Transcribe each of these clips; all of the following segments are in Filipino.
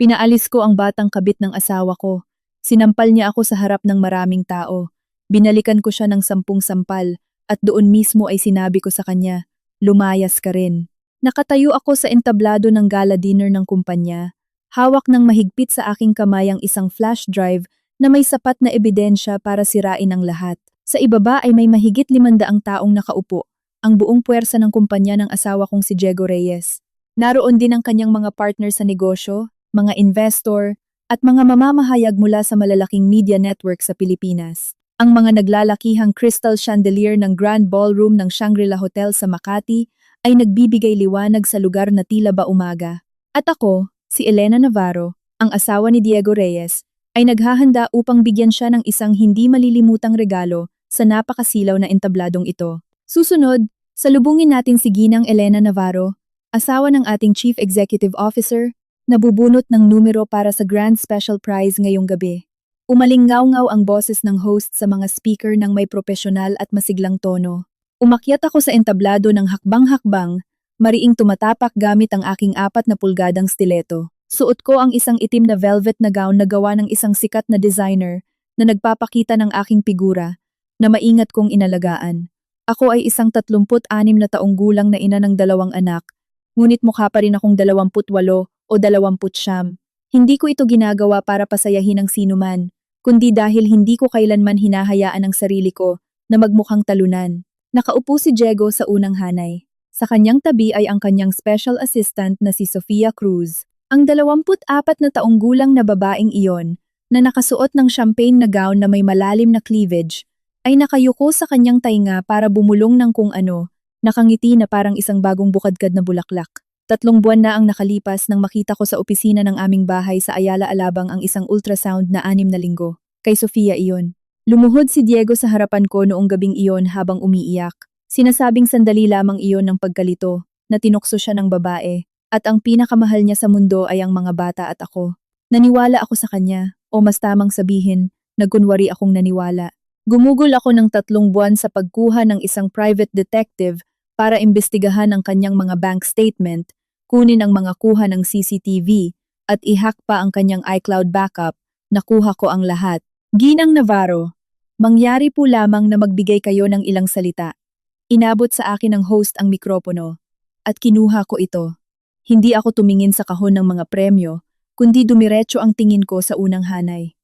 Pinaalis ko ang batang kabit ng asawa ko. Sinampal niya ako sa harap ng maraming tao. Binalikan ko siya ng 10 sampal at doon mismo ay sinabi ko sa kanya, lumayas ka rin. Nakatayo ako sa entablado ng gala dinner ng kumpanya. Hawak ng mahigpit sa aking kamay ang isang flash drive na may sapat na ebidensya para sirain ang lahat. Sa ibaba ay may mahigit 500 taong nakaupo, ang buong puwersa ng kumpanya ng asawa kong si Diego Reyes. Naroon din ang kanyang mga partner sa negosyo, mga investor, at mga mamamahayag mula sa malalaking media network sa Pilipinas. Ang mga naglalakihang crystal chandelier ng Grand Ballroom ng Shangri-La Hotel sa Makati ay nagbibigay liwanag sa lugar na tila ba umaga. At ako, si Elena Navarro, ang asawa ni Diego Reyes, ay naghahanda upang bigyan siya ng isang hindi malilimutang regalo sa napakasilaw na entabladong ito. Susunod, salubungin natin si Ginang Elena Navarro, asawa ng ating Chief Executive Officer, nabubunot ng numero para sa Grand Special Prize ngayong gabi. Umalingaw-ngaw ang boses ng host sa mga speaker ng may propesyonal at masiglang tono. Umakyat ako sa entablado ng hakbang-hakbang, mariing tumatapak gamit ang aking 4 na pulgadang stiletto. Suot ko ang isang itim na velvet na gown na gawa ng isang sikat na designer na nagpapakita ng aking figura na maingat kong inalagaan. Ako ay isang 36 na taong gulang na ina ng 2 anak, ngunit mukha pa rin akong 28 o 29. Hindi ko ito ginagawa para pasayahin ang sinuman, kundi dahil hindi ko kailanman hinahayaan ang sarili ko na magmukhang talunan. Nakaupo si Diego sa unang hanay. Sa kanyang tabi ay ang kanyang special assistant na si Sofia Cruz. Ang 24 na taong gulang na babaeng iyon, na nakasuot ng champagne na gown na may malalim na cleavage, ay nakayuko sa kanyang tainga para bumulong ng kung ano, nakangiti na parang isang bagong bukadkad na bulaklak. 3 buwan na ang nakalipas nang makita ko sa opisina ng aming bahay sa Ayala Alabang ang isang ultrasound na 6 na linggo. Kay Sofia iyon. Lumuhod si Diego sa harapan ko noong gabing iyon habang umiiyak. Sinasabing sandali lamang iyon ng pagkalito, na tinukso siya ng babae, at ang pinakamahal niya sa mundo ay ang mga bata at ako. Naniwala ako sa kanya, o mas tamang sabihin, nagkunwari akong naniwala. Gumugol ako ng 3 buwan sa pagkuha ng isang private detective para imbestigahan ang kanyang mga bank statement, kunin ang mga kuha ng CCTV, at i-hack pa ang kanyang iCloud backup. Nakuha ko ang lahat. Ginang Navarro, mangyari po lamang na magbigay kayo ng ilang salita. Inabot sa akin ng host ang mikropono, at kinuha ko ito. Hindi ako tumingin sa kahon ng mga premyo, kundi dumiretso ang tingin ko sa unang hanay.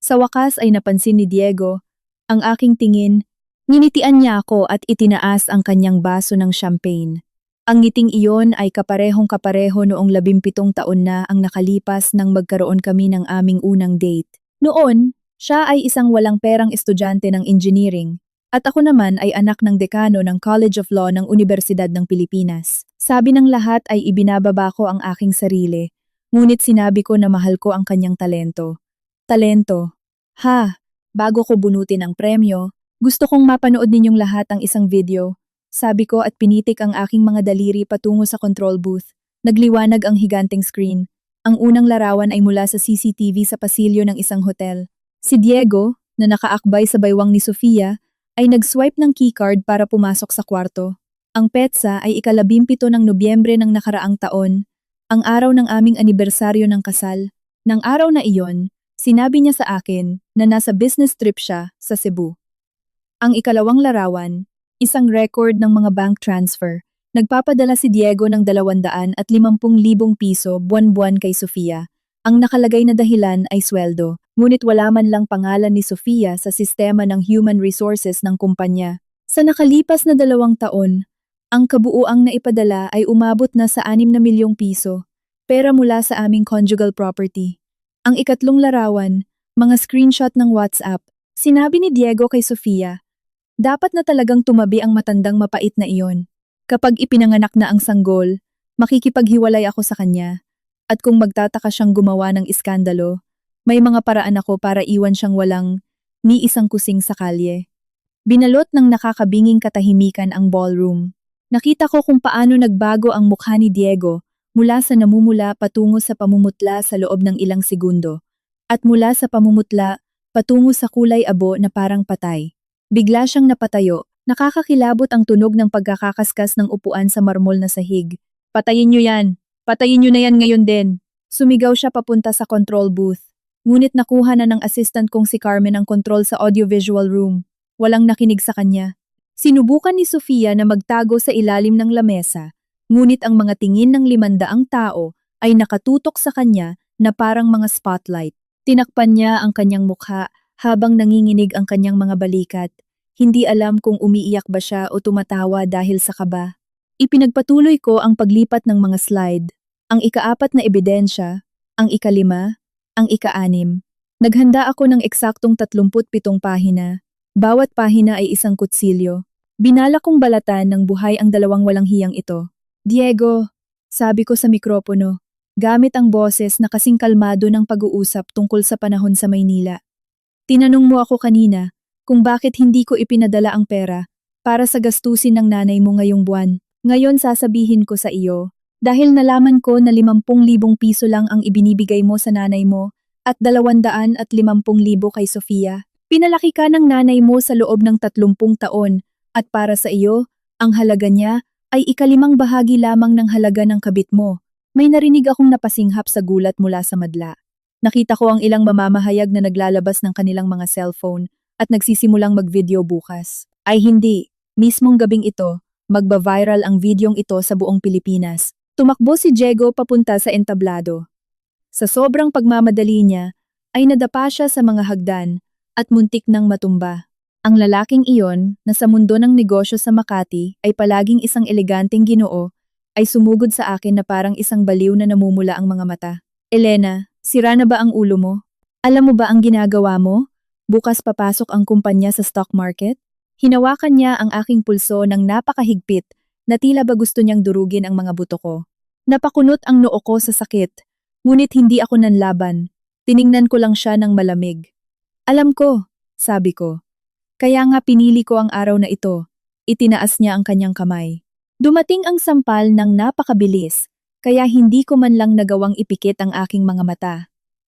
Sa wakas ay napansin ni Diego ang aking tingin. Nginitian niya ako at itinaas ang kanyang baso ng champagne. Ang ngiting iyon ay kaparehong-kapareho noong 17 taon na ang nakalipas nang magkaroon kami ng aming unang date. Noon, siya ay isang walang perang estudyante ng engineering, at ako naman ay anak ng dekano ng College of Law ng Universidad ng Pilipinas. Sabi ng lahat ay ibinababa ko ang aking sarili, ngunit sinabi ko na mahal ko ang kanyang talento. Talento. Ha, bago ko bunutin ang premyo, gusto kong mapanood ninyong lahat ang isang video. Sabi ko at pinitik ang aking mga daliri patungo sa control booth. Nagliwanag ang higanteng screen. Ang unang larawan ay mula sa CCTV sa pasilyo ng isang hotel. Si Diego, na nakaakbay sa baywang ni Sofia, ay nag-swipe ng keycard para pumasok sa kwarto. Ang petsa ay ika-17 ng Nobyembre ng nakaraang taon, ang araw ng aming anibersaryo ng kasal. Nang araw na iyon, sinabi niya sa akin na nasa business trip siya sa Cebu. Ang ikalawang larawan, isang record ng mga bank transfer. Nagpapadala si Diego ng 250,000 piso buwan-buwan kay Sofia. Ang nakalagay na dahilan ay sweldo, ngunit wala man lang pangalan ni Sofia sa sistema ng human resources ng kumpanya. Sa nakalipas na 2 taon, ang kabuuang naipadala ay umabot na sa 6 na milyong piso, pera mula sa aming conjugal property. Ang ikatlong larawan, mga screenshot ng WhatsApp. Sinabi ni Diego kay Sofia, dapat na talagang tumabi ang matandang mapait na iyon. Kapag ipinanganak na ang sanggol, makikipaghiwalay ako sa kanya. At kung magtataka siyang gumawa ng iskandalo, may mga paraan ako para iwan siyang walang ni isang kusing sa kalye. Binalot ng nakakabinging katahimikan ang ballroom. Nakita ko kung paano nagbago ang mukha ni Diego mula sa namumula patungo sa pamumutla sa loob ng ilang segundo, at mula sa pamumutla patungo sa kulay abo na parang patay. Bigla siyang napatayo, nakakakilabot ang tunog ng pagkakakaskas ng upuan sa marmol na sahig. Patayin niyo yan! Patayin niyo na yan ngayon din! Sumigaw siya papunta sa control booth. Ngunit nakuha na ng assistant kong si Carmen ang control sa audiovisual room. Walang nakinig sa kanya. Sinubukan ni Sofia na magtago sa ilalim ng lamesa, ngunit ang mga tingin ng 500 tao ay nakatutok sa kanya na parang mga spotlight. Tinakpan niya ang kanyang mukha habang nanginginig ang kanyang mga balikat. Hindi alam kung umiiyak ba siya o tumatawa dahil sa kaba. Ipinagpatuloy ko ang paglipat ng mga slide. Ang ika-4 na ebidensya, ang ika-5, ang ika-6. Naghanda ako ng eksaktong 37 pahina. Bawat pahina ay isang kutsilyo. Binala kong balatan ng buhay ang dalawang walang hiyang ito. Diego, sabi ko sa mikropono, gamit ang boses na kasing kalmado ng pag-uusap tungkol sa panahon sa Maynila. Tinanong mo ako kanina kung bakit hindi ko ipinadala ang pera para sa gastusin ng nanay mo ngayong buwan. Ngayon sasabihin ko sa iyo, dahil nalaman ko na 50,000 piso lang ang ibinibigay mo sa nanay mo at 250,000 kay Sofia. Pinalaki ka ng nanay mo sa loob ng 30 taon at para sa iyo, ang halaga niya ay ika-5 bahagi lamang ng halaga ng kabit mo. May narinig akong napasinghap sa gulat mula sa madla. Nakita ko ang ilang mamamahayag na naglalabas ng kanilang mga cellphone at nagsisimulang mag-video bukas. Ay hindi, mismong gabing ito, magba-viral ang videong ito sa buong Pilipinas. Tumakbo si Diego papunta sa entablado. Sa sobrang pagmamadali niya, ay nadapa siya sa mga hagdan at muntik nang matumba. Ang lalaking iyon, na sa mundo ng negosyo sa Makati ay palaging isang eleganteng Ginoo, ay sumugod sa akin na parang isang baliw na namumula ang mga mata. Elena, sira na ba ang ulo mo? Alam mo ba ang ginagawa mo? Bukas papasok ang kumpanya sa stock market? Hinawakan niya ang aking pulso ng napakahigpit na tila ba gusto niyang durugin ang mga buto ko. Napakunot ang noo ko sa sakit, ngunit hindi ako nanlaban. Tiningnan ko lang siya ng malamig. Alam ko, sabi ko. Kaya nga pinili ko ang araw na ito. Itinaas niya ang kanyang kamay. Dumating ang sampal ng napakabilis, kaya hindi ko man lang nagawang ipikit ang aking mga mata.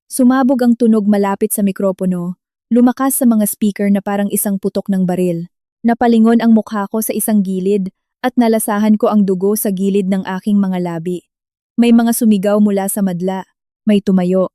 Sumabog ang tunog malapit sa mikropono, lumakas sa mga speaker na parang isang putok ng baril. Napalingon ang mukha ko sa isang gilid at nalasahan ko ang dugo sa gilid ng aking mga labi. May mga sumigaw mula sa madla, may tumayo.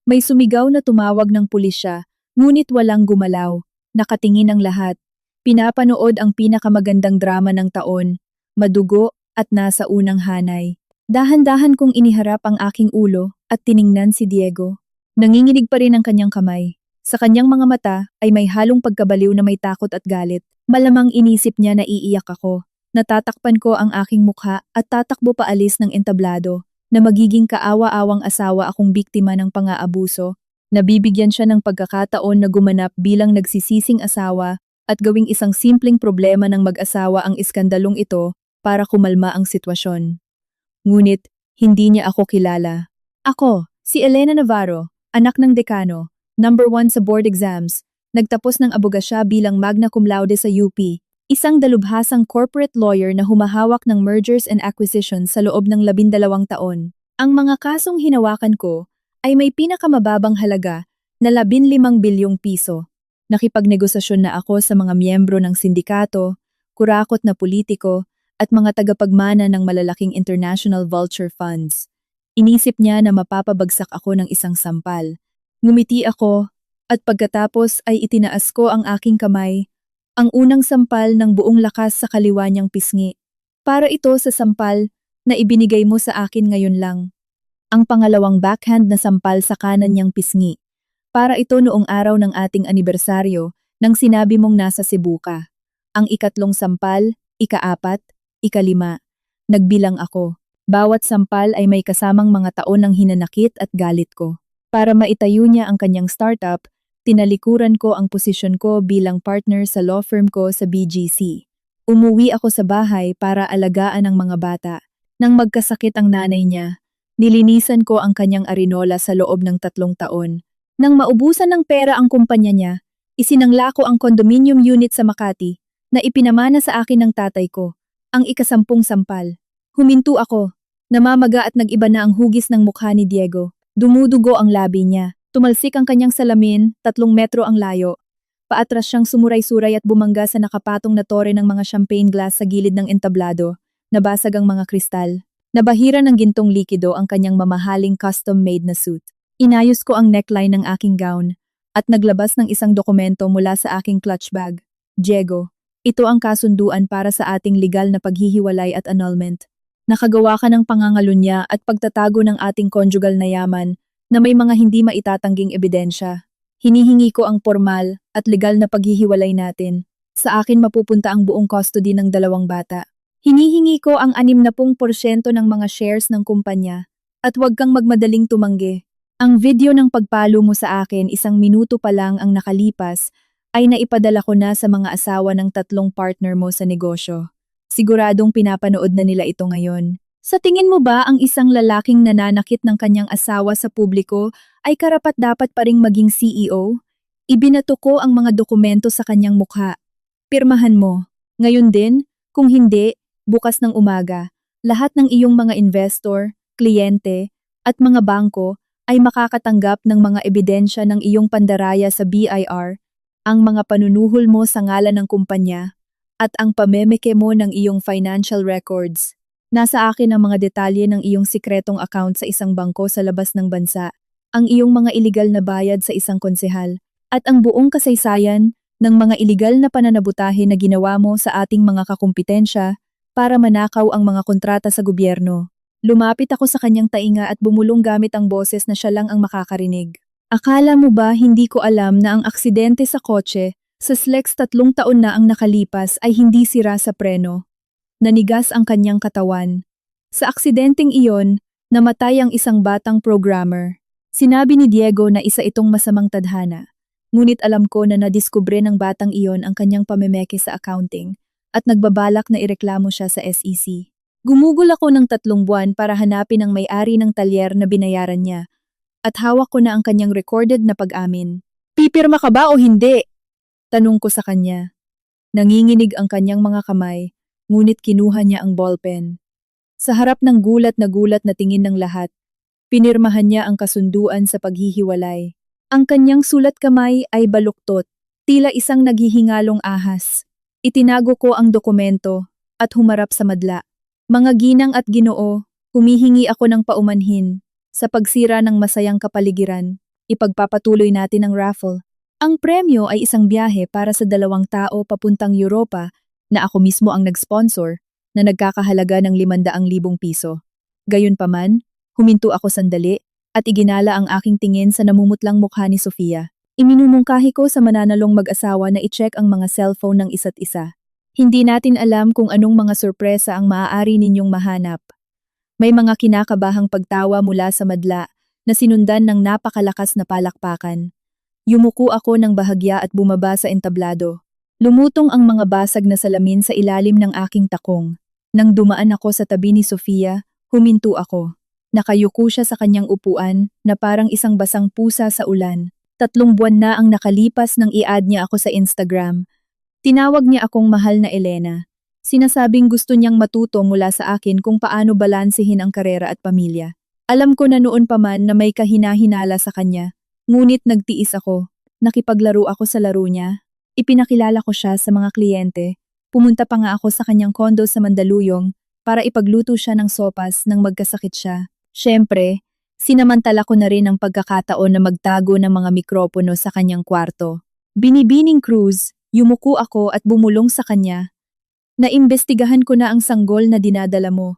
May sumigaw na tumawag ng pulisya, ngunit walang gumalaw. Nakatingin ang lahat. Pinapanood ang pinakamagandang drama ng taon, madugo at nasa unang hanay. Dahan-dahan kong iniharap ang aking ulo at tiningnan si Diego. Nanginginig pa rin ang kanyang kamay. Sa kanyang mga mata ay may halong pagkabaliw na may takot at galit. Malamang inisip niya na iiyak ako. Natatakpan ko ang aking mukha at tatakbo paalis ng entablado na magiging kaawa-awang asawa akong biktima ng pang-aabuso. Nabibigyan siya ng pagkakataon na gumanap bilang nagsisising asawa at gawing isang simpleng problema ng mag-asawa ang iskandalong ito para kumalma ang sitwasyon. Ngunit, hindi niya ako kilala. Ako, si Elena Navarro, anak ng dekano, number 1 sa board exams, nagtapos ng abogasya bilang magna cum laude sa UP, isang dalubhasang corporate lawyer na humahawak ng mergers and acquisitions sa loob ng 12 taon. Ang mga kasong hinawakan ko ay may pinakamababang halaga na 15 bilyong piso. Nakipagnegosasyon na ako sa mga miyembro ng sindikato, kurakot na politiko, at mga tagapagmana ng malalaking international vulture funds. Inisip niya na mapapabagsak ako ng isang sampal. Ngumiti ako, at pagkatapos ay itinaas ko ang aking kamay, ang unang sampal ng buong lakas sa kaliwa niyang pisngi. Para ito sa sampal na ibinigay mo sa akin ngayon lang. Ang pangalawang backhand na sampal sa kanan niyang pisngi. Para ito noong araw ng ating anibersaryo nang sinabi mong nasa Cebu ka. Ang ikatlong sampal, ika-4, ika-5. Nagbilang ako. Bawat sampal ay may kasamang mga taon ng hinanakit at galit ko. Para maitayo niya ang kanyang startup, tinalikuran ko ang posisyon ko bilang partner sa law firm ko sa BGC. Umuwi ako sa bahay para alagaan ang mga bata. Nang magkasakit ang nanay niya, nilinisan ko ang kanyang arinola sa loob ng 3 taon. Nang maubusan ng pera ang kumpanya niya, isinangla ko ang condominium unit sa Makati na ipinamana sa akin ng tatay ko, ang ika-10 sampal. Huminto ako, namamaga at nag-iba na ang hugis ng mukha ni Diego. Dumudugo ang labi niya, tumalsik ang kanyang salamin, 3 metro ang layo. Paatras siyang sumuray-suray at bumangga sa nakapatong na tore ng mga champagne glass sa gilid ng entablado, nabasag ang mga kristal. Nabahira ng gintong likido ang kanyang mamahaling custom-made na suit. Inayos ko ang neckline ng aking gown at naglabas ng isang dokumento mula sa aking clutch bag. Diego, ito ang kasunduan para sa ating legal na paghihiwalay at annulment. Nakagawa ka ng pangangalunya at pagtatago ng ating conjugal na yaman na may mga hindi maitatangging ebidensya. Hinihingi ko ang formal at legal na paghihiwalay natin. Sa akin mapupunta ang buong custody ng dalawang bata. Hinihingi ko ang 60% ng mga shares ng kumpanya at huwag kang magmadaling tumanggi. Ang video ng pagpalo mo sa akin 1 minuto pa lang ang nakalipas ay naipadala ko na sa mga asawa ng 3 partner mo sa negosyo. Siguradong pinapanood na nila ito ngayon. Sa tingin mo ba ang isang lalaking nananakit ng kanyang asawa sa publiko ay karapat-dapat pa ring maging CEO? Ibinato ko ang mga dokumento sa kanyang mukha. Pirmahan mo. Ngayon din, kung hindi, bukas ng umaga, lahat ng iyong mga investor, kliyente, at mga bangko ay makakatanggap ng mga ebidensya ng iyong pandaraya sa BIR, ang mga panunuhol mo sa ngalan ng kumpanya, at ang pamemeke mo ng iyong financial records. Nasa akin ang mga detalye ng iyong sikretong account sa isang bangko sa labas ng bansa, ang iyong mga iligal na bayad sa isang konsehal, at ang buong kasaysayan ng mga iligal na pananabutahe na ginawa mo sa ating mga kakumpetensya para manakaw ang mga kontrata sa gobyerno. Lumapit ako sa kanyang tainga at bumulong gamit ang boses na siya lang ang makakarinig. Akala mo ba hindi ko alam na ang aksidente sa kotse sa SLEX 3 taon na ang nakalipas ay hindi sira sa preno? Nanigas ang kanyang katawan. Sa aksidenteng iyon, namatay ang isang batang programmer. Sinabi ni Diego na isa itong masamang tadhana. Ngunit alam ko na nadiskubre ng batang iyon ang kanyang pamemeke sa accounting at nagbabalak na ireklamo siya sa SEC. Gumugol ako ng 3 buwan para hanapin ang may-ari ng talyer na binayaran niya at hawak ko na ang kanyang recorded na pag-amin. Pipirma ka ba o hindi? Tanong ko sa kanya. Nanginginig ang kanyang mga kamay, ngunit kinuha niya ang ballpen. Sa harap ng gulat na tingin ng lahat, pinirmahan niya ang kasunduan sa paghihiwalay. Ang kanyang sulat kamay ay baluktot, tila isang naghihingalong ahas. Itinago ko ang dokumento at humarap sa madla. Mga ginang at ginoo, humihingi ako ng paumanhin. Sa pagsira ng masayang kapaligiran, ipagpapatuloy natin ang raffle. Ang premyo ay isang biyahe para sa 2 tao papuntang Europa na ako mismo ang nag-sponsor na nagkakahalaga ng 500,000 piso. Gayunpaman, huminto ako sandali at iginala ang aking tingin sa namumutlang mukha ni Sofia. Iminumungkahi ko sa mananalong mag-asawa na i-check ang mga cellphone ng isa't isa. Hindi natin alam kung anong mga sorpresa ang maaari ninyong mahanap. May mga kinakabahang pagtawa mula sa madla na sinundan ng napakalakas na palakpakan. Yumuko ako ng bahagya at bumaba sa entablado. Lumutong ang mga basag na salamin sa ilalim ng aking takong. Nang dumaan ako sa tabi ni Sofia, huminto ako. Nakayuko siya sa kanyang upuan na parang isang basang pusa sa ulan. 3 buwan na ang nakalipas nang i-add niya ako sa Instagram. Tinawag niya akong mahal na Elena. Sinasabing gusto niyang matuto mula sa akin kung paano balansehin ang karera at pamilya. Alam ko na noon pa man na may kahina-hinala sa kanya, ngunit nagtiis ako. Nakipaglaro ako sa laro niya. Ipinakilala ko siya sa mga kliyente. Pumunta pa nga ako sa kanyang kondo sa Mandaluyong para ipagluto siya ng sopas nang magkasakit siya. Siyempre, sinamantala ko na rin ang pagkakataon na magtago ng mga mikropono sa kanyang kwarto. Binibining Cruz, yumuko ako at bumulong sa kanya. Naimbestigahan ko na ang sanggol na dinadala mo.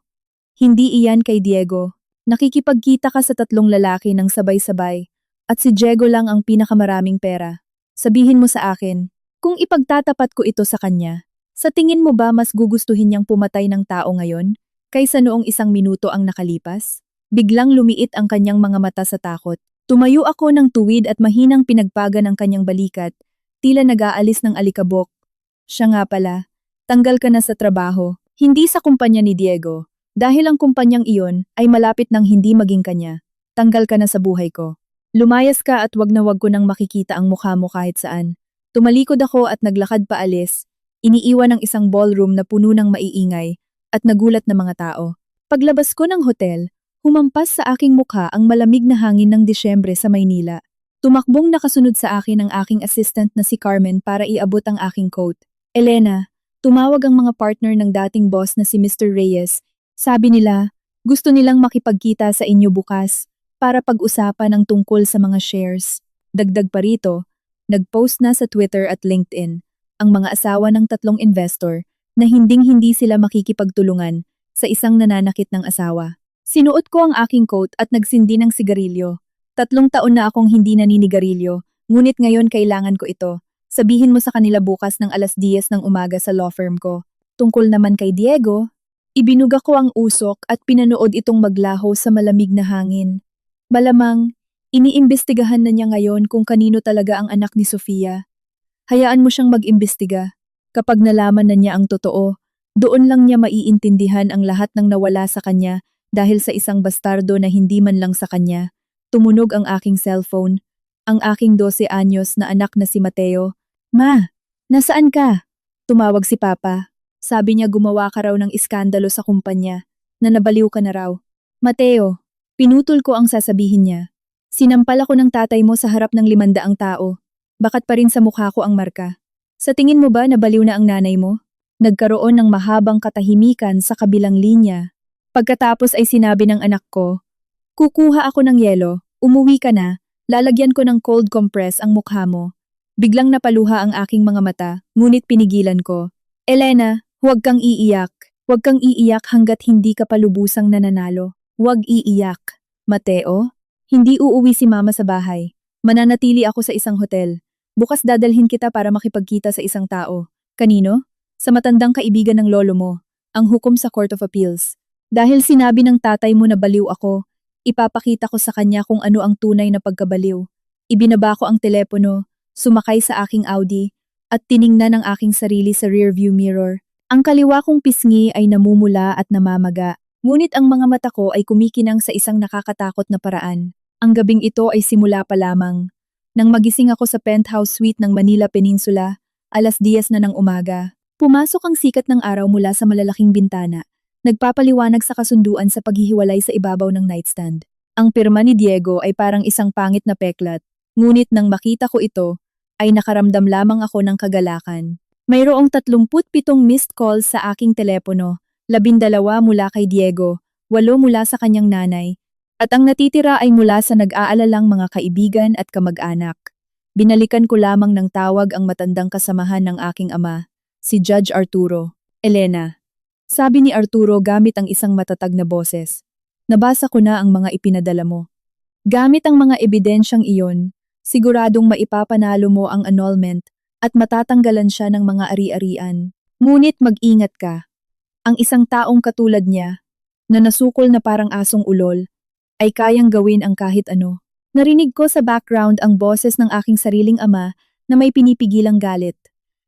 Hindi iyan kay Diego. Nakikipagkita ka sa 3 lalaki ng sabay-sabay at si Diego lang ang pinakamaraming pera. Sabihin mo sa akin, kung ipagtatapat ko ito sa kanya, sa tingin mo ba mas gugustuhin niyang pumatay ng tao ngayon kaysa noong 1 minuto ang nakalipas? Biglang lumiit ang kanyang mga mata sa takot. Tumayo ako ng tuwid at mahinang pinagpaga ng kanyang balikat, tila nag-aalis ng alikabok. Siya nga pala, tanggal ka na sa trabaho, hindi sa kumpanya ni Diego, dahil ang kumpanyang iyon ay malapit ng hindi maging kanya. Tanggal ka na sa buhay ko. Lumayas ka at wag na wag ko nang makikita ang mukha mo kahit saan. Tumalikod ako at naglakad paalis, iniiwan ang isang ballroom na puno ng maiingay at nagulat na mga tao. Paglabas ko ng hotel, humampas sa aking mukha ang malamig na hangin ng Disyembre sa Maynila. Tumakbong nakasunod sa akin ang aking assistant na si Carmen para iabot ang aking coat. Elena, tumawag ang mga partner ng dating boss na si Mr. Reyes. Sabi nila, Gusto nilang makipagkita sa inyo bukas para pag-usapan ang tungkol sa mga shares. Dagdag pa rito, nag-post na sa Twitter at LinkedIn ang mga asawa ng tatlong investor na hinding-hindi sila makikipagtulungan sa isang nananakit ng asawa. Sinuot ko ang aking coat at nagsindi ng sigarilyo. 3 taon na akong hindi naninigarilyo, ngunit ngayon kailangan ko ito. Sabihin mo sa kanila bukas ng 10:00 ng umaga sa law firm ko. Tungkol naman kay Diego, ibinuga ko ang usok at pinanood itong maglaho sa malamig na hangin. Malamang, iniimbestigahan na niya ngayon kung kanino talaga ang anak ni Sofia. Hayaan mo siyang mag-imbestiga. Kapag nalaman na niya ang totoo, doon lang niya maiintindihan ang lahat ng nawala sa kanya dahil sa isang bastardo na hindi man lang sa kanya. Tumunog ang aking cellphone. Ang aking 12 anyos na anak na si Mateo. Ma, nasaan ka? Tumawag si Papa. Sabi niya gumawa ka raw ng iskandalo sa kumpanya, na nabaliw ka na raw. Mateo, pinutol ko ang sasabihin niya. Sinampal ako ng tatay mo sa harap ng 500 tao. Bakat pa rin sa mukha ko ang marka. Sa tingin mo ba nabaliw na ang nanay mo? Nagkaroon ng mahabang katahimikan sa kabilang linya. Pagkatapos ay sinabi ng anak ko, kukuha ako ng yelo, umuwi ka na, lalagyan ko ng cold compress ang mukha mo. Biglang napaluha ang aking mga mata, ngunit pinigilan ko. Elena, huwag kang iiyak. Huwag kang iiyak hanggat hindi ka palubusang nananalo. Huwag iiyak. Mateo, hindi uuwi si mama sa bahay. Mananatili ako sa isang hotel. Bukas dadalhin kita para makipagkita sa isang tao. Kanino? Sa matandang kaibigan ng lolo mo, ang hukom sa Court of Appeals. Dahil sinabi ng tatay mo na baliw ako, ipapakita ko sa kanya kung ano ang tunay na pagkabaliw. Ibinaba ko ang telepono, sumakay sa aking Audi, at tiningnan ang aking sarili sa rearview mirror. Ang kaliwa kong pisngi ay namumula at namamaga, ngunit ang mga mata ko ay kumikinang sa isang nakakatakot na paraan. Ang gabing ito ay simula pa lamang. Nang magising ako sa penthouse suite ng Manila Peninsula, 10:00 na ng umaga. Pumasok ang sikat ng araw mula sa malalaking bintana, nagpapaliwanag sa kasunduan sa paghihiwalay sa ibabaw ng nightstand. Ang pirma ni Diego ay parang isang pangit na peklat, ngunit nang makita ko ito, ay nakaramdam lamang ako ng kagalakan. Mayroong 37 missed calls sa aking telepono, 12 mula kay Diego, 8 mula sa kanyang nanay, at ang natitira ay mula sa nag-aalalang mga kaibigan at kamag-anak. Binalikan ko lamang ng tawag ang matandang kasamahan ng aking ama, si Judge Arturo. Elena. Sabi ni Arturo gamit ang isang matatag na boses. Nabasa ko na ang mga ipinadala mo. Gamit ang mga ebidensyang iyon, siguradong maipapanalo mo ang annulment at matatanggalan siya ng mga ari-arian. Ngunit mag-ingat ka. Ang isang taong katulad niya, na nasukol na parang asong ulol, ay kayang gawin ang kahit ano. Narinig ko sa background ang boses ng aking sariling ama na may pinipigilang galit.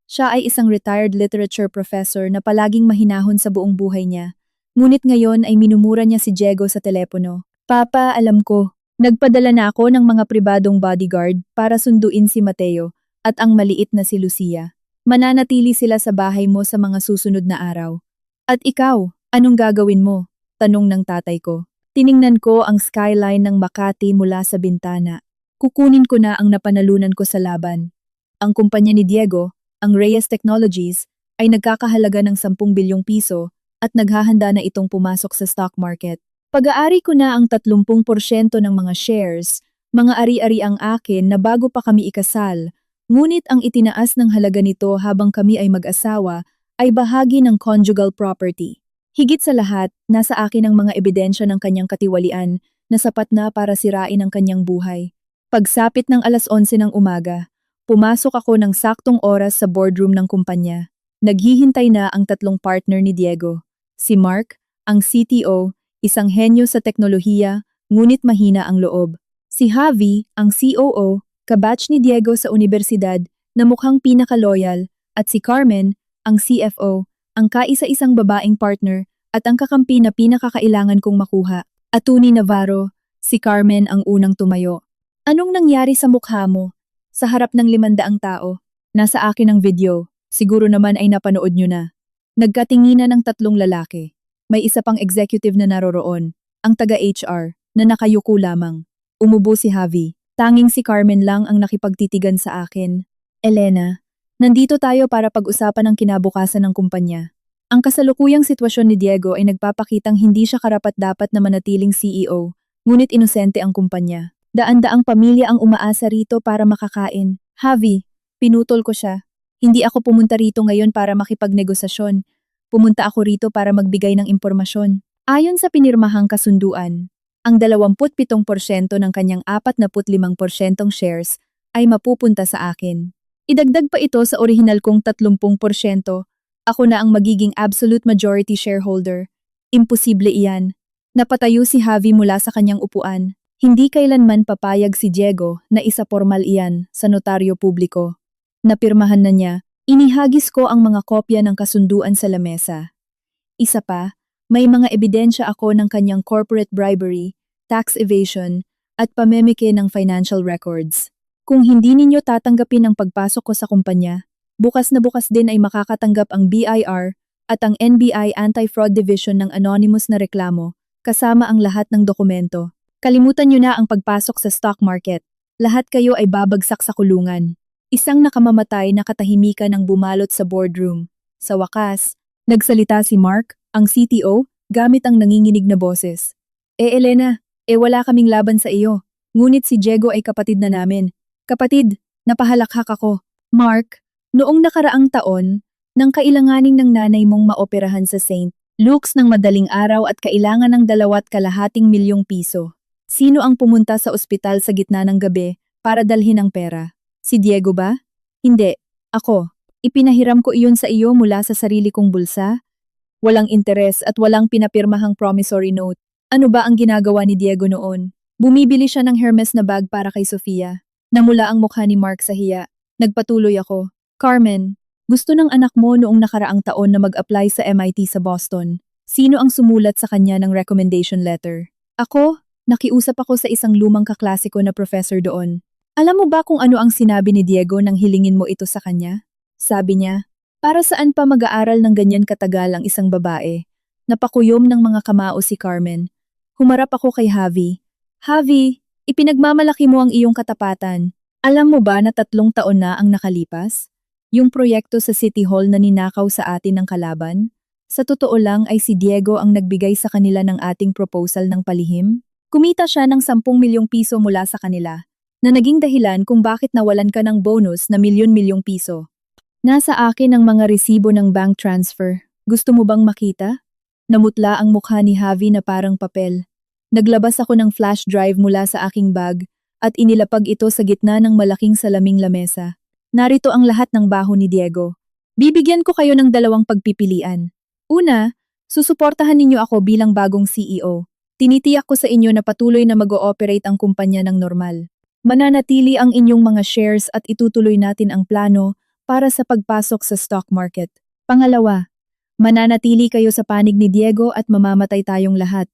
Siya ay isang retired literature professor na palaging mahinahon sa buong buhay niya. Ngunit ngayon ay minumura niya si Diego sa telepono. Papa, alam ko. Nagpadala na ako ng mga pribadong bodyguard para sunduin si Mateo at ang maliit na si Lucia. Mananatili sila sa bahay mo sa mga susunod na araw. At ikaw, anong gagawin mo? Tanong ng tatay ko. Tiningnan ko ang skyline ng Makati mula sa bintana. Kukunin ko na ang napanalunan ko sa laban. Ang kumpanya ni Diego, ang Reyes Technologies, ay nagkakahalaga ng 10 bilyong piso at naghahanda na itong pumasok sa stock market. Pag-aari ko na ang 30% ng mga shares, mga ari-ari ang akin na bago pa kami ikasal, ngunit ang itinaas ng halaga nito habang kami ay mag-asawa ay bahagi ng conjugal property. Higit sa lahat, nasa akin ang mga ebidensya ng kanyang katiwalian na sapat na para sirain ang kanyang buhay. Pagsapit ng 11:00 ng umaga, pumasok ako ng saktong oras sa boardroom ng kumpanya. Naghihintay na ang 3 partner ni Diego. Si Mark, ang CTO, isang henyo sa teknolohiya, ngunit mahina ang loob. Si Javi, ang COO, kabatch ni Diego sa universidad na mukhang pinaka-loyal, at si Carmen, ang CFO, ang kaisa-isang babaeng partner at ang kakampi na pinakakailangan kong makuha. Attorney Navarro, si Carmen ang unang tumayo. Anong nangyari sa mukha mo? Sa harap ng 500 tao. Nasa akin ang video. Siguro naman ay napanood nyo na. Nagkatinginan ng 3 lalaki. May isa pang executive na naroroon, ang taga-HR, na nakayuko lamang. Umubo si Javi. Tanging si Carmen lang ang nakipagtitigan sa akin. Elena, nandito tayo para pag-usapan ang kinabukasan ng kumpanya. Ang kasalukuyang sitwasyon ni Diego ay nagpapakitang hindi siya karapat-dapat na manatiling CEO, ngunit inosente ang kumpanya. Daan-daang pamilya ang umaasa rito para makakain. Javi, pinutol ko siya. Hindi ako pumunta rito ngayon para makipagnegosasyon. Pumunta ako rito para magbigay ng impormasyon. Ayon sa pinirmahang kasunduan, ang 27% ng kanyang 45% shares ay mapupunta sa akin. Idagdag pa ito sa orihinal kong 30%. Ako na ang magiging absolute majority shareholder. Imposible iyan. Napatayo si Javi mula sa kanyang upuan. Hindi kailanman papayag si Diego na isa formal iyan sa notaryo publiko. Napirmahan na niya, inihagis ko ang mga kopya ng kasunduan sa lamesa. Isa pa, may mga ebidensya ako ng kanyang corporate bribery, tax evasion, at pamemeke ng financial records. Kung hindi ninyo tatanggapin ang pagpasok ko sa kumpanya, bukas na bukas din ay makakatanggap ang BIR at ang NBI Anti-Fraud Division ng anonymous na reklamo, kasama ang lahat ng dokumento. Kalimutan nyo na ang pagpasok sa stock market. Lahat kayo ay babagsak sa kulungan. Isang nakamamatay na katahimikan ang bumalot sa boardroom. Sa wakas, nagsalita si Mark, ang CTO, gamit ang nanginginig na boses. Elena, wala kaming laban sa iyo. Ngunit si Diego ay kapatid na namin. Kapatid, napahalakhak ako. Mark, noong nakaraang taon, nang kailanganin ng nanay mong maoperahan sa St. Luke's ng madaling araw at kailangan ng 2.5 milyong piso. Sino ang pumunta sa ospital sa gitna ng gabi para dalhin ang pera? Si Diego ba? Hindi, ako. Ipinahiram ko iyon sa iyo mula sa sarili kong bulsa. Walang interes at walang pinapirmahang promissory note. Ano ba ang ginagawa ni Diego noon? Bumibili siya ng Hermes na bag para kay Sofia. Namula ang mukha ni Mark sa hiya. Nagpatuloy ako. Carmen, gusto ng anak mo noong nakaraang taon na mag-apply sa MIT sa Boston. Sino ang sumulat sa kanya ng recommendation letter? Ako? Nakiusap ako sa isang lumang kaklasiko na professor doon. Alam mo ba kung ano ang sinabi ni Diego nang hilingin mo ito sa kanya? Sabi niya, para saan pa mag-aaral ng ganyan katagal ang isang babae? Napakuyom ng mga kamao si Carmen. Humarap ako kay Javi. Javi, ipinagmamalaki mo ang iyong katapatan. Alam mo ba na 3 taon na ang nakalipas? Yung proyekto sa City Hall na ninakaw sa atin ng kalaban? Sa totoo lang ay si Diego ang nagbigay sa kanila ng ating proposal ng palihim? Kumita siya ng 10 milyong piso mula sa kanila, na naging dahilan kung bakit nawalan ka ng bonus na milyon-milyong piso. Nasa akin ang mga resibo ng bank transfer. Gusto mo bang makita? Namutla ang mukha ni Javi na parang papel. Naglabas ako ng flash drive mula sa aking bag at inilapag ito sa gitna ng malaking salaming lamesa. Narito ang lahat ng baho ni Diego. Bibigyan ko kayo ng 2 pagpipilian. Una, susuportahan ninyo ako bilang bagong CEO. Tinitiyak ko sa inyo na patuloy na mag-ooperate ang kumpanya ng normal. Mananatili ang inyong mga shares at itutuloy natin ang plano para sa pagpasok sa stock market. Pangalawa, mananatili kayo sa panig ni Diego at mamamatay tayong lahat.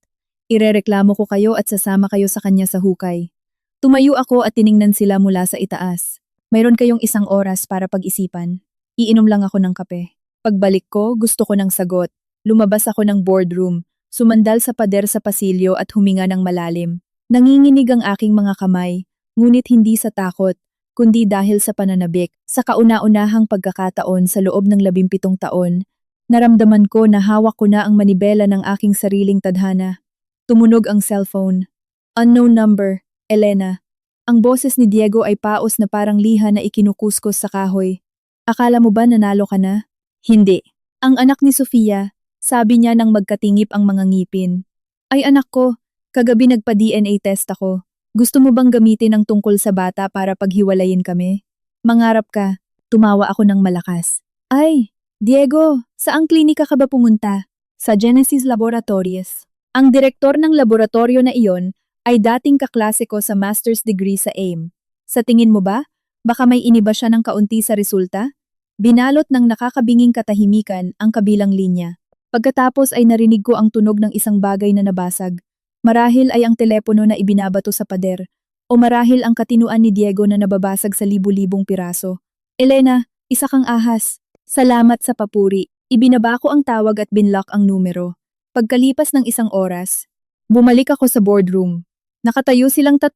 Irereklamo ko kayo at sasama kayo sa kanya sa hukay. Tumayo ako at tiningnan sila mula sa itaas. Mayroon kayong 1 oras para pag-isipan. Iinom lang ako ng kape. Pagbalik ko, gusto ko ng sagot. Lumabas ako ng boardroom. Sumandal sa pader sa pasilyo at huminga ng malalim. Nanginginig ang aking mga kamay, ngunit hindi sa takot, kundi dahil sa pananabik. Sa kauna-unahang pagkakataon sa loob ng 17 taon, naramdaman ko na hawak ko na ang manibela ng aking sariling tadhana. Tumunog ang cellphone. Unknown number, Elena. Ang boses ni Diego ay paos na parang liha na ikinukuskus sa kahoy. Akala mo ba nanalo ka na? Hindi. Ang anak ni Sofia. Sabi niya nang magkatingip ang mga ngipin. Ay anak ko, kagabi nagpa-DNA test ako. Gusto mo bang gamitin ang tungkol sa bata para paghiwalayin kami? Mangarap ka. Tumawa ako ng malakas. Ay, Diego, saang klinika ka ba pumunta? Sa Genesis Laboratories. Ang direktor ng laboratorio na iyon ay dating kaklase ko sa master's degree sa AIM. Sa tingin mo ba, baka may iniba siya ng kaunti sa resulta? Binalot ng nakakabinging katahimikan ang kabilang linya. Pagkatapos ay narinig ko ang tunog ng isang bagay na nabasag. Marahil ay ang telepono na ibinabato sa pader, o marahil ang katinuan ni Diego na nababasag sa libu-libong piraso. Elena, isa kang ahas. Salamat sa papuri. Ibinaba ko ang tawag at binlock ang numero. Pagkalipas ng 1 oras, bumalik ako sa boardroom. Nakatayo silang 3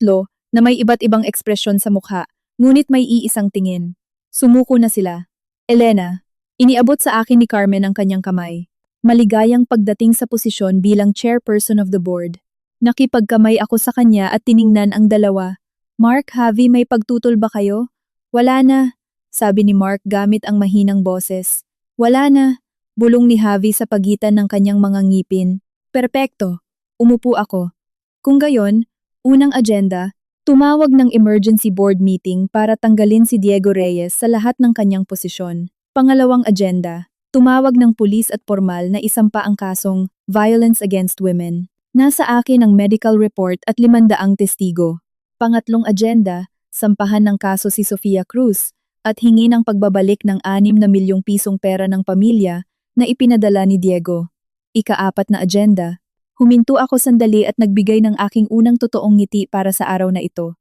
na may iba't ibang ekspresyon sa mukha, ngunit may iisang tingin. Sumuko na sila. Elena, Iniabot sa akin ni Carmen ang kanyang kamay. Maligayang pagdating sa posisyon bilang chairperson of the board. Nakipagkamay ako sa kanya at tiningnan ang dalawa. Mark, Javi, may pagtutol ba kayo? Wala na, sabi ni Mark gamit ang mahinang boses. Wala na, bulong ni Javi sa pagitan ng kanyang mga ngipin. Perpekto, umupo ako. Kung gayon, unang agenda, tumawag ng emergency board meeting para tanggalin si Diego Reyes sa lahat ng kanyang posisyon. Pangalawang agenda, tumawag ng pulis at formal na isampa ang kasong violence against women. Nasa akin ang medical report at 500 testigo. Pangatlong agenda, sampahan ng kaso si Sofia Cruz at hingi ng pagbabalik ng 6 na milyong pisong pera ng pamilya na ipinadala ni Diego. Ika-4 na agenda, huminto ako sandali at nagbigay ng aking unang totoong ngiti para sa araw na ito.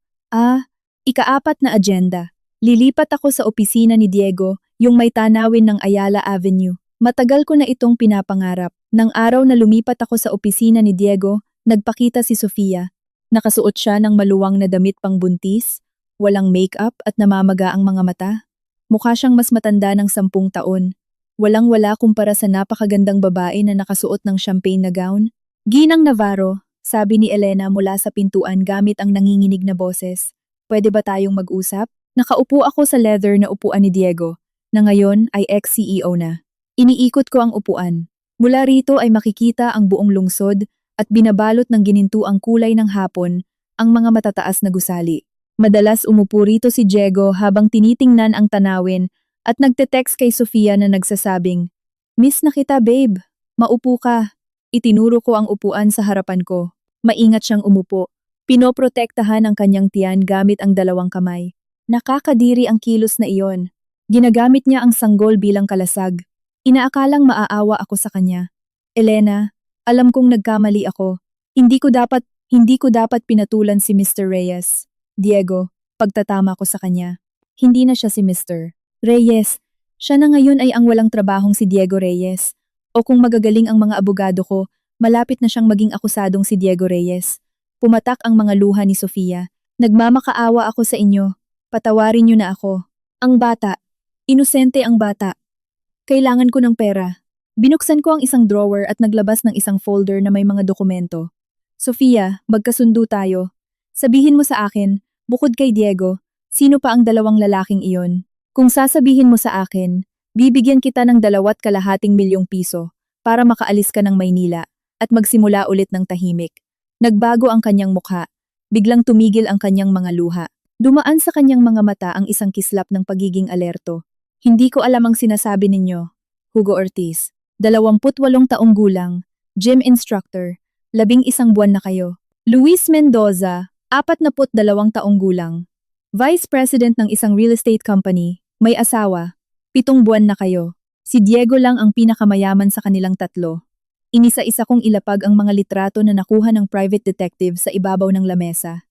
Ika-4 na agenda, lilipat ako sa opisina ni Diego, yung may tanawin ng Ayala Avenue. Matagal ko na itong pinapangarap. Nang araw na lumipat ako sa opisina ni Diego, nagpakita si Sofia. Nakasuot siya ng maluwang na damit pang buntis, walang makeup at namamaga ang mga mata. Mukha siyang mas matanda ng 10 taon. Walang-wala kumpara sa napakagandang babae na nakasuot ng champagne na gown. Ginang Navarro, sabi ni Elena mula sa pintuan gamit ang nanginginig na boses. Pwede ba tayong mag-usap? Nakaupo ako sa leather na upuan ni Diego, na ngayon ay ex-CEO na. Iniikot ko ang upuan. Mula rito ay makikita ang buong lungsod at binabalot ng ginintuang kulay ng hapon ang mga matataas na gusali. Madalas umupo rito si Diego habang tinitingnan ang tanawin at nagte-text kay Sofia na nagsasabing, "Miss na kita, babe. Maupo ka." Itinuro ko ang upuan sa harapan ko. Maingat siyang umupo. Pinoprotektahan ang kanyang tiyan gamit ang 2 kamay. Nakakadiri ang kilos na iyon. Ginagamit niya ang sanggol bilang kalasag. Inaakalang maaawa ako sa kanya. Elena, alam kong nagkamali ako. Hindi ko dapat pinatulan si Mr. Reyes. Diego, pagtatama ko sa kanya. Hindi na siya si Mr. Reyes. Siya na ngayon ay ang walang trabahong si Diego Reyes. O kung magagaling ang mga abogado ko, malapit na siyang maging akusadong si Diego Reyes. Pumatak ang mga luha ni Sofia. Nagmamakaawa ako sa inyo. Patawarin niyo na ako. Ang bata. Inosente ang bata. Kailangan ko ng pera. Binuksan ko ang isang drawer at naglabas ng isang folder na may mga dokumento. Sofia, magkasundo tayo. Sabihin mo sa akin, bukod kay Diego, sino pa ang 2 lalaking iyon? Kung sasabihin mo sa akin, bibigyan kita ng 2.5 milyong piso para makaalis ka ng Maynila at magsimula ulit ng tahimik. Nagbago ang kanyang mukha. Biglang tumigil ang kanyang mga luha. Dumaan sa kanyang mga mata ang isang kislap ng pagiging alerto. Hindi ko alam ang sinasabi ninyo. Hugo Ortiz, 28 taong gulang, gym instructor, 11 buwan na kayo. Luis Mendoza, 42 taong gulang, vice president ng isang real estate company, may asawa, 7 buwan na kayo. Si Diego lang ang pinakamayaman sa kanilang 3. Inisa-isa kong ilapag ang mga litrato na nakuha ng private detective sa ibabaw ng lamesa.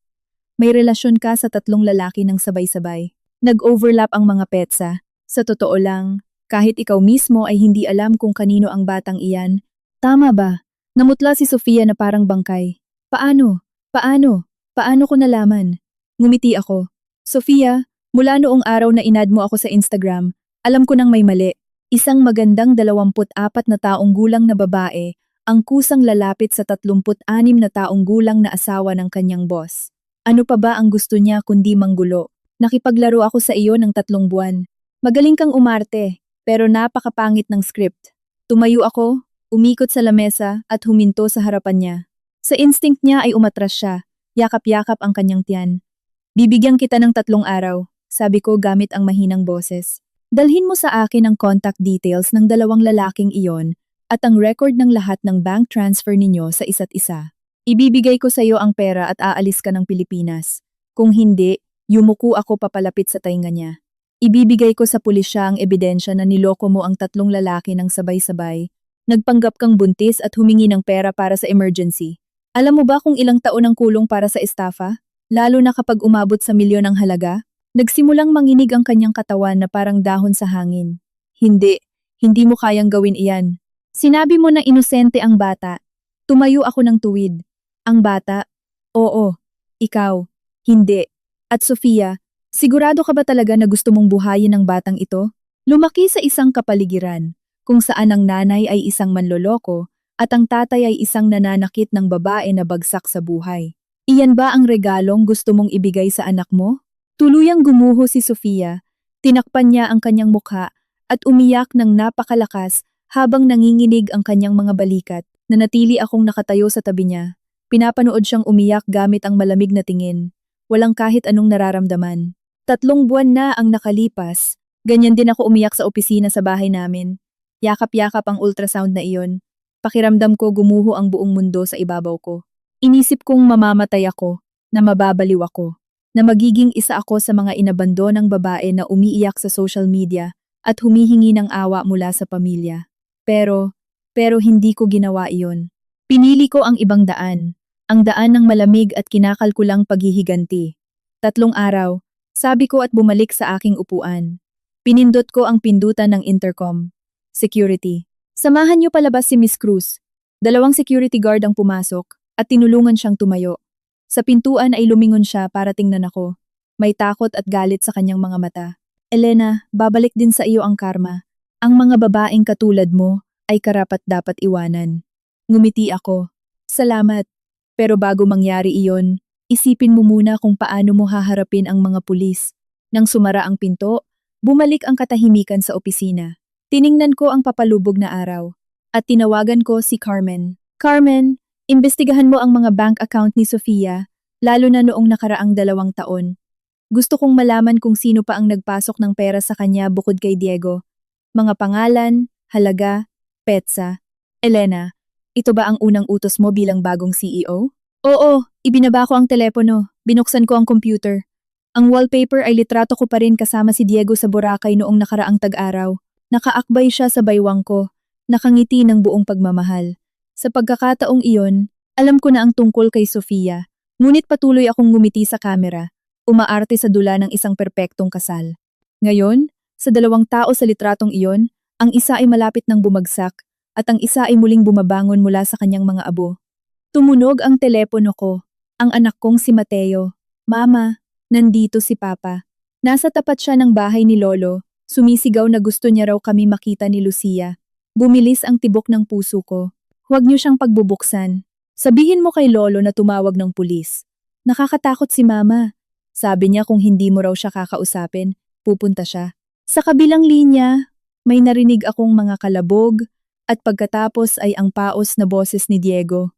May relasyon ka sa 3 lalaki ng sabay-sabay. Nag-overlap ang mga petsa. Sa totoo lang, kahit ikaw mismo ay hindi alam kung kanino ang batang iyan. Tama ba? Namutla si Sofia na parang bangkay. Paano? Paano ko nalaman? Ngumiti ako. Sofia, mula noong araw na inad mo ako sa Instagram, alam ko nang may mali. Isang magandang 24 na taong gulang na babae ang kusang lalapit sa 36 na taong gulang na asawa ng kanyang boss. Ano pa ba ang gusto niya kundi manggulo? Nakipaglaro ako sa iyo ng 3 buwan. Magaling kang umarte, pero napakapangit ng script. Tumayo ako, umikot sa lamesa at huminto sa harapan niya. Sa instinct niya ay umatras siya, yakap-yakap ang kanyang tiyan. Bibigyan kita ng 3 araw, sabi ko gamit ang mahinang boses. Dalhin mo sa akin ang contact details ng 2 lalaking iyon at ang record ng lahat ng bank transfer ninyo sa isa't isa. Ibibigay ko sa iyo ang pera at aalis ka ng Pilipinas. Kung hindi, yumuko ako papalapit sa tainga niya. Ibibigay ko sa pulisya ang ebidensya na niloko mo ang 3 lalaki ng sabay-sabay, nagpanggap kang buntis at humingi ng pera para sa emergency. Alam mo ba kung ilang taon ang kulong para sa estafa? Lalo na kapag umabot sa milyon ang halaga? Nagsimulang manginig ang kanyang katawan na parang dahon sa hangin. Hindi mo kayang gawin iyan. Sinabi mo na inosente ang bata. Tumayo ako ng tuwid. Ang bata? Oo. Ikaw? Hindi. At Sofia, sigurado ka ba talaga na gusto mong buhayin ang batang ito? Lumaki sa isang kapaligiran, kung saan ang nanay ay isang manloloko at ang tatay ay isang nananakit ng babae na bagsak sa buhay. Iyan ba ang regalong gusto mong ibigay sa anak mo? Tuluyang gumuho si Sofia, tinakpan niya ang kanyang mukha at umiyak ng napakalakas habang nanginginig ang kanyang mga balikat. Nanatili akong nakatayo sa tabi niya. Pinapanood siyang umiyak gamit ang malamig na tingin. Walang kahit anong nararamdaman. 3 buwan na ang nakalipas. Ganyan din ako umiyak sa opisina sa bahay namin. Yakap-yakap ang ultrasound na iyon. Pakiramdam ko gumuho ang buong mundo sa ibabaw ko. Inisip kong mamamatay ako, na mababaliw ako, na magiging isa ako sa mga inabandonang babae na umiiyak sa social media at humihingi ng awa mula sa pamilya. Pero hindi ko ginawa iyon. Pinili ko ang ibang daan, ang daan ng malamig at kinakalkulang paghihiganti. 3 araw, sabi ko at bumalik sa aking upuan. Pinindot ko ang pindutan ng intercom. Security. Samahan niyo palabas si Miss Cruz. 2 security guard ang pumasok at tinulungan siyang tumayo. Sa pintuan ay lumingon siya para tingnan ako. May takot at galit sa kanyang mga mata. Elena, babalik din sa iyo ang karma. Ang mga babaeng katulad mo ay karapat-dapat iwanan. Ngumiti ako. Salamat. Pero bago mangyari iyon, isipin mo muna kung paano mo haharapin ang mga pulis. Nang sumara ang pinto, bumalik ang katahimikan sa opisina. Tiningnan ko ang papalubog na araw at tinawagan ko si Carmen. Carmen, imbestigahan mo ang mga bank account ni Sofia, lalo na noong nakaraang 2 taon. Gusto kong malaman kung sino pa ang nagpasok ng pera sa kanya bukod kay Diego. Mga pangalan, halaga, petsa. Elena, ito ba ang unang utos mo bilang bagong CEO? Oo, ibinaba ko ang telepono, binuksan ko ang computer. Ang wallpaper ay litrato ko pa rin kasama si Diego sa Boracay noong nakaraang tag-araw. Nakaakbay siya sa baywang ko, nakangiti ng buong pagmamahal. Sa pagkakataong iyon, alam ko na ang tungkol kay Sofia, ngunit patuloy akong ngumiti sa kamera, umaarte sa dula ng isang perpektong kasal. Ngayon, sa 2 tao sa litratong iyon, ang isa ay malapit ng bumagsak at ang isa ay muling bumabangon mula sa kanyang mga abo. Tumunog ang telepono ko, ang anak kong si Mateo. Mama, nandito si Papa. Nasa tapat siya ng bahay ni Lolo, sumisigaw na gusto niya raw kami makita ni Lucia. Bumilis ang tibok ng puso ko. Huwag niyo siyang pagbubuksan. Sabihin mo kay Lolo na tumawag ng pulis. Nakakatakot si Mama. Sabi niya kung hindi mo raw siya kakausapin, pupunta siya. Sa kabilang linya, may narinig akong mga kalabog at pagkatapos ay ang paos na boses ni Diego.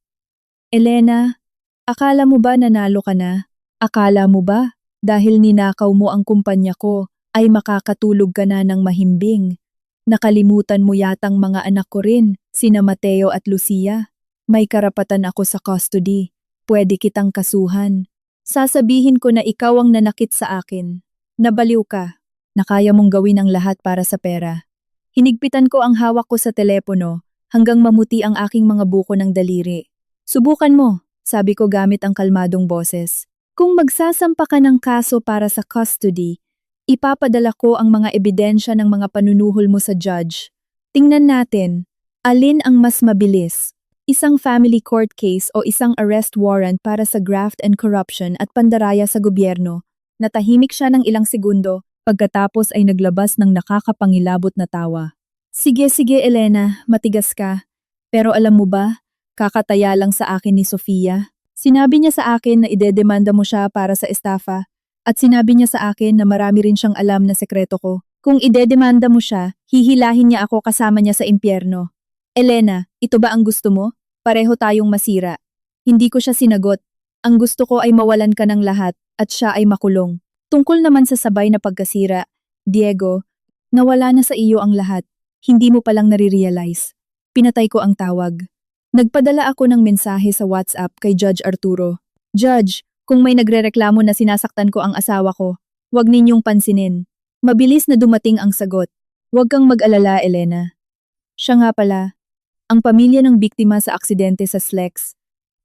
Elena, akala mo ba nanalo ka na? Akala mo ba, dahil ninakaw mo ang kumpanya ko, ay makakatulog ka na ng mahimbing? Nakalimutan mo yatang mga anak ko rin, sina Mateo at Lucia. May karapatan ako sa custody. Pwede kitang kasuhan. Sasabihin ko na ikaw ang nanakit sa akin. Nabaliw ka. Na kaya mong gawin ang lahat para sa pera. Hinigpitan ko ang hawak ko sa telepono hanggang mamuti ang aking mga buko ng daliri. Subukan mo, sabi ko gamit ang kalmadong boses. Kung magsasampa ka ng kaso para sa custody, ipapadala ko ang mga ebidensya ng mga panunuhol mo sa judge. Tingnan natin, alin ang mas mabilis? Isang family court case o isang arrest warrant para sa graft and corruption at pandaraya sa gobyerno. Natahimik siya ng ilang segundo, pagkatapos ay naglabas ng nakakapangilabot na tawa. Sige, Elena, matigas ka. Pero alam mo ba, kakataya lang sa akin ni Sofia. Sinabi niya sa akin na idedemanda mo siya para sa estafa. At sinabi niya sa akin na marami rin siyang alam na sekreto ko. Kung idedemanda mo siya, hihilahin niya ako kasama niya sa impyerno. Elena, ito ba ang gusto mo? Pareho tayong masira. Hindi ko siya sinagot. Ang gusto ko ay mawalan ka ng lahat at siya ay makulong. Tungkol naman sa sabay na pagkasira, Diego, nawala na sa iyo ang lahat. Hindi mo palang nare-realize. Pinatay ko ang tawag. Nagpadala ako ng mensahe sa WhatsApp kay Judge Arturo. Judge, kung may nagrereklamo na sinasaktan ko ang asawa ko, huwag ninyong pansinin. Mabilis na dumating ang sagot. Huwag kang mag-alala, Elena. Siya nga pala, ang pamilya ng biktima sa aksidente sa SLEX,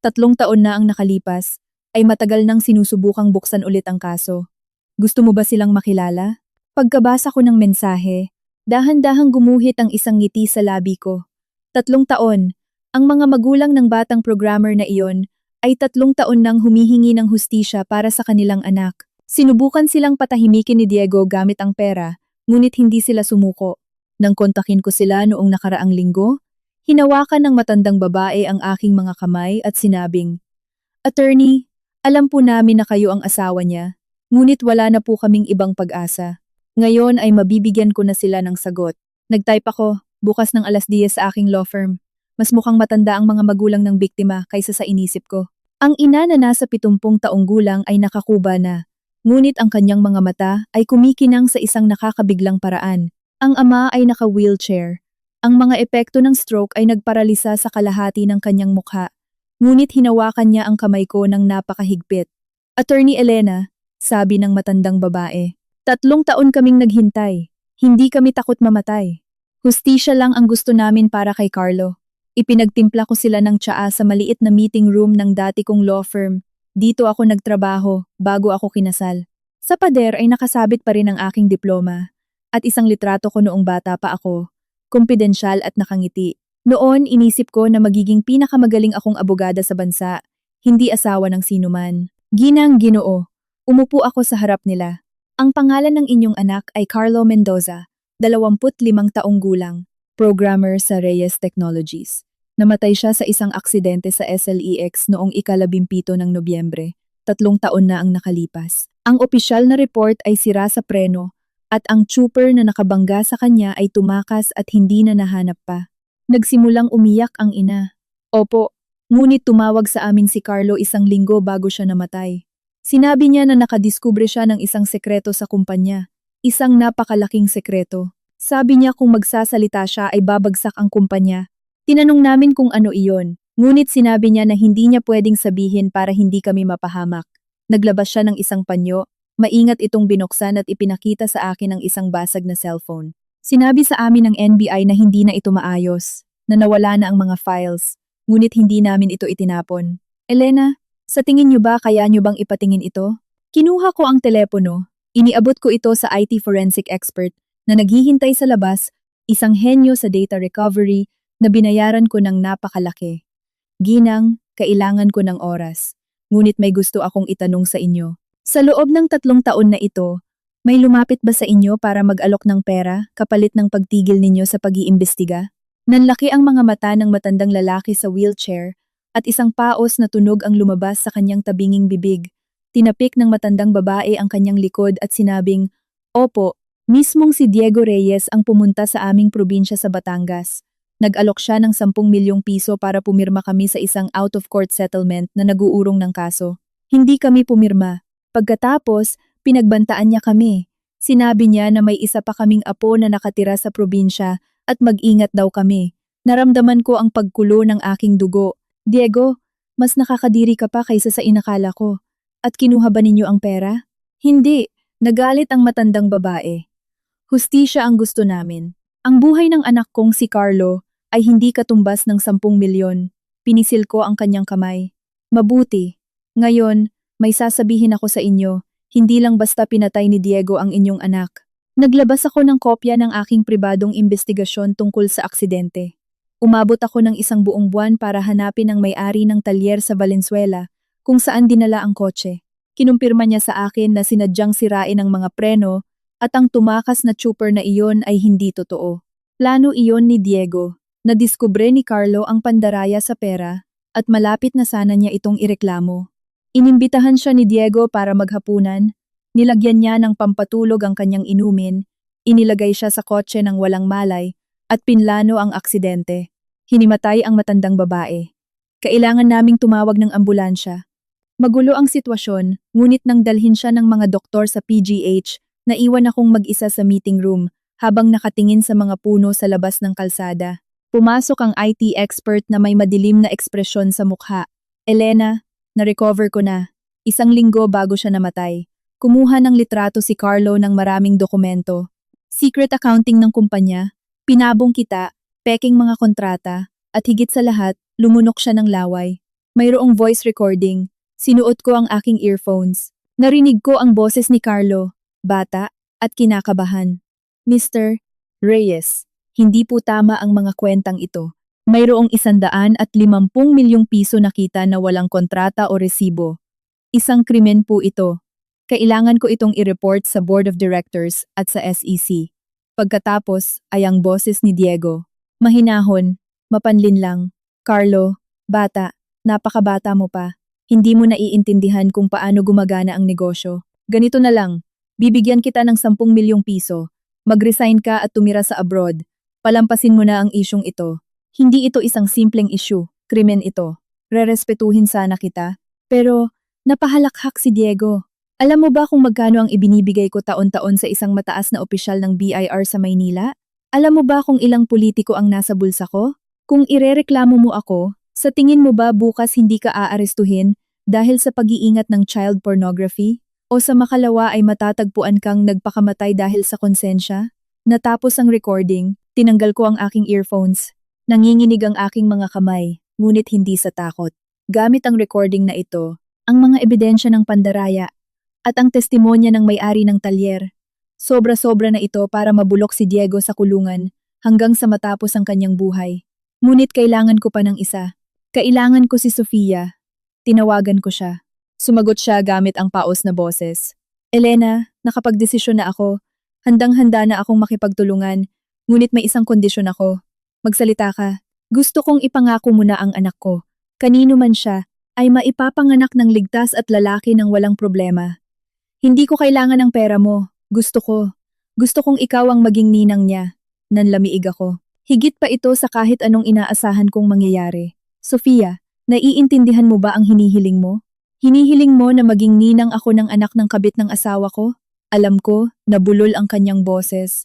3 taon na ang nakalipas, ay matagal nang sinusubukang buksan ulit ang kaso. Gusto mo ba silang makilala? Pagkabasa ko ng mensahe, dahan-dahang gumuhit ang isang ngiti sa labi ko. 3 taon, ang mga magulang ng batang programmer na iyon ay 3 taon nang humihingi ng hustisya para sa kanilang anak. Sinubukan silang patahimikin ni Diego gamit ang pera, ngunit hindi sila sumuko. Nang kontakin ko sila noong nakaraang linggo, hinawakan ng matandang babae ang aking mga kamay at sinabing, "Attorney, alam po namin na kayo ang asawa niya, ngunit wala na po kaming ibang pag-asa. Ngayon ay mabibigyan ko na sila ng sagot." Nag-type ako, bukas ng 10:00 sa aking law firm. Mas mukhang matanda ang mga magulang ng biktima kaysa sa inisip ko. Ang ina na nasa 70 taong gulang ay nakakuba na, ngunit ang kanyang mga mata ay kumikinang sa isang nakakabiglang paraan. Ang ama ay naka-wheelchair. Ang mga epekto ng stroke ay nagparalisa sa kalahati ng kanyang mukha, ngunit hinawakan niya ang kamay ko ng napakahigpit. "Attorney Elena," sabi ng matandang babae, "3 taon kaming naghintay. Hindi kami takot mamatay. Hustisya lang ang gusto namin para kay Carlo." Ipinagtimpla ko sila ng tsaa sa maliit na meeting room ng dati kong law firm. Dito ako nagtrabaho bago ako kinasal. Sa pader ay nakasabit pa rin ang aking diploma at isang litrato ko noong bata pa ako, kumpidensyal at nakangiti. Noon inisip ko na magiging pinakamagaling akong abogada sa bansa, hindi asawa ng sinuman. Ginang Ginoo, umupo ako sa harap nila. "Ang pangalan ng inyong anak ay Carlo Mendoza, 25 taong gulang, programmer sa Reyes Technologies. Namatay siya sa isang aksidente sa SLEX noong ika-17 ng Nobyembre. 3 taon na ang nakalipas. Ang opisyal na report ay sira sa preno at ang trooper na nakabangga sa kanya ay tumakas at hindi na nahanap pa." Nagsimulang umiyak ang ina. "Opo, ngunit tumawag sa amin si Carlo 1 linggo bago siya namatay. Sinabi niya na nakadiskubre siya ng isang sekreto sa kumpanya, isang napakalaking sekreto. Sabi niya kung magsasalita siya ay babagsak ang kumpanya. Tinanong namin kung ano iyon, ngunit sinabi niya na hindi niya pwedeng sabihin para hindi kami mapahamak. Naglabas siya ng isang panyo, maingat itong binuksan at ipinakita sa akin ang isang basag na cellphone. Sinabi sa amin ng NBI na hindi na ito maayos, na nawala na ang mga files, ngunit hindi namin ito itinapon. Elena, sa tingin niyo ba kaya niyo bang ipatingin ito?" Kinuha ko ang telepono, iniabot ko ito sa IT forensic expert na naghihintay sa labas, isang henyo sa data recovery na binayaran ko ng napakalaki. "Ginang, kailangan ko ng oras, ngunit may gusto akong itanong sa inyo. Sa loob ng 3 taon na ito, may lumapit ba sa inyo para mag-alok ng pera kapalit ng pagtigil ninyo sa pag-iimbestiga?" Nanlaki ang mga mata ng matandang lalaki sa wheelchair at isang paos na tunog ang lumabas sa kanyang tabinging bibig. Tinapik ng matandang babae ang kanyang likod at sinabing, "Opo, mismong si Diego Reyes ang pumunta sa aming probinsya sa Batangas. Nag-alok siya ng 10 milyong piso para pumirma kami sa isang out-of-court settlement na nag-uurong ng kaso. Hindi kami pumirma. Pagkatapos, pinagbantaan niya kami. Sinabi niya na may isa pa kaming apo na nakatira sa probinsya at mag-ingat daw kami. Naramdaman ko ang pagkulo ng aking dugo. Diego, mas nakakadiri ka pa kaysa sa inakala ko. At kinuha ba ninyo ang pera?" "Hindi," nagalit ang matandang babae. "Hustisya ang gusto namin. Ang buhay ng anak kong si Carlo ay hindi katumbas ng 10 milyon. Pinisil ko ang kanyang kamay. "Mabuti. Ngayon, may sasabihin ako sa inyo, hindi lang basta pinatay ni Diego ang inyong anak. Naglabas ako ng kopya ng aking pribadong investigasyon tungkol sa aksidente. Umabot ako ng 1 buong buwan para hanapin ang may-ari ng talyer sa Valenzuela kung saan dinala ang kotse. Kinumpirma niya sa akin na sinadyang sirain ang mga preno at ang tumakas na trooper na iyon ay hindi totoo. Plano iyon ni Diego. Nadiskubre ni Carlo ang pandaraya sa pera at malapit na sana niya itong ireklamo. Inimbitahan siya ni Diego para maghapunan, nilagyan niya ng pampatulog ang kanyang inumin, inilagay siya sa kotse ng walang malay at pinlano ang aksidente. Hinimatay ang matandang babae. Kailangan naming tumawag ng ambulansya. Magulo ang sitwasyon, ngunit nang dalhin siya ng mga doktor sa PGH, naiwan akong mag-isa sa meeting room habang nakatingin sa mga puno sa labas ng kalsada. Pumasok ang IT expert na may madilim na ekspresyon sa mukha. "Elena, na-recover ko na. 1 linggo bago siya namatay. Kumuha ng litrato si Carlo ng maraming dokumento. Secret accounting ng kumpanya, pinabong kita, peking mga kontrata, at higit sa lahat, lumunok siya ng laway. Mayroong voice recording. Sinuot ko ang aking earphones. Narinig ko ang boses ni Carlo, bata, at kinakabahan. Mr. Reyes, hindi po tama ang mga kwentang ito. Mayroong 150 milyong piso na kita na walang kontrata o resibo. Isang krimen po ito. Kailangan ko itong i-report sa Board of Directors at sa SEC. Pagkatapos ay ang boses ni Diego. Mahinahon, mapanlin lang. Carlo, bata, napakabata mo pa. Hindi mo naiintindihan kung paano gumagana ang negosyo. Ganito na lang, bibigyan kita ng 10 milyong piso. Mag-resign ka at tumira sa abroad. Palampasin mo na ang isyong ito. Hindi ito isang simpleng issue, krimen ito. Rerespetuhin sana kita. Pero, napahalakhak si Diego. Alam mo ba kung magkano ang ibinibigay ko taon-taon sa isang mataas na opisyal ng BIR sa Maynila? Alam mo ba kung ilang politiko ang nasa bulsa ko? Kung irereklamo mo ako, sa tingin mo ba bukas hindi ka aarestuhin dahil sa pag-iingat ng child pornography? O sa makalawa ay matatagpuan kang nagpakamatay dahil sa konsensya? Natapos ang recording, tinanggal ko ang aking earphones. Nanginginig ang aking mga kamay, ngunit hindi sa takot. Gamit ang recording na ito, ang mga ebidensya ng pandaraya, at ang testimonya ng may-ari ng talyer. Sobra-sobra na ito para mabulok si Diego sa kulungan hanggang sa matapos ang kanyang buhay. Ngunit kailangan ko pa ng isa. Kailangan ko si Sofia. Tinawagan ko siya. Sumagot siya gamit ang paos na boses. Elena, nakapagdesisyon na ako. Handang-handa na akong makipagtulungan, ngunit may isang kondisyon ako. Magsalita ka. Gusto kong ipangako mo na ang anak ko. Kanino man siya, ay maipapanganak ng ligtas at lalaki ng walang problema. Hindi ko kailangan ng pera mo. Gusto ko. Gusto kong ikaw ang maging ninang niya. Nanlamiig ako. Higit pa ito sa kahit anong inaasahan kong mangyayari. Sofia, naiintindihan mo ba ang hinihiling mo? Hinihiling mo na maging ninang ako ng anak ng kabit ng asawa ko? Alam ko, nabulol ang kanyang boses.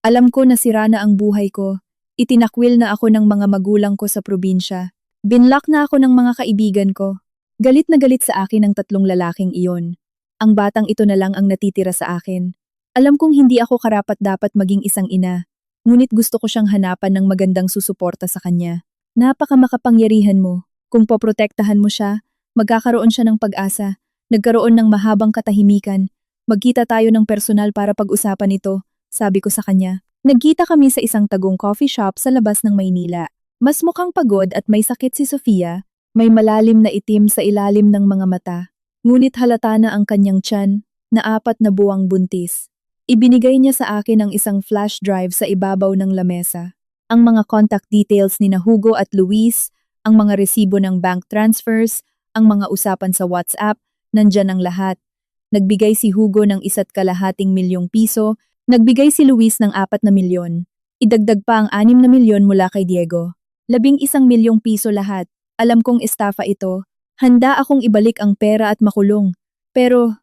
Alam ko na sira na ang buhay ko. Itinakwil na ako ng mga magulang ko sa probinsya. Binlock na ako ng mga kaibigan ko. Galit na galit sa akin ang 3 lalaking iyon. Ang batang ito na lang ang natitira sa akin. Alam kong hindi ako karapat-dapat maging isang ina, ngunit gusto ko siyang hanapan ng magandang susuporta sa kanya. Napakamakapangyarihan mo. Kung poprotektahan mo siya, magkakaroon siya ng pag-asa. Nagkaroon ng mahabang katahimikan. Magkita tayo ng personal para pag-usapan ito, sabi ko sa kanya. Nagkita kami sa isang tagong coffee shop sa labas ng Maynila. Mas mukhang pagod at may sakit si Sofia, may malalim na itim sa ilalim ng mga mata. Ngunit halata na ang kanyang tiyan, na 4 na buwang buntis. Ibinigay niya sa akin ang isang flash drive sa ibabaw ng lamesa. Ang mga contact details ni Hugo at Luis, ang mga resibo ng bank transfers, ang mga usapan sa WhatsApp, nandyan ang lahat. Nagbigay si Hugo ng 1,250,000 piso, nagbigay si Luis ng 4 na milyon. Idagdag pa ang 6 na milyon mula kay Diego. 11 milyong piso lahat. Alam kong estafa ito. Handa akong ibalik ang pera at makulong. Pero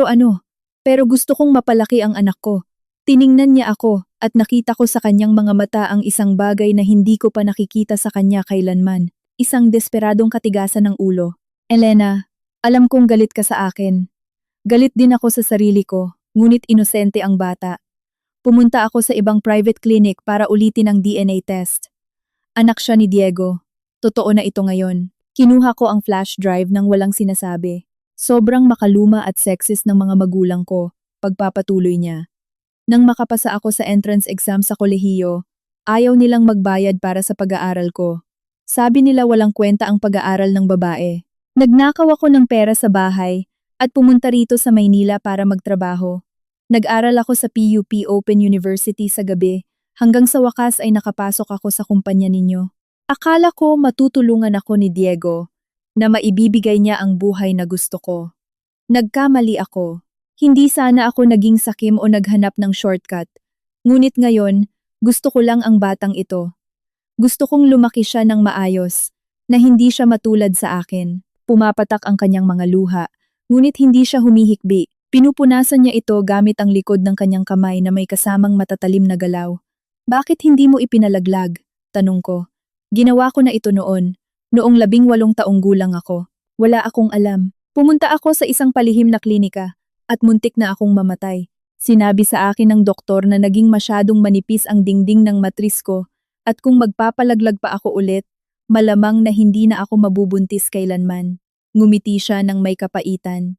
ano? Pero gusto kong mapalaki ang anak ko. Tiningnan niya ako at nakita ko sa kanyang mga mata ang isang bagay na hindi ko pa nakikita sa kanya kailanman. Isang desperadong katigasan ng ulo. Elena, alam kong galit ka sa akin. Galit din ako sa sarili ko, ngunit inosente ang bata. Pumunta ako sa ibang private clinic para ulitin ang DNA test. Anak siya ni Diego. Totoo na ito ngayon. Kinuha ko ang flash drive nang walang sinasabi. Sobrang makaluma at sexist ng mga magulang ko, pagpapatuloy niya. Nang makapasa ako sa entrance exam sa kolehiyo, ayaw nilang magbayad para sa pag-aaral ko. Sabi nila walang kwenta ang pag-aaral ng babae. Nagnakaw ako ng pera sa bahay at pumunta rito sa Maynila para magtrabaho. Nag-aral ako sa PUP Open University sa gabi, hanggang sa wakas ay nakapasok ako sa kumpanya ninyo. Akala ko matutulungan ako ni Diego, na maibibigay niya ang buhay na gusto ko. Nagkamali ako. Hindi sana ako naging sakim o naghanap ng shortcut. Ngunit ngayon, gusto ko lang ang batang ito. Gusto kong lumaki siya ng maayos, na hindi siya matulad sa akin. Pumapatak ang kanyang mga luha, ngunit hindi siya humihikbi. Pinupunasan niya ito gamit ang likod ng kanyang kamay na may kasamang matatalim na galaw. Bakit hindi mo ipinalaglag? Tanong ko. Ginawa ko na ito noong 18 taong gulang ako. Wala akong alam. Pumunta ako sa isang palihim na klinika at muntik na akong mamatay. Sinabi sa akin ng doktor na naging masyadong manipis ang dingding ng matris ko at kung magpapalaglag pa ako ulit, malamang na hindi na ako mabubuntis kailanman. Ngumiti siya ng may kapaitan.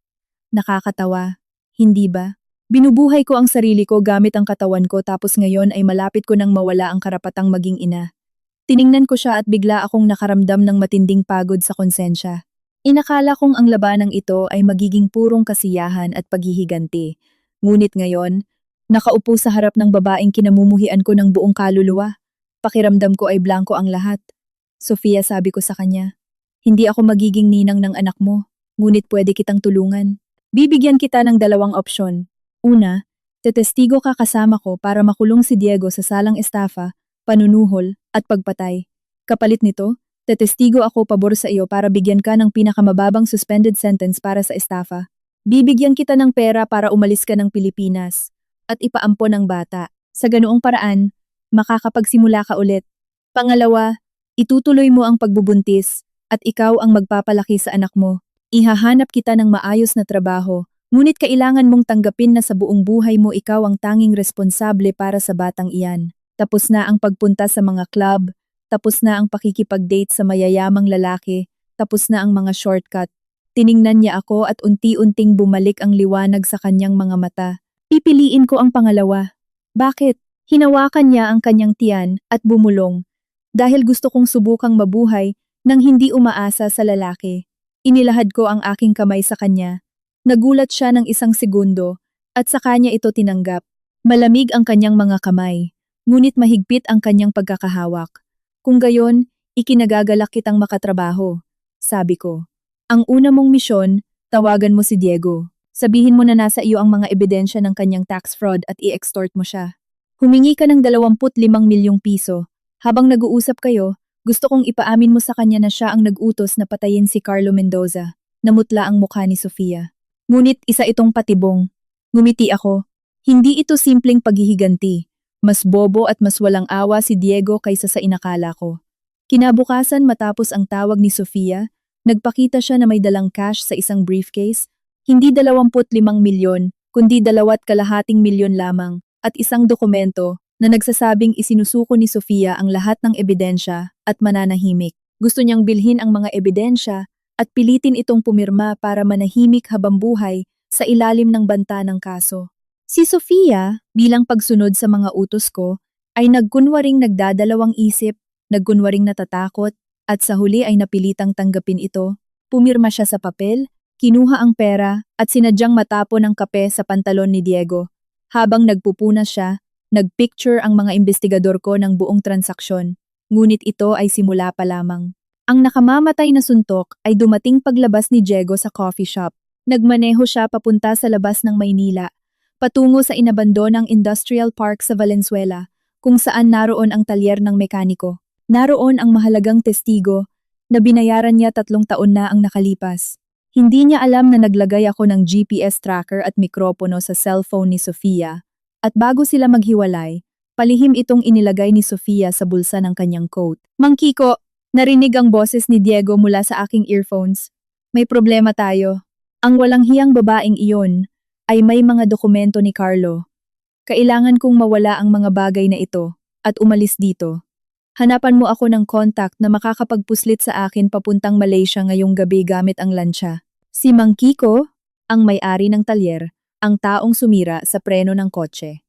Nakakatawa. Hindi ba? Binubuhay ko ang sarili ko gamit ang katawan ko tapos ngayon ay malapit ko nang mawala ang karapatang maging ina. Tiningnan ko siya at bigla akong nakaramdam ng matinding pagod sa konsensya. Inakala kong ang labanang ito ay magiging purong kasiyahan at paghihiganti. Ngunit ngayon, Nakaupo sa harap ng babaeng kinamumuhian ko ng buong kaluluwa. Pakiramdam ko ay blanko ang lahat. Sofia, sabi ko sa kanya, hindi ako magiging ninang ng anak mo, ngunit pwede kitang tulungan. Bibigyan kita ng dalawang opsyon. Una, tetestigo ka kasama ko para makulong si Diego sa salang estafa, panunuhol, at pagpatay. Kapalit nito, tetestigo ako pabor sa iyo para bigyan ka ng pinakamababang suspended sentence para sa estafa. Bibigyan kita ng pera para umalis ka ng Pilipinas at ipaampon ang bata. Sa ganoong paraan, makakapagsimula ka ulit. Pangalawa, itutuloy mo ang pagbubuntis at ikaw ang magpapalaki sa anak mo. Ihahanap kita ng maayos na trabaho, ngunit kailangan mong tanggapin na sa buong buhay mo ikaw ang tanging responsable para sa batang iyan. Tapos na ang pagpunta sa mga club, tapos na ang pakikipag-date sa mayayamang lalaki, tapos na ang mga shortcut. Tiningnan niya ako at unti-unting bumalik ang liwanag sa kanyang mga mata. Pipiliin ko ang pangalawa. Bakit? Hinawakan niya ang kanyang tiyan at bumulong. Dahil gusto kong subukang mabuhay nang hindi umaasa sa lalaki. Inilahad ko ang aking kamay sa kanya. Nagulat siya ng isang segundo at sa kanya ito tinanggap. Malamig ang kanyang mga kamay, ngunit mahigpit ang kanyang pagkakahawak. Kung gayon, ikinagagalak kitang makatrabaho, sabi ko. Ang una mong misyon, tawagan mo si Diego. Sabihin mo na nasa iyo ang mga ebidensya ng kanyang tax fraud at i-extort mo siya. Humingi ka ng 25 milyong piso. Habang nag-uusap kayo, gusto kong ipaamin mo sa kanya na siya ang nag-utos na patayin si Carlo Mendoza. Namutla ang mukha ni Sofia. Ngunit isa itong patibong. Ngumiti ako. Hindi ito simpleng paghihiganti. Mas bobo at mas walang awa si Diego kaysa sa inakala ko. Kinabukasan matapos ang tawag ni Sofia, nagpakita siya na may dalang cash sa isang briefcase. Hindi 25 milyon, kundi 2.5 milyon lamang, at isang dokumento na nagsasabing isinusuko ni Sofia ang lahat ng ebidensya at mananahimik. Gusto niyang bilhin ang mga ebidensya at pilitin itong pumirma para manahimik habang buhay sa ilalim ng banta ng kaso. Si Sofia, bilang pagsunod sa mga utos ko, ay nagkunwaring nagdadalawang isip, nagkunwaring natatakot, at sa huli ay napilitang tanggapin ito. Pumirma siya sa papel, kinuha ang pera at sinadyang matapon ng kape sa pantalon ni Diego. Habang nagpupunas siya, nagpicture ang mga investigador ko ng buong transaksyon. Ngunit ito ay simula pa lamang. Ang nakamamatay na suntok ay dumating paglabas ni Diego sa coffee shop. Nagmaneho siya papunta sa labas ng Maynila, patungo sa inabandonang industrial park sa Valenzuela, kung saan naroon ang talyer ng mekaniko. Naroon ang mahalagang testigo na binayaran niya 3 taon na ang nakalipas. Hindi niya alam na naglagay ako ng GPS tracker at mikropono sa cellphone ni Sofia, at bago sila maghiwalay, palihim itong inilagay ni Sofia sa bulsa ng kanyang coat. Mang Kiko, narinig ang boses ni Diego mula sa aking earphones. May problema tayo. Ang walang hiyang babaeng iyon ay may mga dokumento ni Carlo. Kailangan kong mawala ang mga bagay na ito at umalis dito. Hanapan mo ako ng contact na makakapagpuslit sa akin papuntang Malaysia ngayong gabi gamit ang lancha. Si Mang Kiko, ang may-ari ng talyer, ang taong sumira sa preno ng kotse.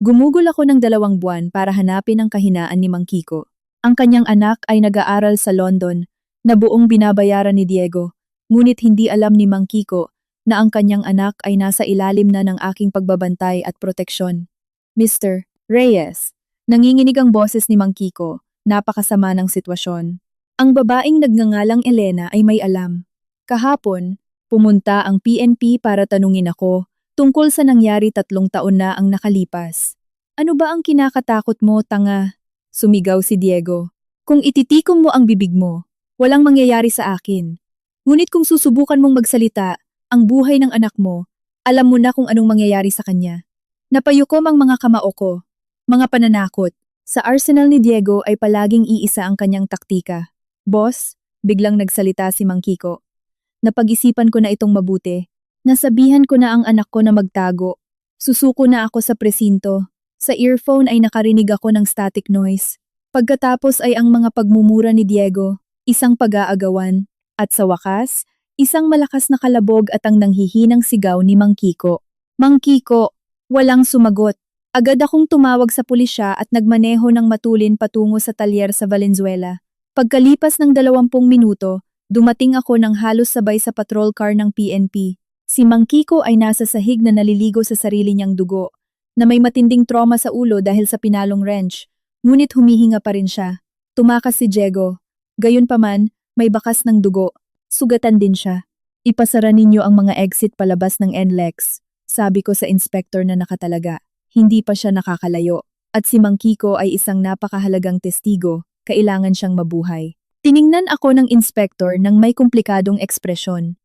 Gumugol ako ng 2 buwan para hanapin ang kahinaan ni Mang Kiko. Ang kanyang anak ay nag-aaral sa London, na buong binabayaran ni Diego, ngunit hindi alam ni Mang Kiko na ang kanyang anak ay nasa ilalim na ng aking pagbabantay at proteksyon. Mr. Reyes, nanginginig ang boses ni Mang Kiko. Napakasama ng sitwasyon. Ang babaeng nagngangalang Elena ay may alam. Kahapon, pumunta ang PNP para tanungin ako tungkol sa nangyari 3 taon na ang nakalipas. Ano ba ang kinakatakot mo, tanga? Sumigaw si Diego. Kung ititikom mo ang bibig mo, walang mangyayari sa akin. Ngunit kung susubukan mong magsalita, ang buhay ng anak mo, alam mo na kung anong mangyayari sa kanya. Napayukom ang mga kamao ko, mga pananakot. Sa arsenal ni Diego ay palaging iisa ang kanyang taktika. Boss, biglang nagsalita si Mang Kiko. Napag-isipan ko na itong mabuti. Nasabihan ko na ang anak ko na magtago. Susuko na ako sa presinto. Sa earphone ay nakarinig ako ng static noise. Pagkatapos ay ang mga pagmumura ni Diego, isang pag-aagawan, at sa wakas, isang malakas na kalabog at ang nanghihinang sigaw ni Mang Kiko. Mang Kiko, walang sumagot. Agad akong tumawag sa pulisya at nagmaneho ng matulin patungo sa talyer sa Valenzuela. Pagkalipas ng 20 minuto, dumating ako ng halos sabay sa patrol car ng PNP. Si Mang Kiko ay nasa sahig na naliligo sa sarili niyang dugo. na may matinding trauma sa ulo dahil sa pinalong wrench, ngunit humihinga pa rin siya. Tumakas si Diego. Gayunpaman, may bakas ng dugo. Sugatan din siya. Ipasara ninyo ang mga exit palabas ng NLEX, sabi ko sa inspector na nakatalaga. Hindi pa siya nakakalayo. At si Mang Kiko ay isang napakahalagang testigo, kailangan siyang mabuhay. Tiningnan ako ng inspector ng may komplikadong ekspresyon.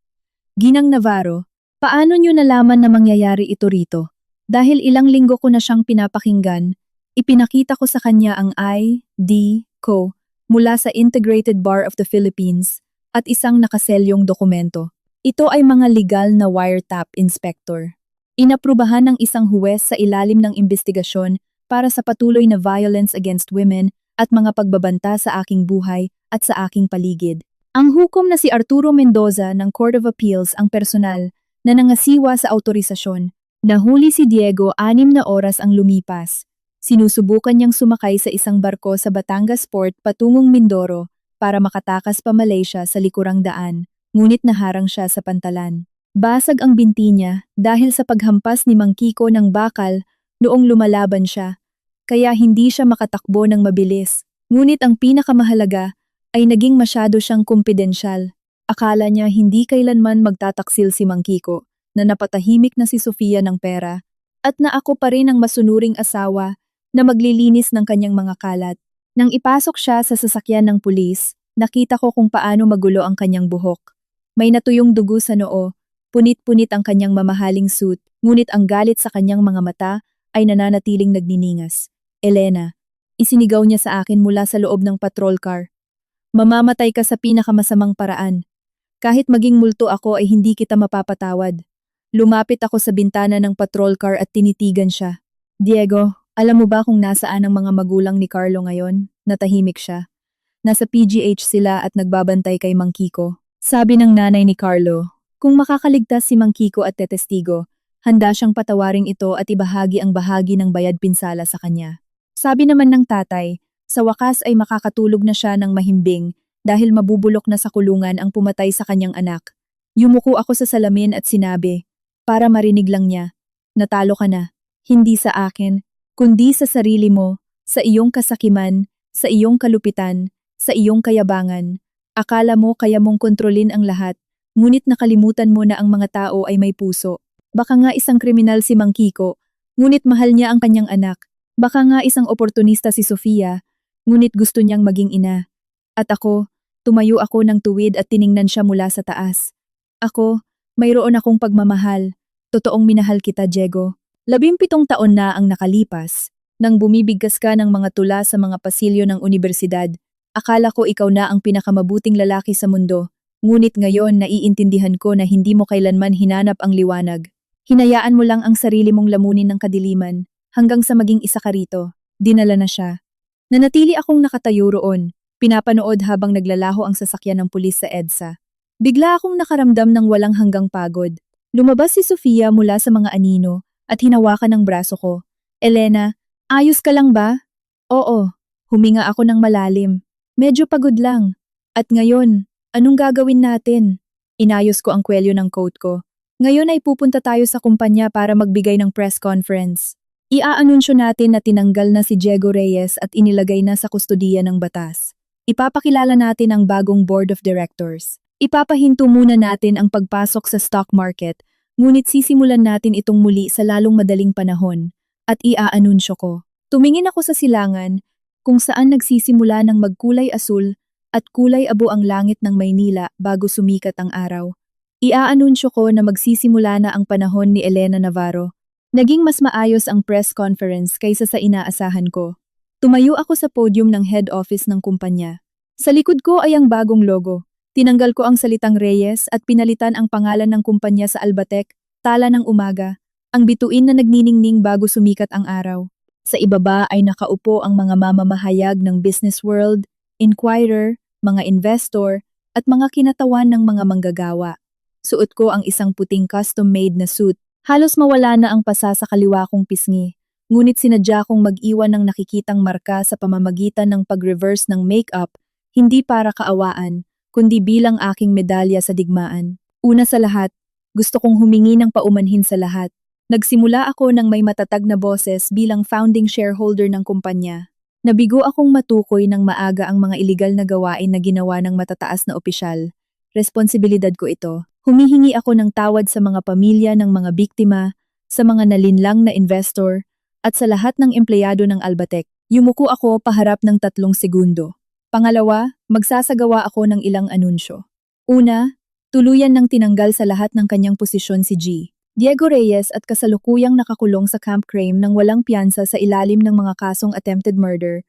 Ginang Navarro, paano niyo nalaman na mangyayari ito rito? Dahil ilang linggo ko na siyang pinapakinggan, ipinakita ko sa kanya ang ID ko mula sa Integrated Bar of the Philippines at isang nakaselyong dokumento. Ito ay mga legal na wiretap, inspector. Inaprubahan ng isang huwes sa ilalim ng investigasyon para sa patuloy na violence against women at mga pagbabanta sa aking buhay at sa aking paligid. Ang hukom na si Arturo Mendoza ng Court of Appeals ang personal na nangasiwa sa autorisasyon. Nahuli si Diego 6 na oras ang lumipas. Sinusubukan niyang sumakay sa isang barko sa Batangas Port patungong Mindoro para makatakas pa Malaysia sa likurang daan, ngunit naharang siya sa pantalan. Basag ang binti niya dahil sa paghampas ni Mang Kiko ng bakal noong lumalaban siya, kaya hindi siya makatakbo ng mabilis. Ngunit ang pinakamahalaga ay naging masyado siyang kumpidensyal. Akala niya hindi kailanman magtataksil si Mang Kiko, na napatahimik na si Sofia ng pera, at na ako pa rin ang masunuring asawa na maglilinis ng kanyang mga kalat. Nang ipasok siya sa sasakyan ng pulis, nakita ko kung paano magulo ang kanyang buhok. May natuyong dugo sa noo, punit-punit ang kanyang mamahaling suit, ngunit ang galit sa kanyang mga mata ay nananatiling nagniningas. Elena, isinigaw niya sa akin mula sa loob ng patrol car. Mamamatay ka sa pinakamasamang paraan. Kahit maging multo ako ay hindi kita mapapatawad. Lumapit ako sa bintana ng patrol car at tinitigan siya. Diego, alam mo ba kung nasaan ang mga magulang ni Carlo ngayon? Natahimik siya. Nasa PGH sila at nagbabantay kay Mang Kiko. Sabi ng nanay ni Carlo, kung makakaligtas si Mang Kiko at tetestigo, handa siyang patawaring ito at ibahagi ang bahagi ng bayad pinsala sa kanya. Sabi naman ng tatay, sa wakas ay makakatulog na siya ng mahimbing dahil mabubulok na sa kulungan ang pumatay sa kanyang anak. Yumuko ako sa salamin at sinabi, para marinig lang niya, natalo ka na, hindi sa akin, kundi sa sarili mo, sa iyong kasakiman, sa iyong kalupitan, sa iyong kayabangan. Akala mo kaya mong kontrolin ang lahat, ngunit nakalimutan mo na ang mga tao ay may puso. Baka nga isang kriminal si Mang Kiko, ngunit mahal niya ang kanyang anak. Baka nga isang oportunista si Sofia, ngunit gusto niyang maging ina. At ako, tumayo ako ng tuwid at tiningnan siya mula sa taas. Ako, mayroon akong pagmamahal. Totoong minahal kita, Diego. 17 taon na ang nakalipas. Nang bumibigkas ka ng mga tula sa mga pasilyo ng unibersidad, akala ko ikaw na ang pinakamabuting lalaki sa mundo. Ngunit ngayon naiintindihan ko na hindi mo kailanman hinanap ang liwanag. Hinayaan mo lang ang sarili mong lamunin ng kadiliman hanggang sa maging isa ka rito. Dinala na siya. Nanatili akong nakatayo roon, pinapanood habang naglalaho ang sasakyan ng pulis sa EDSA. Bigla akong nakaramdam ng walang hanggang pagod. Lumabas si Sofia mula sa mga anino at hinawakan ang braso ko. Elena, ayos ka lang ba? Oo, huminga ako ng malalim. Medyo pagod lang. At ngayon, anong gagawin natin? Inayos ko ang kwelyo ng coat ko. Ngayon ay pupunta tayo sa kumpanya para magbigay ng press conference. Iaanunsyo natin na tinanggal na si Diego Reyes at inilagay na sa kustudiya ng batas. Ipapakilala natin ang bagong board of directors. Ipapahinto muna natin ang pagpasok sa stock market, ngunit sisimulan natin itong muli sa lalong madaling panahon. At iaanunsyo ko. Tumingin ako sa silangan, kung saan nagsisimula ng magkulay asul at kulay abo ang langit ng Maynila bago sumikat ang araw. Iaanunsyo ko na magsisimula na ang panahon ni Elena Navarro. Naging mas maayos ang press conference kaysa sa inaasahan ko. Tumayo ako sa podium ng head office ng kumpanya. Sa likod ko ay ang bagong logo. Tinanggal ko ang salitang Reyes at pinalitan ang pangalan ng kumpanya sa Albatec, tala ng umaga, ang bituin na nagniningning bago sumikat ang araw. Sa ibaba ay nakaupo ang mga mamamahayag ng business world, inquirer, mga investor, at mga kinatawan ng mga manggagawa. Suot ko ang isang puting custom-made na suit. Halos mawala na ang pasa sa kaliwa kong pisngi. Ngunit sinadya kong mag-iwan ng nakikitang marka sa pamamagitan ng pag-reverse ng makeup, hindi para kaawaan, kundi bilang aking medalya sa digmaan. Una sa lahat, gusto kong humingi ng paumanhin sa lahat. Nagsimula ako ng may matatag na boses bilang founding shareholder ng kumpanya. Nabigo akong matukoy ng maaga ang mga iligal na gawain na ginawa ng matataas na opisyal. Responsibilidad ko ito. Humihingi ako ng tawad sa mga pamilya ng mga biktima, sa mga nalinlang na investor, at sa lahat ng empleyado ng Albatec. Yumuko ako paharap ng 3 segundo. Pangalawa, magsasagawa ako ng ilang anunsyo. Una, tuluyan ng tinanggal sa lahat ng kanyang posisyon si G. Diego Reyes at kasalukuyang nakakulong sa Camp Crame nang walang piyansa sa ilalim ng mga kasong attempted murder,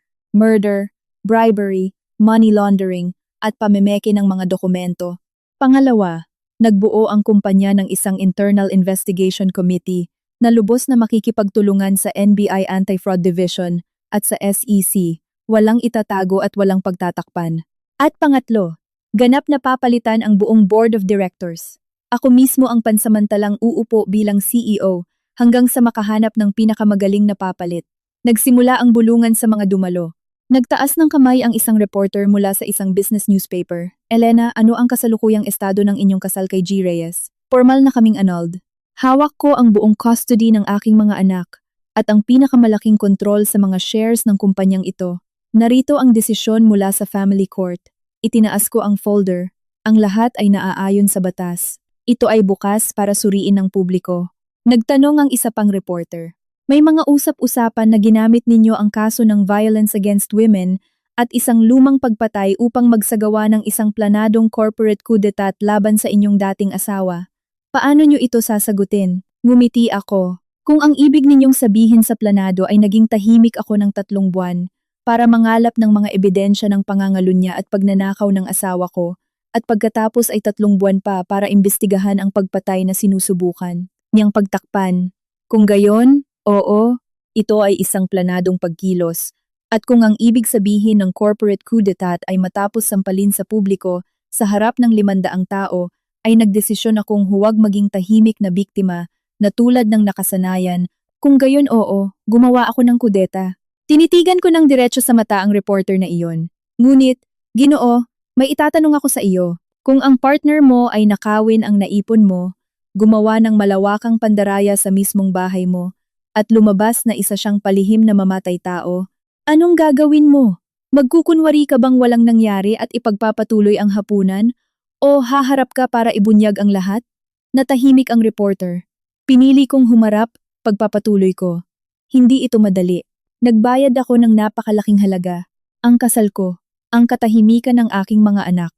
bribery, money laundering, at pamemeke ng mga dokumento. Pangalawa, nagbuo ang kumpanya ng isang Internal Investigation Committee na lubos na makikipagtulungan sa NBI Anti-Fraud Division at sa SEC, walang itatago at walang pagtatakpan. At pangatlo, ganap na papalitan ang buong Board of Directors. Ako mismo ang pansamantalang uupo bilang CEO hanggang sa makahanap ng pinakamagaling na papalit. Nagsimula ang bulungan sa mga dumalo. Nagtaas ng kamay ang isang reporter mula sa isang business newspaper. Elena, ano ang kasalukuyang estado ng inyong kasal kay G. Reyes? Formal na kaming annulled. Hawak ko ang buong custody ng aking mga anak at ang pinakamalaking kontrol sa mga shares ng kumpanyang ito. Narito ang desisyon mula sa family court. Itinaas ko ang folder. Ang lahat ay naaayon sa batas. Ito ay bukas para suriin ng publiko. Nagtanong ang isa pang reporter. May mga usap-usapan na ginamit ninyo ang kaso ng violence against women at isang lumang pagpatay upang magsagawa ng isang planadong corporate coup d'etat laban sa inyong dating asawa. Paano nyo ito sasagutin? Ngumiti ako. Kung ang ibig ninyong sabihin sa planado ay naging tahimik ako ng 3 buwan para mangalap ng mga ebidensya ng pangangalunya at pagnanakaw ng asawa ko, at pagkatapos ay 3 buwan pa para imbestigahan ang pagpatay na sinusubukan niyang pagtakpan. Kung gayon, oo, ito ay isang planadong pagkilos. At kung ang ibig sabihin ng corporate coup d'etat ay matapos sampalin sa publiko sa harap ng 500 tao, ay nagdesisyon akong huwag maging tahimik na biktima na tulad ng nakasanayan. Kung gayon, oo, gumawa ako ng kudeta. Tinitigan ko ng diretso sa mata ang reporter na iyon. Ngunit, Ginoo, may itatanong ako sa iyo. Kung ang partner mo ay nakawin ang naipon mo, gumawa ng malawakang pandaraya sa mismong bahay mo, at lumabas na isa siyang palihim na mamatay tao, anong gagawin mo? Magkukunwari ka bang walang nangyari at ipagpapatuloy ang hapunan? O haharap ka para ibunyag ang lahat? Natahimik ang reporter. Pinili kong humarap, pagpapatuloy ko. Hindi ito madali. Nagbayad ako ng napakalaking halaga. Ang kasal ko. Ang katahimikan ng aking mga anak,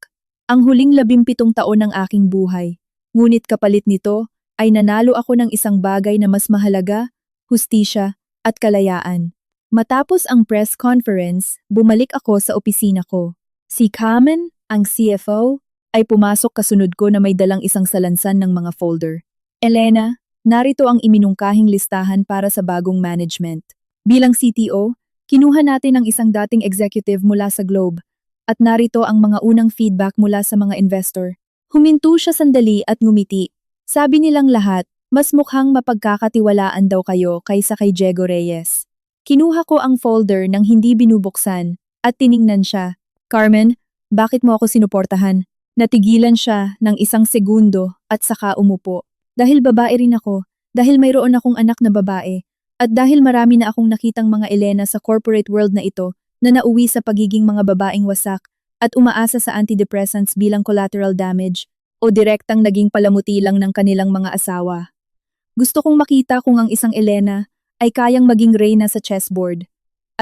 ang huling 17 taon ng aking buhay. Ngunit kapalit nito ay nanalo ako ng isang bagay na mas mahalaga, hustisya at kalayaan. Matapos ang press conference, bumalik ako sa opisina ko. Si Carmen, ang CFO, ay pumasok kasunod ko na may dalang isang salansan ng mga folder. Elena, narito ang iminungkahing listahan para sa bagong management. Bilang CTO, kinuha natin ang isang dating executive mula sa Globe. At narito ang mga unang feedback mula sa mga investor. Huminto siya sandali at ngumiti. Sabi nilang lahat, mas mukhang mapagkakatiwalaan daw kayo kaysa kay Diego Reyes. Kinuha ko ang folder nang hindi binubuksan at tiningnan siya. Carmen, bakit mo ako sinuportahan? Natigilan siya ng 1 segundo at saka umupo. Dahil babae rin ako, dahil mayroon akong anak na babae, at dahil marami na akong nakitang mga Elena sa corporate world na ito, na nauwi sa pagiging mga babaeng wasak at umaasa sa antidepressants bilang collateral damage o direktang naging palamuti lang ng kanilang mga asawa. Gusto kong makita kung ang isang Elena ay kayang maging reyna sa chessboard.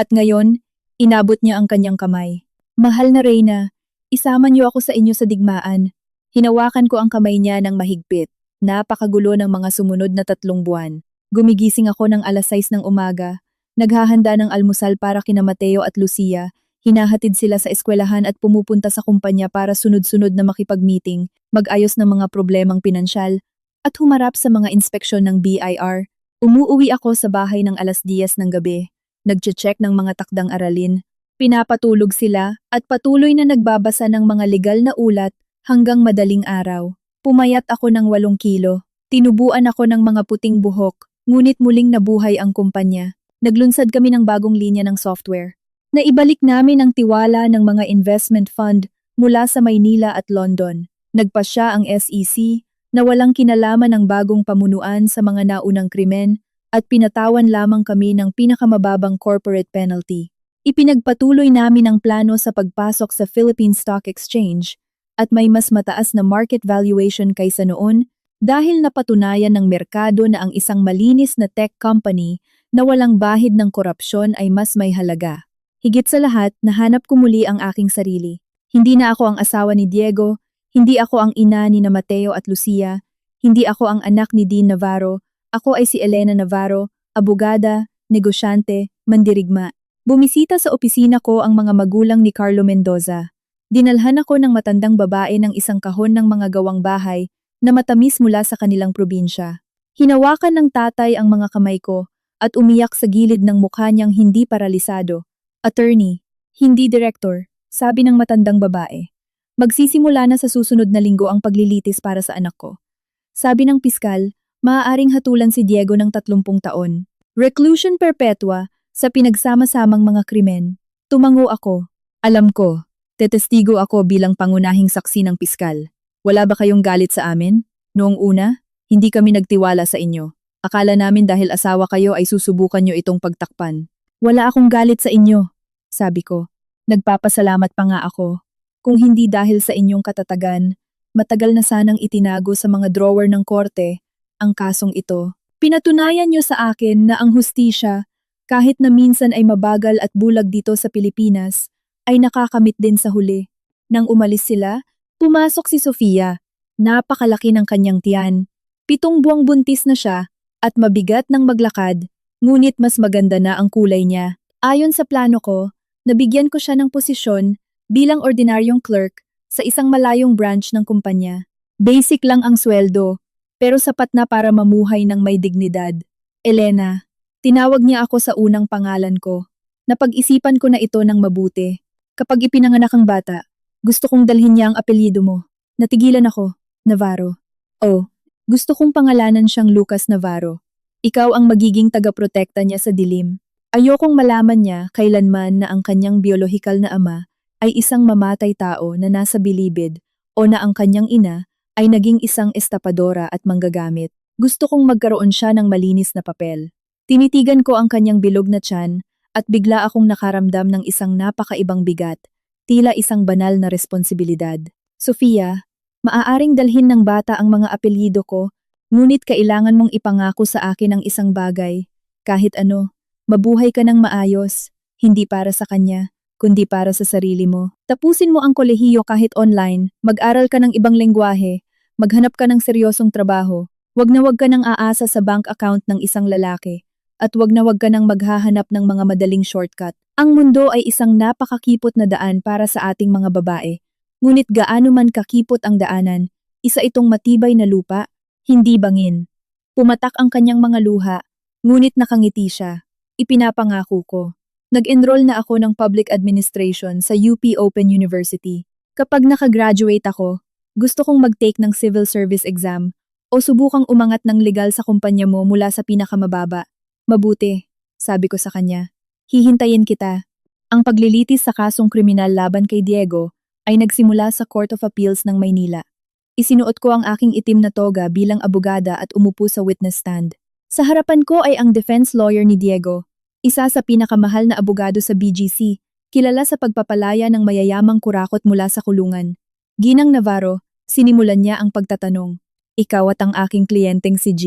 At ngayon, inabot niya ang kanyang kamay. Mahal na reyna, isama niyo ako sa inyo sa digmaan. Hinawakan ko ang kamay niya ng mahigpit. Napakagulo ng mga sumunod na 3 buwan. Gumigising ako ng 6:00 ng umaga. Naghahanda ng almusal para kina Mateo at Lucia, hinahatid sila sa eskwelahan at pumupunta sa kumpanya para sunod-sunod na makipag-meeting, mag-ayos ng mga problemang pinansyal, at humarap sa mga inspeksyon ng BIR. Umuuwi ako sa bahay ng 10:00 ng gabi, nagche-check ng mga takdang aralin, pinapatulog sila at patuloy na nagbabasa ng mga legal na ulat hanggang madaling araw. Pumayat ako ng 8 kilo, tinubuan ako ng mga puting buhok, ngunit muling nabuhay ang kumpanya. Naglunsad kami ng bagong linya ng software. Naibalik namin ang tiwala ng mga investment fund mula sa Maynila at London. Nagpasya ang SEC na walang kinalaman ang bagong pamunuan sa mga naunang krimen at pinatawan lamang kami ng pinakamababang corporate penalty. Ipinagpatuloy namin ang plano sa pagpasok sa Philippine Stock Exchange at may mas mataas na market valuation kaysa noon dahil napatunayan ng merkado na ang isang malinis na tech company na walang bahid ng korupsyon ay mas may halaga. Higit sa lahat, nahanap ko muli ang aking sarili. Hindi na ako ang asawa ni Diego, hindi ako ang ina ni na Mateo at Lucia, hindi ako ang anak ni Dean Navarro, ako ay si Elena Navarro, abogada, negosyante, mandirigma. Bumisita sa opisina ko ang mga magulang ni Carlo Mendoza. Dinalhan ako ng matandang babae ng isang kahon ng mga gawang bahay na matamis mula sa kanilang probinsya. Hinawakan ng tatay ang mga kamay ko at umiyak sa gilid ng mukha niyang hindi paralisado. Attorney, hindi director, sabi ng matandang babae. Magsisimula na sa susunod na linggo ang paglilitis para sa anak ko. Sabi ng piskal, maaaring hatulan si Diego ng 30 taon. Reclusion perpetua sa pinagsama-samang mga krimen. Tumango ako. Alam ko, tetestigo ako bilang pangunahing saksi ng piskal. Wala ba kayong galit sa amin? Noong una, hindi kami nagtiwala sa inyo. Akala namin dahil asawa kayo ay susubukan nyo itong pagtakpan. Wala akong galit sa inyo, sabi ko. Nagpapasalamat pa nga ako. Kung hindi dahil sa inyong katatagan, matagal na sanang itinago sa mga drawer ng korte ang kasong ito. Pinatunayan nyo sa akin na ang hustisya, kahit na minsan ay mabagal at bulag dito sa Pilipinas, ay nakakamit din sa huli. Nang umalis sila, pumasok si Sofia. Napakalaki ng kanyang tiyan. 7 buwang buntis na siya at mabigat ng maglakad, ngunit mas maganda na ang kulay niya. Ayon sa plano ko, nabigyan ko siya ng posisyon bilang ordinaryong clerk sa isang malayong branch ng kumpanya. Basic lang ang sweldo, pero sapat na para mamuhay ng may dignidad. Elena, tinawag niya ako sa unang pangalan ko. Napag-isipan ko na ito ng mabuti. Kapag ipinanganak ang bata, gusto kong dalhin niya ang apelyido mo. Natigilan ako, Navarro. Oh, gusto kong pangalanan siyang Lucas Navarro. Ikaw ang magiging tagaprotekta niya sa dilim. Ayokong malaman niya kailanman na ang kanyang biolohikal na ama ay isang mamatay tao na nasa bilibid o na ang kanyang ina ay naging isang estapadora at manggagamit. Gusto kong magkaroon siya ng malinis na papel. Tinitigan ko ang kanyang bilog na tiyan at bigla akong nakaramdam ng isang napakaibang bigat, tila isang banal na responsibilidad. Sofia, maaaring dalhin ng bata ang mga apelyido ko, ngunit kailangan mong ipangako sa akin ang isang bagay. Kahit ano, mabuhay ka ng maayos, hindi para sa kanya, kundi para sa sarili mo. Tapusin mo ang kolehiyo kahit online, mag-aral ka ng ibang lengguwahe, maghanap ka ng seryosong trabaho, wag na wag ka nang aasa sa bank account ng isang lalaki, at wag na wag ka nang maghahanap ng mga madaling shortcut. Ang mundo ay isang napakakipot na daan para sa ating mga babae. Ngunit gaano man kakipot ang daanan, isa itong matibay na lupa, hindi bangin. Pumatak ang kanyang mga luha, ngunit nakangiti siya. Ipinapangako ko. Nag-enroll na ako ng public administration sa UP Open University. Kapag nakagraduate ako, gusto kong mag-take ng civil service exam o subukang umangat ng legal sa kumpanya mo mula sa pinakamababa. Mabuti, sabi ko sa kanya. Hihintayin kita. Ang paglilitis sa kasong kriminal laban kay Diego ay nagsimula sa Court of Appeals ng Maynila. Isinuot ko ang aking itim na toga bilang abogada at umupo sa witness stand. Sa harapan ko ay ang defense lawyer ni Diego, isa sa pinakamahal na abogado sa BGC, kilala sa pagpapalaya ng mayayamang kurakot mula sa kulungan. Ginang Navarro, sinimulan niya ang pagtatanong. Ikaw at ang aking kliyenteng si G.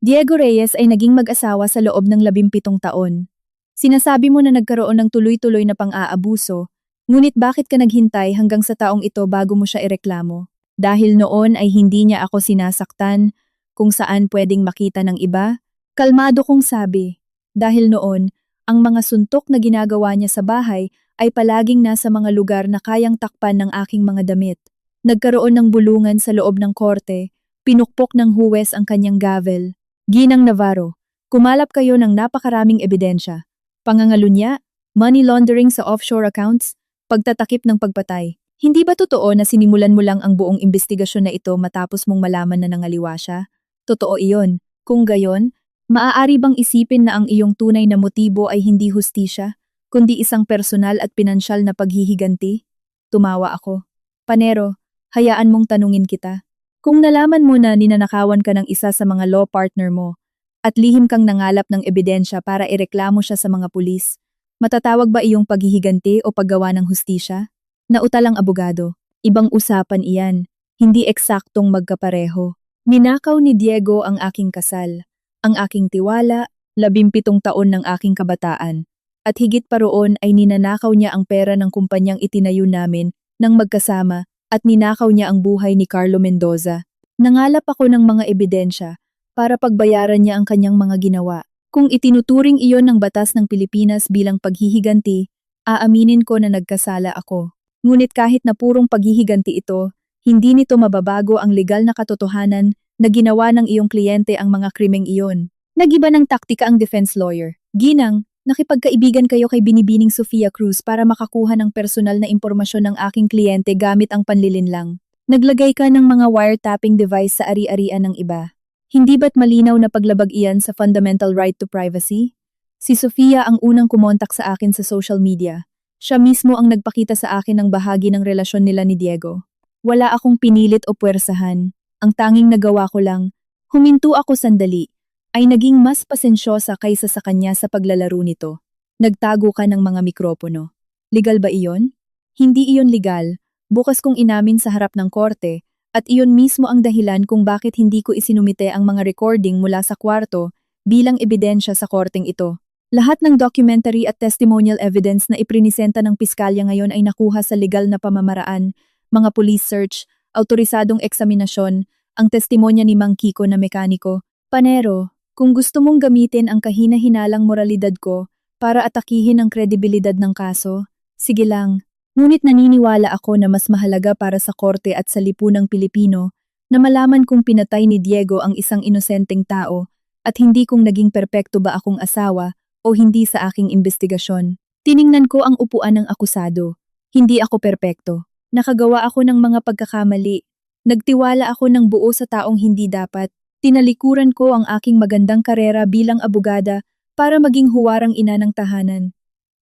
Diego Reyes ay naging mag-asawa sa loob ng 17 taon. Sinasabi mo na nagkaroon ng tuloy-tuloy na pang-aabuso, ngunit bakit ka naghintay hanggang sa taong ito bago mo siya ireklamo? Dahil noon ay hindi niya ako sinasaktan, kung saan pwedeng makita ng iba? Kalmado kong sabi. Dahil noon, ang mga suntok na ginagawa niya sa bahay ay palaging nasa mga lugar na kayang takpan ng aking mga damit. Nagkaroon ng bulungan sa loob ng korte, pinukpok ng huwes ang kanyang gavel. Ginang Navarro, kumalap kayo ng napakaraming ebidensya. Pangangalunya, money laundering sa offshore accounts, pagtatakip ng pagpatay. Hindi ba totoo na sinimulan mo lang ang buong investigasyon na ito matapos mong malaman na nangaliwa siya? Totoo iyon. Kung gayon, maaari bang isipin na ang iyong tunay na motibo ay hindi hustisya, kundi isang personal at pinansyal na paghihiganti? Tumawa ako. Panero, hayaan mong tanungin kita. Kung nalaman mo na ninanakawan ka ng isa sa mga law partner mo at lihim kang nangalap ng ebidensya para ireklamo siya sa mga pulis, matatawag ba iyong paghihiganti o paggawa ng hustisya? Nautal ang abogado. Ibang usapan iyan, hindi eksaktong magkapareho. Ninakaw ni Diego ang aking kasal, ang aking tiwala, 17 taon ng aking kabataan. At higit pa roon ay ninanakaw niya ang pera ng kumpanyang itinayo namin nang magkasama at ninakaw niya ang buhay ni Carlo Mendoza. Nangalap ako ng mga ebidensya para pagbayaran niya ang kanyang mga ginawa. Kung itinuturing iyon ng batas ng Pilipinas bilang paghihiganti, aaminin ko na nagkasala ako. Ngunit kahit na purong paghihiganti ito, hindi nito mababago ang legal na katotohanan na ginawa ng iyong kliyente ang mga krimeng iyon. Nagiba ng taktika ang defense lawyer. Ginang, nakipagkaibigan kayo kay Binibining Sofia Cruz para makakuha ng personal na impormasyon ng aking kliyente gamit ang panlilinlang. Naglagay ka ng mga wiretapping device sa ari-arian ng iba. Hindi ba't malinaw na paglabag iyan sa fundamental right to privacy? Si Sofia ang unang kumontak sa akin sa social media. Siya mismo ang nagpakita sa akin ng bahagi ng relasyon nila ni Diego. Wala akong pinilit o puwersahan. Ang tanging nagawa ko lang, huminto ako sandali, ay naging mas pasensyosa kaysa sa kanya sa paglalaro nito. Nagtago ka ng mga mikropono. Legal ba iyon? Hindi iyon legal. Bukas kong inamin sa harap ng korte, at iyon mismo ang dahilan kung bakit hindi ko isinumite ang mga recording mula sa kwarto bilang ebidensya sa korteng ito. Lahat ng documentary at testimonial evidence na iprinisenta ng piskalya ngayon ay nakuha sa legal na pamamaraan, mga police search, autorisadong eksaminasyon, ang testimonya ni Mang Kiko na mekaniko. Panero, kung gusto mong gamitin ang kahina-hinalang moralidad ko para atakihin ang kredibilidad ng kaso, sige lang. Ngunit naniniwala ako na mas mahalaga para sa korte at sa lipunang Pilipino na malaman kung pinatay ni Diego ang isang inosenteng tao at hindi kung naging perpekto ba akong asawa o hindi sa aking investigasyon. Tiningnan ko ang upuan ng akusado. Hindi ako perpekto. Nakagawa ako ng mga pagkakamali. Nagtiwala ako ng buo sa taong hindi dapat. Tinalikuran ko ang aking magandang karera bilang abogada para maging huwarang ina ng tahanan.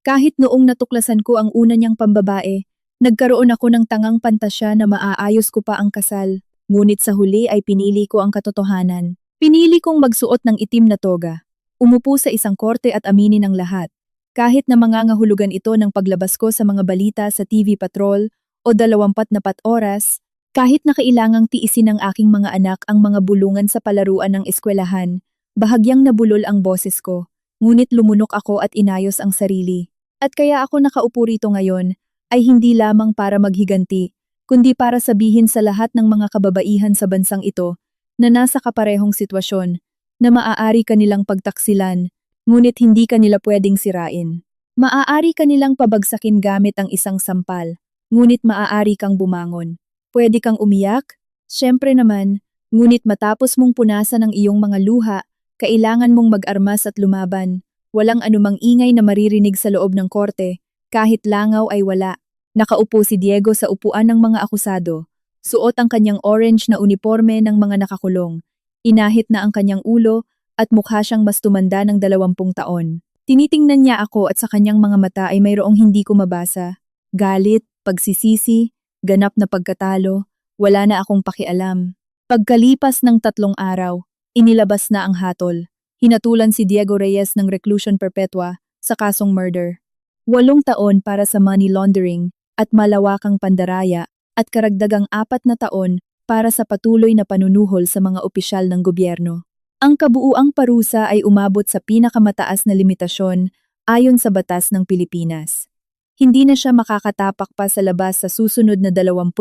Kahit noong natuklasan ko ang una niyang pambabae, nagkaroon ako ng tangang pantasya na maaayos ko pa ang kasal. Ngunit sa huli ay pinili ko ang katotohanan. Pinili kong magsuot ng itim na toga. Umupo sa isang korte at aminin ang lahat. Kahit na mangangahulugan ito ng paglabas ko sa mga balita sa TV Patrol o 24 oras, kahit na kailangang tiisin ng aking mga anak ang mga bulungan sa palaruan ng eskwelahan, bahagyang nabulol ang boses ko. Ngunit lumunok ako at inayos ang sarili. At kaya ako nakaupo rito ngayon ay hindi lamang para maghiganti, kundi para sabihin sa lahat ng mga kababaihan sa bansang ito na nasa kaparehong sitwasyon, na maaari kanilang pagtaksilan, ngunit hindi kanila pwedeng sirain. Maaari kanilang pabagsakin gamit ang isang sampal, ngunit maaari kang bumangon. Pwede kang umiyak? Siyempre naman, ngunit matapos mong punasan ang iyong mga luha, kailangan mong mag-armas at lumaban. Walang anumang ingay na maririnig sa loob ng korte, kahit langaw ay wala. Nakaupo si Diego sa upuan ng mga akusado. Suot ang kanyang orange na uniforme ng mga nakakulong. Inahit na ang kanyang ulo at mukha siyang mas tumanda ng 20 taon. Tinitingnan niya ako at sa kanyang mga mata ay mayroong hindi ko mabasa. Galit, pagsisisi, ganap na pagkatalo, wala na akong pakialam. Pagkalipas ng 3 araw, inilabas na ang hatol. Hinatulan si Diego Reyes ng reclusion perpetua sa kasong murder. 8 taon para sa money laundering at malawakang pandaraya at karagdagang 4 na taon para sa patuloy na panunuhol sa mga opisyal ng gobyerno. Ang kabuuang parusa ay umabot sa pinakamataas na limitasyon ayon sa batas ng Pilipinas. Hindi na siya makakatapak pa sa labas sa susunod na 25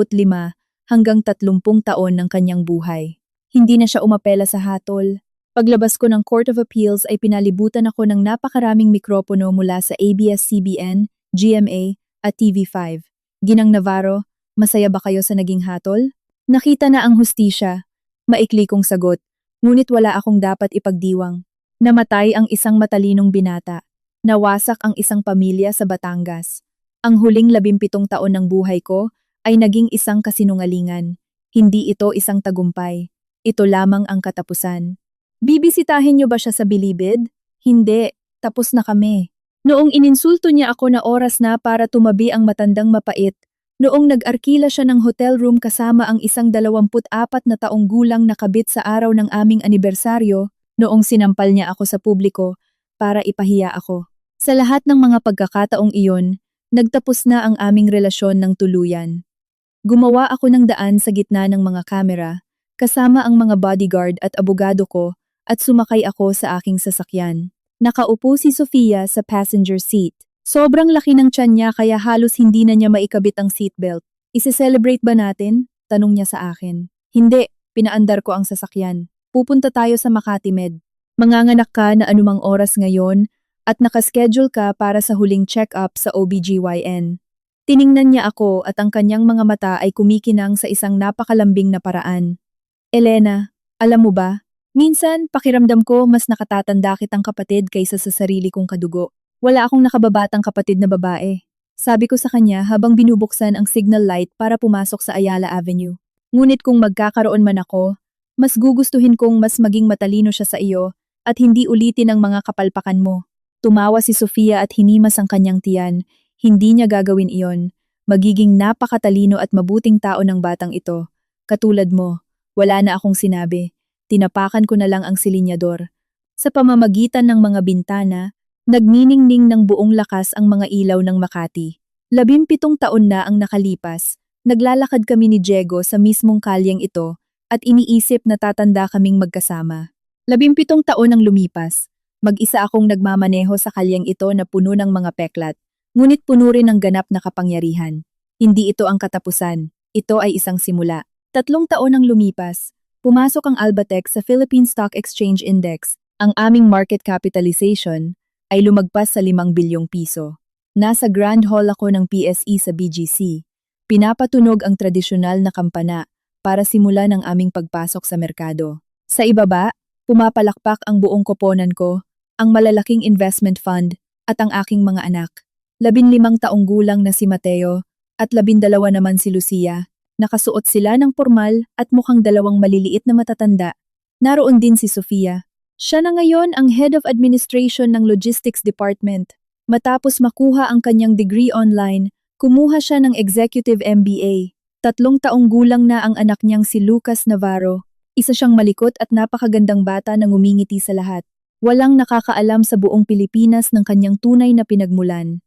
hanggang 30 taon ng kanyang buhay. Hindi na siya umapela sa hatol. Paglabas ko ng Court of Appeals ay pinalibutan ako ng napakaraming mikropono mula sa ABS-CBN, GMA at TV5. Ginang Navarro, masaya ba kayo sa naging hatol? Nakita na ang hustisya. Maikli kong sagot, ngunit wala akong dapat ipagdiwang. Namatay ang isang matalinong binata. Nawasak ang isang pamilya sa Batangas. Ang huling 17 taon ng buhay ko ay naging isang kasinungalingan. Hindi ito isang tagumpay. Ito lamang ang katapusan. Bibisitahin niyo ba siya sa bilibid? Hindi, tapos na kami. Noong ininsulto niya ako na oras na para tumabi ang matandang mapait, Noong nag-arkila siya ng hotel room kasama ang isang 24 na taong gulang na kabit sa araw ng aming anibersaryo, noong sinampal niya ako sa publiko para ipahiya ako. Sa lahat ng mga pagkakataong iyon, nagtapos na ang aming relasyon ng tuluyan. Gumawa ako ng daan sa gitna ng mga kamera, kasama ang mga bodyguard at abogado ko, at sumakay ako sa aking sasakyan. Nakaupo si Sofia sa passenger seat. Sobrang laki ng tiyan niya kaya halos hindi na niya maikabit ang seatbelt. Ise-celebrate ba natin? Tanong niya sa akin. Hindi, pinaandar ko ang sasakyan. Pupunta tayo sa Makati Med. Manganganak ka na anumang oras ngayon at nakaschedule ka para sa huling check-up sa OBGYN. Tiningnan niya ako at ang kanyang mga mata ay kumikinang sa isang napakalambing na paraan. Elena, alam mo ba, minsan pakiramdam ko mas nakatatanda kitang kapatid kaysa sa sarili kong kadugo. Wala akong nakababatang kapatid na babae. Sabi ko sa kanya habang binubuksan ang signal light para pumasok sa Ayala Avenue. Ngunit kung magkakaroon man ako, mas gugustuhin kong mas maging matalino siya sa iyo at hindi ulitin ang mga kapalpakan mo. Tumawa si Sofia at hinimas ang kanyang tiyan. Hindi niya gagawin iyon. Magiging napakatalino at mabuting tao ng batang ito. Katulad mo, wala na akong sinabi. Tinapakan ko na lang ang silinyador. Sa pamamagitan ng mga bintana, nagniningning ng buong lakas ang mga ilaw ng Makati. 17 taon na ang nakalipas. Naglalakad kami ni Diego sa mismong kalyeng ito at iniisip na tatanda kaming magkasama. 17 taon ang lumipas. Mag-isa akong nagmamaneho sa kalyeng ito na puno ng mga peklat. Ngunit puno rin ng ganap na kapangyarihan. Hindi ito ang katapusan. Ito ay isang simula. 3 taon ang lumipas. Pumasok ang Albatech sa Philippine Stock Exchange Index. Ang aming market capitalization ay lumagpas sa 5 bilyong piso. Nasa Grand Hall ako ng PSE sa BGC. Pinapatunog ang tradisyonal na kampana para simulan ang aming pagpasok sa merkado. Sa ibaba, pumapalakpak ang buong koponan ko, ang malalaking investment fund at ang aking mga anak. 15 taong gulang na si Mateo at 12 naman si Lucia. Nakasuot sila ng formal at mukhang dalawang maliliit na matatanda. Naroon din si Sofia. Siya na ngayon ang Head of Administration ng Logistics Department. Matapos makuha ang kanyang degree online, kumuha siya ng Executive MBA. 3 taong gulang na ang anak niyang si Lucas Navarro. Isa siyang malikot at napakagandang bata na ngumingiti sa lahat. Walang nakakaalam sa buong Pilipinas ng kanyang tunay na pinagmulan.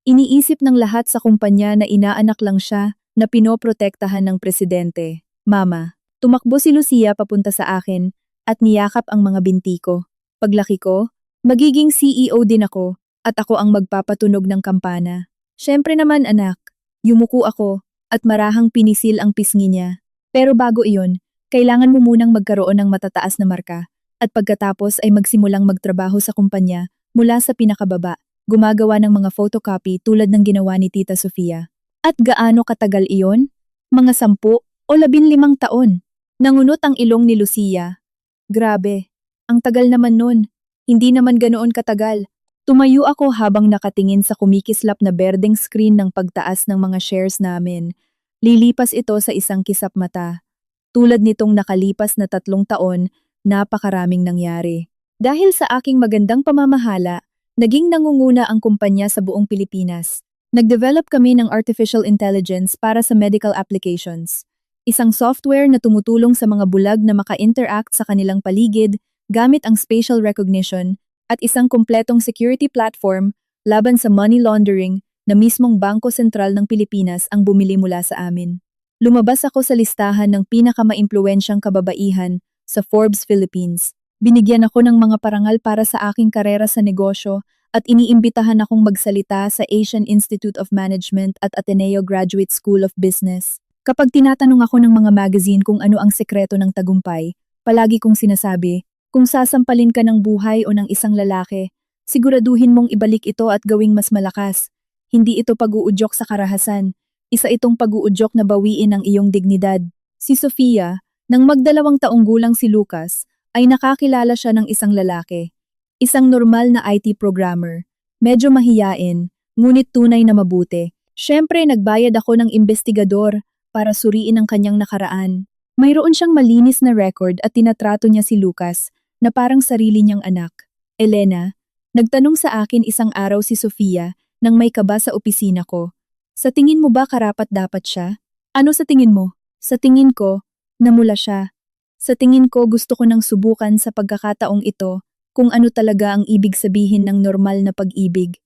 Iniisip ng lahat sa kumpanya na inaanak lang siya na pinoprotektahan ng presidente. Mama, tumakbo si Lucia papunta sa akin at niyakap ang mga binti ko. Paglaki ko, magiging CEO din ako at ako ang magpapatunog ng kampana. Siyempre naman anak, yumuko ako at marahang pinisil ang pisngi niya. Pero bago iyon, kailangan mo munang magkaroon ng matataas na marka at pagkatapos ay magsimulang magtrabaho sa kumpanya mula sa pinakababa. Gumagawa ng mga photocopy tulad ng ginawa ni Tita Sofia. At gaano katagal iyon? Mga 10 o 15 taon. Nangunot ang ilong ni Lucia. Grabe, ang tagal naman nun. Hindi naman ganoon katagal. Tumayo ako habang nakatingin sa kumikislap na berdeng screen ng pagtaas ng mga shares namin. Lilipas ito sa isang kisap mata. Tulad nitong nakalipas na 3 taon, napakaraming nangyari. Dahil sa aking magandang pamamahala, naging nangunguna ang kumpanya sa buong Pilipinas. Nag-develop kami ng artificial intelligence para sa medical applications. Isang software na tumutulong sa mga bulag na maka-interact sa kanilang paligid gamit ang spatial recognition at isang kumpletong security platform laban sa money laundering na mismong Bangko Sentral ng Pilipinas ang bumili mula sa amin. Lumabas ako sa listahan ng pinakamaimpluwensyang kababaihan sa Forbes Philippines. Binigyan ako ng mga parangal para sa aking karera sa negosyo at iniimbitahan akong magsalita sa Asian Institute of Management at Ateneo Graduate School of Business. Kapag tinatanong ako ng mga magazine kung ano ang sekreto ng tagumpay, palagi kong sinasabi, kung sasampalin ka ng buhay o ng isang lalaki, siguraduhin mong ibalik ito at gawing mas malakas. Hindi ito pag-uudyok sa karahasan. Isa itong pag-uudyok na bawiin ang iyong dignidad. Si Sofia, nang magdalawang taong gulang si Lucas, ay nakakilala siya ng isang lalaki. Isang normal na IT programmer. Medyo mahiyain, ngunit tunay na mabuti. Siyempre nagbayad ako ng investigador para suriin ang kanyang nakaraan. Mayroon siyang malinis na record at tinatrato niya si Lucas na parang sarili niyang anak. Elena, nagtanong sa akin isang araw si Sofia nang may kaba sa opisina ko. Sa tingin mo ba karapat-dapat siya? Ano sa tingin mo? Sa tingin ko, namula siya. Sa tingin ko gusto ko nang subukan sa pagkakataong ito kung ano talaga ang ibig sabihin ng normal na pag-ibig.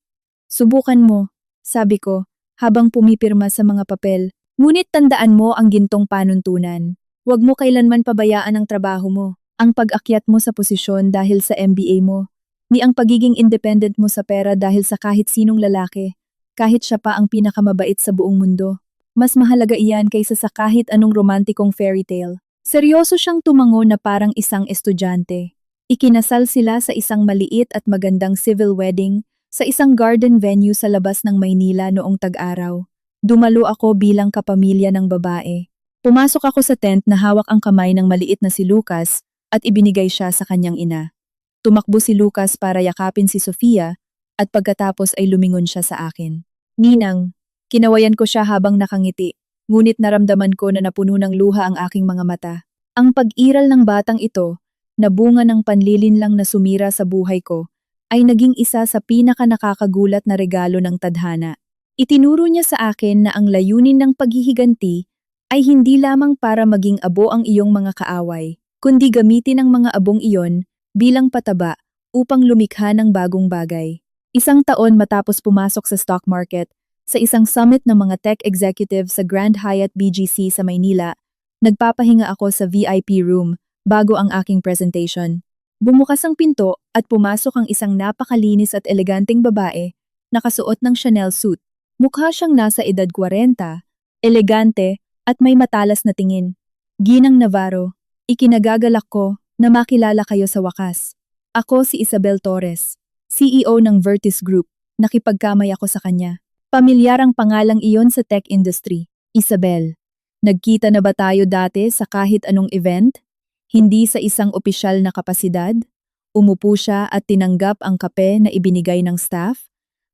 Subukan mo, sabi ko, habang pumipirma sa mga papel. Ngunit tandaan mo ang gintong panuntunan. Huwag mo kailanman pabayaan ang trabaho mo, ang pag-akyat mo sa posisyon dahil sa MBA mo, ni ang pagiging independent mo sa pera dahil sa kahit sinong lalaki, kahit siya pa ang pinakamabait sa buong mundo. Mas mahalaga iyan kaysa sa kahit anong romantikong fairy tale. Seryoso siyang tumango na parang isang estudyante. Ikinasal sila sa isang maliit at magandang civil wedding sa isang garden venue sa labas ng Maynila noong tag-araw. Dumalo ako bilang kapamilya ng babae. Pumasok ako sa tent na hawak ang kamay ng maliit na si Lucas at ibinigay siya sa kanyang ina. Tumakbo si Lucas para yakapin si Sofia at pagkatapos ay lumingon siya sa akin. Ninang, kinawayan ko siya habang nakangiti, ngunit naramdaman ko na napuno ng luha ang aking mga mata. Ang pag-iral ng batang ito, na bunga ng panlilinlang na sumira sa buhay ko, ay naging isa sa pinaka-nakakagulat na regalo ng tadhana. Itinuro niya sa akin na ang layunin ng paghihiganti ay hindi lamang para maging abo ang iyong mga kaaway, kundi gamitin ang mga abong iyon bilang pataba upang lumikha ng bagong bagay. Isang taon matapos pumasok sa stock market, sa isang summit ng mga tech executive sa Grand Hyatt BGC sa Maynila, nagpapahinga ako sa VIP room bago ang aking presentation. Bumukas ang pinto at pumasok ang isang napakalinis at eleganteng babae, nakasuot ng Chanel suit. Mukha siyang nasa edad 40, elegante at may matalas na tingin. Ginang Navarro, ikinagagalak ko na makilala kayo sa wakas. Ako si Isabel Torres, CEO ng Vertis Group. Nakipagkamay ako sa kanya. Pamilyar ang pangalang iyon sa tech industry. Isabel, nagkita na ba tayo dati sa kahit anong event? Hindi sa isang opisyal na kapasidad? Umupo siya at tinanggap ang kape na ibinigay ng staff?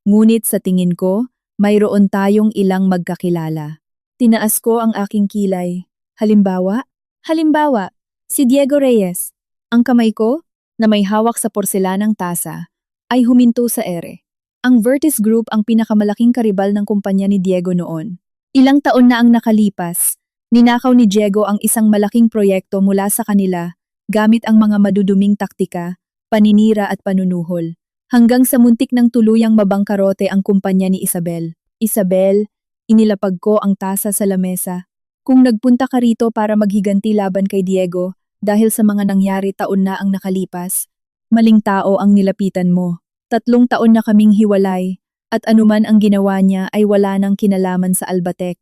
Ngunit sa tingin ko, mayroon tayong ilang magkakilala. Tinaas ko ang aking kilay. Halimbawa? Halimbawa, si Diego Reyes. Ang kamay ko, na may hawak sa porselanang tasa, ay huminto sa ere. Ang Vertis Group ang pinakamalaking karibal ng kumpanya ni Diego noon. Ilang taon na ang nakalipas, ninakaw ni Diego ang isang malaking proyekto mula sa kanila gamit ang mga maduduming taktika, paninira at panunuhol. Hanggang sa muntik ng tuluyang mabangkarote ang kumpanya ni Isabel. Isabel, inilapag ko ang tasa sa lamesa. Kung nagpunta ka rito para maghiganti laban kay Diego dahil sa mga nangyari taon na ang nakalipas, maling tao ang nilapitan mo. 3 taon na kaming hiwalay at anuman ang ginawa niya ay wala nang kinalaman sa Albatec.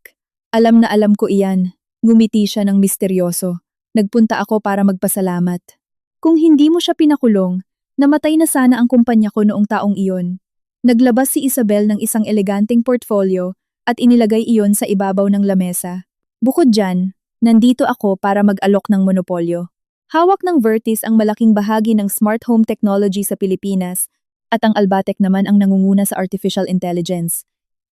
Alam na alam ko iyan. Ngumiti siya ng misteryoso. Nagpunta ako para magpasalamat. Kung hindi mo siya pinakulong, namatay na sana ang kumpanya ko noong taong iyon. Naglabas si Isabel ng isang eleganteng portfolio at inilagay iyon sa ibabaw ng lamesa. Bukod dyan, nandito ako para mag-alok ng monopolyo. Hawak ng Vertis ang malaking bahagi ng smart home technology sa Pilipinas at ang Albatec naman ang nangunguna sa artificial intelligence.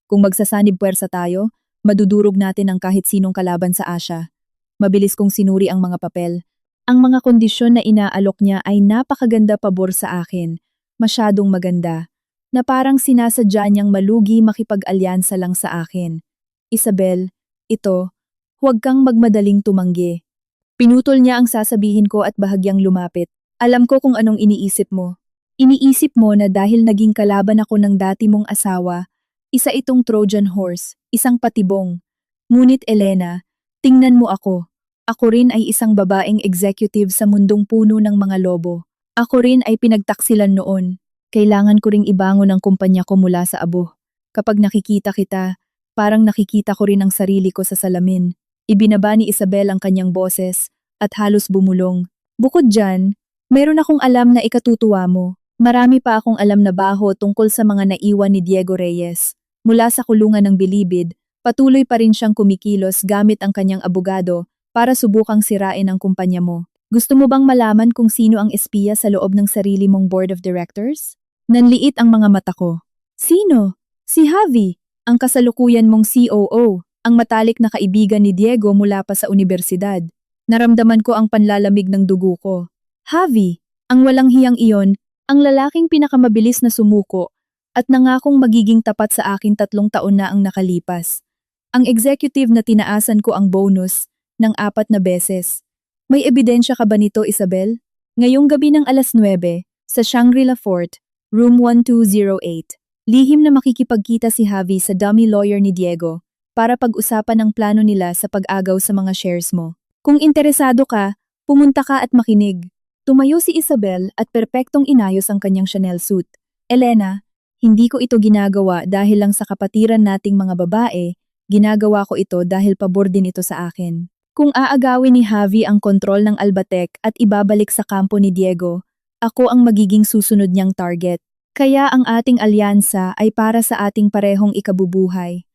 Kung magsasanib puwersa tayo, madudurog natin ang kahit sinong kalaban sa Asia. Mabilis kong sinuri ang mga papel. Ang mga kondisyon na inaalok niya ay napakaganda pabor sa akin, masyadong maganda, na parang sinasadya niyang malugi makipag-alyansa lang sa akin. Isabel, ito, huwag kang magmadaling tumanggi. Pinutol niya ang sasabihin ko at bahagyang lumapit. Alam ko kung anong iniisip mo. Iniisip mo na dahil naging kalaban ako ng dati mong asawa, isa itong Trojan horse, isang patibong. Ngunit Elena, tingnan mo ako. Ako rin ay isang babaeng executive sa mundong puno ng mga lobo. Ako rin ay pinagtaksilan noon. Kailangan ko ring ibangon ang kumpanya ko mula sa abo. Kapag nakikita kita, parang nakikita ko rin ang sarili ko sa salamin. Ibinaba ni Isabel ang kanyang boses at halos bumulong. Bukod dyan, mayroon akong alam na ikatutuwa mo. Marami pa akong alam na baho tungkol sa mga naiwan ni Diego Reyes. Mula sa kulungan ng Bilibid, patuloy pa rin siyang kumikilos gamit ang kanyang abogado para subukang sirain ang kumpanya mo. Gusto mo bang malaman kung sino ang espiya sa loob ng sarili mong board of directors? Nanliit ang mga mata ko. Sino? Si Javi, ang kasalukuyan mong COO, ang matalik na kaibigan ni Diego mula pa sa universidad. Naramdaman ko ang panlalamig ng dugo ko. Javi, ang walang hiyang iyon, ang lalaking pinakamabilis na sumuko, at nangakong magiging tapat sa akin 3 taon na ang nakalipas. Ang executive na tinaasan ko ang bonus ng 4 na beses. May ebidensya ka ba nito, Isabel? Ngayong gabi ng alas 9, sa Shangri-La Fort, room 1208, lihim na makikipagkita si Javi sa dummy lawyer ni Diego para pag-usapan ang plano nila sa pag-agaw sa mga shares mo. Kung interesado ka, pumunta ka at makinig. Tumayo si Isabel at perpektong inayos ang kanyang Chanel suit. Elena, hindi ko ito ginagawa dahil lang sa kapatiran nating mga babae, ginagawa ko ito dahil pabor din ito sa akin. Kung aagawin ni Javi ang kontrol ng Albatec at ibabalik sa kampo ni Diego, ako ang magiging susunod niyang target. Kaya ang ating alyansa ay para sa ating parehong ikabubuhay.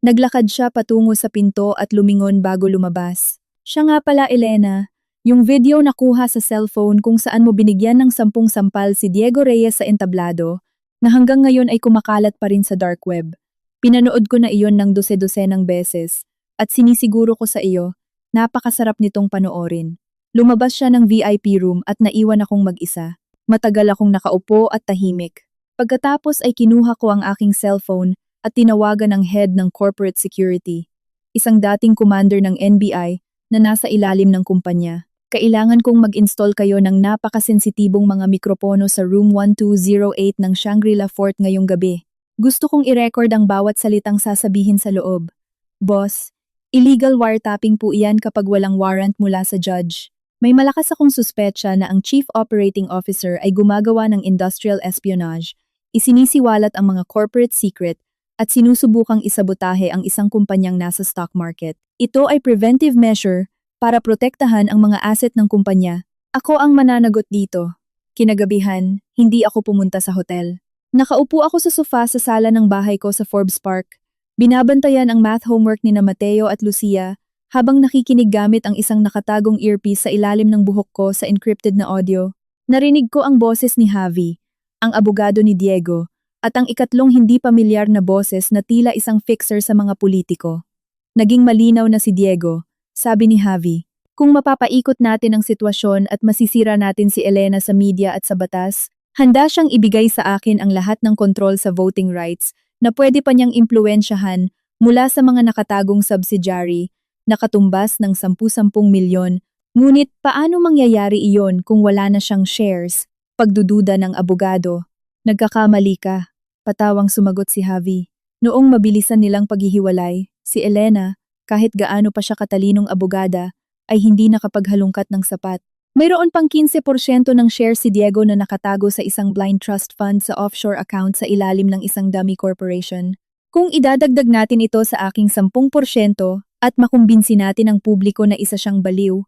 Naglakad siya patungo sa pinto at lumingon bago lumabas. Siya nga pala, Elena, yung video nakuha sa cellphone kung saan mo binigyan ng 10 sampal si Diego Reyes sa entablado, na hanggang ngayon ay kumakalat pa rin sa dark web. Pinanood ko na iyon ng 12-12 beses, at sinisiguro ko sa iyo, napakasarap nitong panoorin. Lumabas siya ng VIP room at naiwan akong mag-isa. Matagal akong nakaupo at tahimik. Pagkatapos ay kinuha ko ang aking cellphone at tinawagan ang head ng corporate security, isang dating commander ng NBI na nasa ilalim ng kumpanya. Kailangan kong mag-install kayo ng napakasensitibong mga mikropono sa room 1208 ng Shangri-La Fort ngayong gabi. Gusto kong i-record ang bawat salitang sasabihin sa loob. Boss, illegal wiretapping po iyan kapag walang warrant mula sa judge. May malakas akong suspetsya na ang Chief Operating Officer ay gumagawa ng industrial espionage, isinisiwalat ang mga corporate secret, at sinusubukang isabotahe ang isang kumpanyang nasa stock market. Ito ay preventive measure para protektahan ang mga asset ng kumpanya. Ako ang mananagot dito. Kinagabihan, hindi ako pumunta sa hotel. Nakaupo ako sa sofa sa sala ng bahay ko sa Forbes Park. Binabantayan ang math homework ni na Mateo at Lucia habang nakikinig gamit ang isang nakatagong earpiece sa ilalim ng buhok ko sa encrypted na audio. Narinig ko ang boses ni Javi, ang abogado ni Diego, at ang ikatlong hindi pamilyar na boses na tila isang fixer sa mga politiko. Naging malinaw na si Diego, sabi ni Javi. Kung mapapaikot natin ang sitwasyon at masisira natin si Elena sa media at sa batas, handa siyang ibigay sa akin ang lahat ng kontrol sa voting rights na pwede pa niyang impluwensyahan mula sa mga nakatagong subsidiary na katumbas ng 10-10 milyon. Ngunit paano mangyayari iyon kung wala na siyang shares? Pagdududa ng abogado. Nagkakamali ka, patawang sumagot si Javi. Noong mabilisan nilang paghihiwalay, si Elena, kahit gaano pa siya katalinong abogada, ay hindi nakapaghalungkat ng sapat. Mayroon pang 15% ng shares si Diego na nakatago sa isang blind trust fund sa offshore account sa ilalim ng isang dummy corporation. Kung idadagdag natin ito sa aking 10% at makumbinsi natin ang publiko na isa siyang baliw,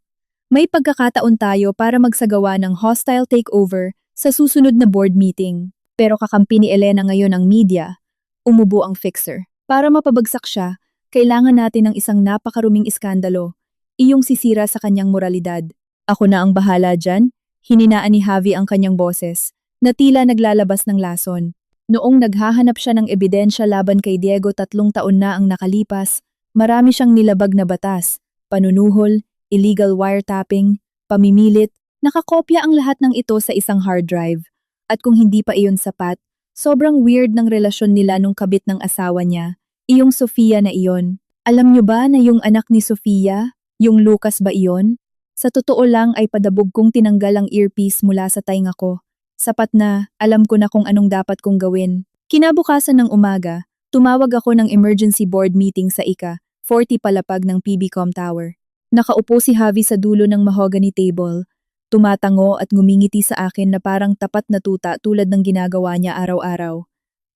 may pagkakataon tayo para magsagawa ng hostile takeover sa susunod na board meeting. Pero kakampi ni Elena ngayon ang media, umubo ang fixer. Para mapabagsak siya, kailangan natin ng isang napakaruming iskandalo, iyong sisira sa kanyang moralidad. Ako na ang bahala dyan, hininaan ni Javi ang kanyang boses, na tila naglalabas ng lason. Noong naghahanap siya ng ebidensya laban kay Diego 3 taon na ang nakalipas, marami siyang nilabag na batas, panunuhol, illegal wiretapping, pamimilit, nakakopya ang lahat ng ito sa isang hard drive. At kung hindi pa iyon sapat, sobrang weird ng relasyon nila nung kabit ng asawa niya, iyong Sofia na iyon. Alam niyo ba na yung anak ni Sofia, yung Lucas ba iyon? Sa totoo lang ay padabog kong tinanggal ang earpiece mula sa tainga ko. Sapat na, alam ko na kung anong dapat kong gawin. Kinabukasan ng umaga, tumawag ako ng emergency board meeting sa ICA, 40 palapag ng PBCom Tower. Nakaupo si Javi sa dulo ng mahogany table. Tumatango at ngumingiti sa akin na parang tapat na tuta tulad ng ginagawa niya araw-araw.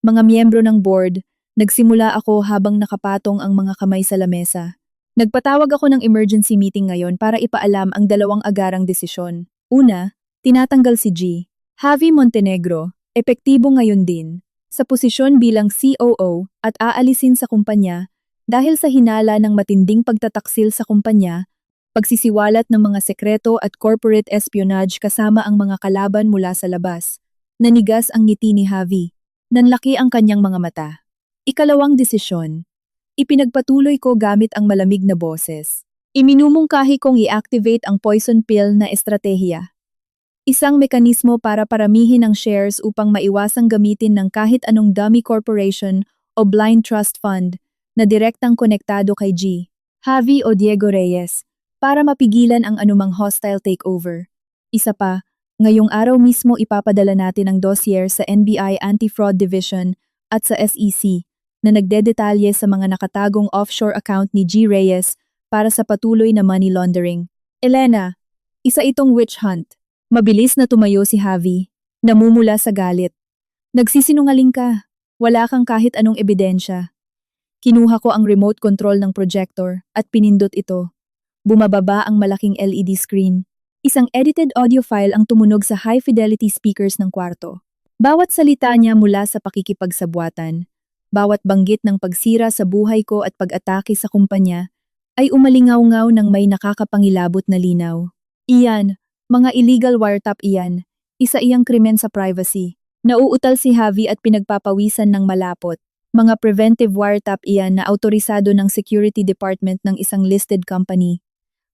Mga miyembro ng board, nagsimula ako habang nakapatong ang mga kamay sa lamesa. Nagpatawag ako ng emergency meeting ngayon para ipaalam ang 2 agarang desisyon. Una, tinatanggal si G. Javi Montenegro, epektibo ngayon din, sa posisyon bilang COO at aalisin sa kumpanya dahil sa hinala ng matinding pagtataksil sa kumpanya, pagsisiwalat ng mga sekreto at corporate espionage kasama ang mga kalaban mula sa labas. Nanigas ang ngiti ni Javi. Nanlaki ang kanyang mga mata. Ikalawang desisyon. Ipinagpatuloy ko gamit ang malamig na boses. Iminumungkahi kong i-activate ang poison pill na estratehiya. Isang mekanismo para paramihin ang shares upang maiwasang gamitin ng kahit anong dummy corporation o blind trust fund na direktang konektado kay G. Javi o Diego Reyes para mapigilan ang anumang hostile takeover. Isa pa, ngayong araw mismo ipapadala natin ang dossier sa NBI Anti-Fraud Division at sa SEC na nagdedetalye sa mga nakatagong offshore account ni G. Reyes para sa patuloy na money laundering. Elena, isa itong witch hunt. Mabilis na tumayo si Javi, namumula sa galit. Nagsisinungaling ka, wala kang kahit anong ebidensya. Kinuha ko ang remote control ng projector at pinindot ito. Bumababa ang malaking LED screen. Isang edited audio file ang tumunog sa high-fidelity speakers ng kwarto. Bawat salita niya mula sa pakikipagsabwatan, bawat banggit ng pagsira sa buhay ko at pag-atake sa kumpanya, ay umalingaw-ngaw ng may nakakapangilabot na linaw. Iyan, mga illegal wiretap iyan, isa iyang krimen sa privacy. Nauutal si Javi at pinagpapawisan ng malapot. Mga preventive wiretap iyan na autorisado ng security department ng isang listed company.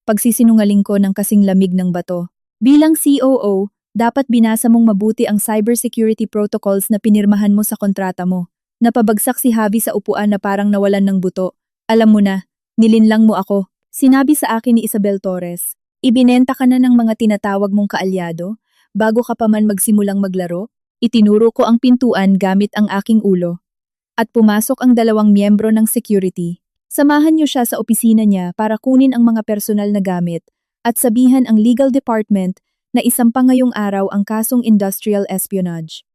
Pagsisinungaling ko ng kasing lamig ng bato. Bilang COO, dapat binasa mong mabuti ang cybersecurity protocols na pinirmahan mo sa kontrata mo. Napabagsak si Javi sa upuan na parang nawalan ng buto. Alam mo na, nilinlang mo ako. Sinabi sa akin ni Isabel Torres. Ibinenta ka na ng mga tinatawag mong kaalyado, bago ka pa man magsimulang maglaro, itinuro ko ang pintuan gamit ang aking ulo. At pumasok ang dalawang miyembro ng security. Samahan niyo siya sa opisina niya para kunin ang mga personal na gamit at sabihan ang legal department na isampa ngayong araw ang kasong industrial espionage.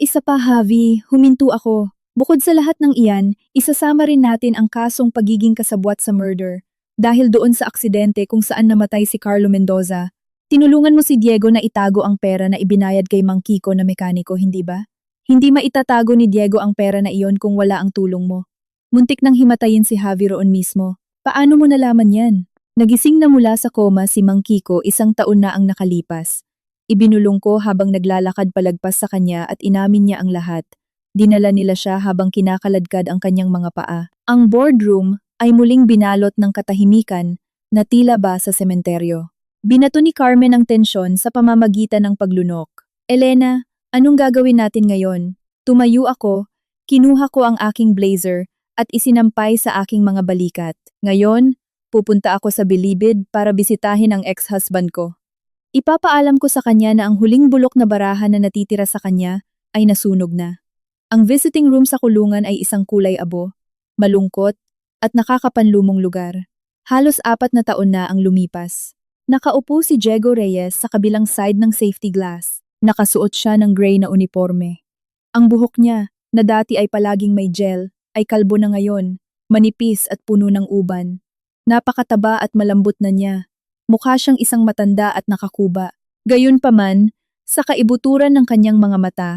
Isa pa Javi, huminto ako. Bukod sa lahat ng iyan, isasama rin natin ang kasong pagiging kasabwat sa murder. Dahil doon sa aksidente kung saan namatay si Carlo Mendoza, tinulungan mo si Diego na itago ang pera na ibinayad kay Mang Kiko na mekaniko, hindi ba? Hindi maitatago ni Diego ang pera na iyon kung wala ang tulong mo. Muntik nang himatayin si Javi roon mismo. Paano mo nalaman yan? Nagising na mula sa koma si Mang Kiko 1 taon na ang nakalipas. Ibinulong ko habang naglalakad palagpas sa kanya at inamin niya ang lahat. Dinala nila siya habang kinakaladkad ang kanyang mga paa. Ang boardroom ay muling binalot ng katahimikan na tila ba sa sementeryo. Binato ni Carmen ang tensyon sa pamamagitan ng paglunok. Elena, anong gagawin natin ngayon? Tumayo ako, kinuha ko ang aking blazer at isinampay sa aking mga balikat. Ngayon, pupunta ako sa Bilibid para bisitahin ang ex-husband ko. Ipapaalam ko sa kanya na ang huling bulok na barahan na natitira sa kanya ay nasunog na. Ang visiting room sa kulungan ay isang kulay abo, malungkot, at nakakapanlumong lugar. Halos 4 na taon na ang lumipas. Nakaupo si Diego Reyes sa kabilang side ng safety glass. Nakasuot siya ng gray na uniforme. Ang buhok niya, na dati ay palaging may gel, ay kalbo na ngayon, manipis at puno ng uban. Napakataba at malambot na niya. Mukha siyang isang matanda at nakakuba. Gayunpaman, sa kaibuturan ng kanyang mga mata,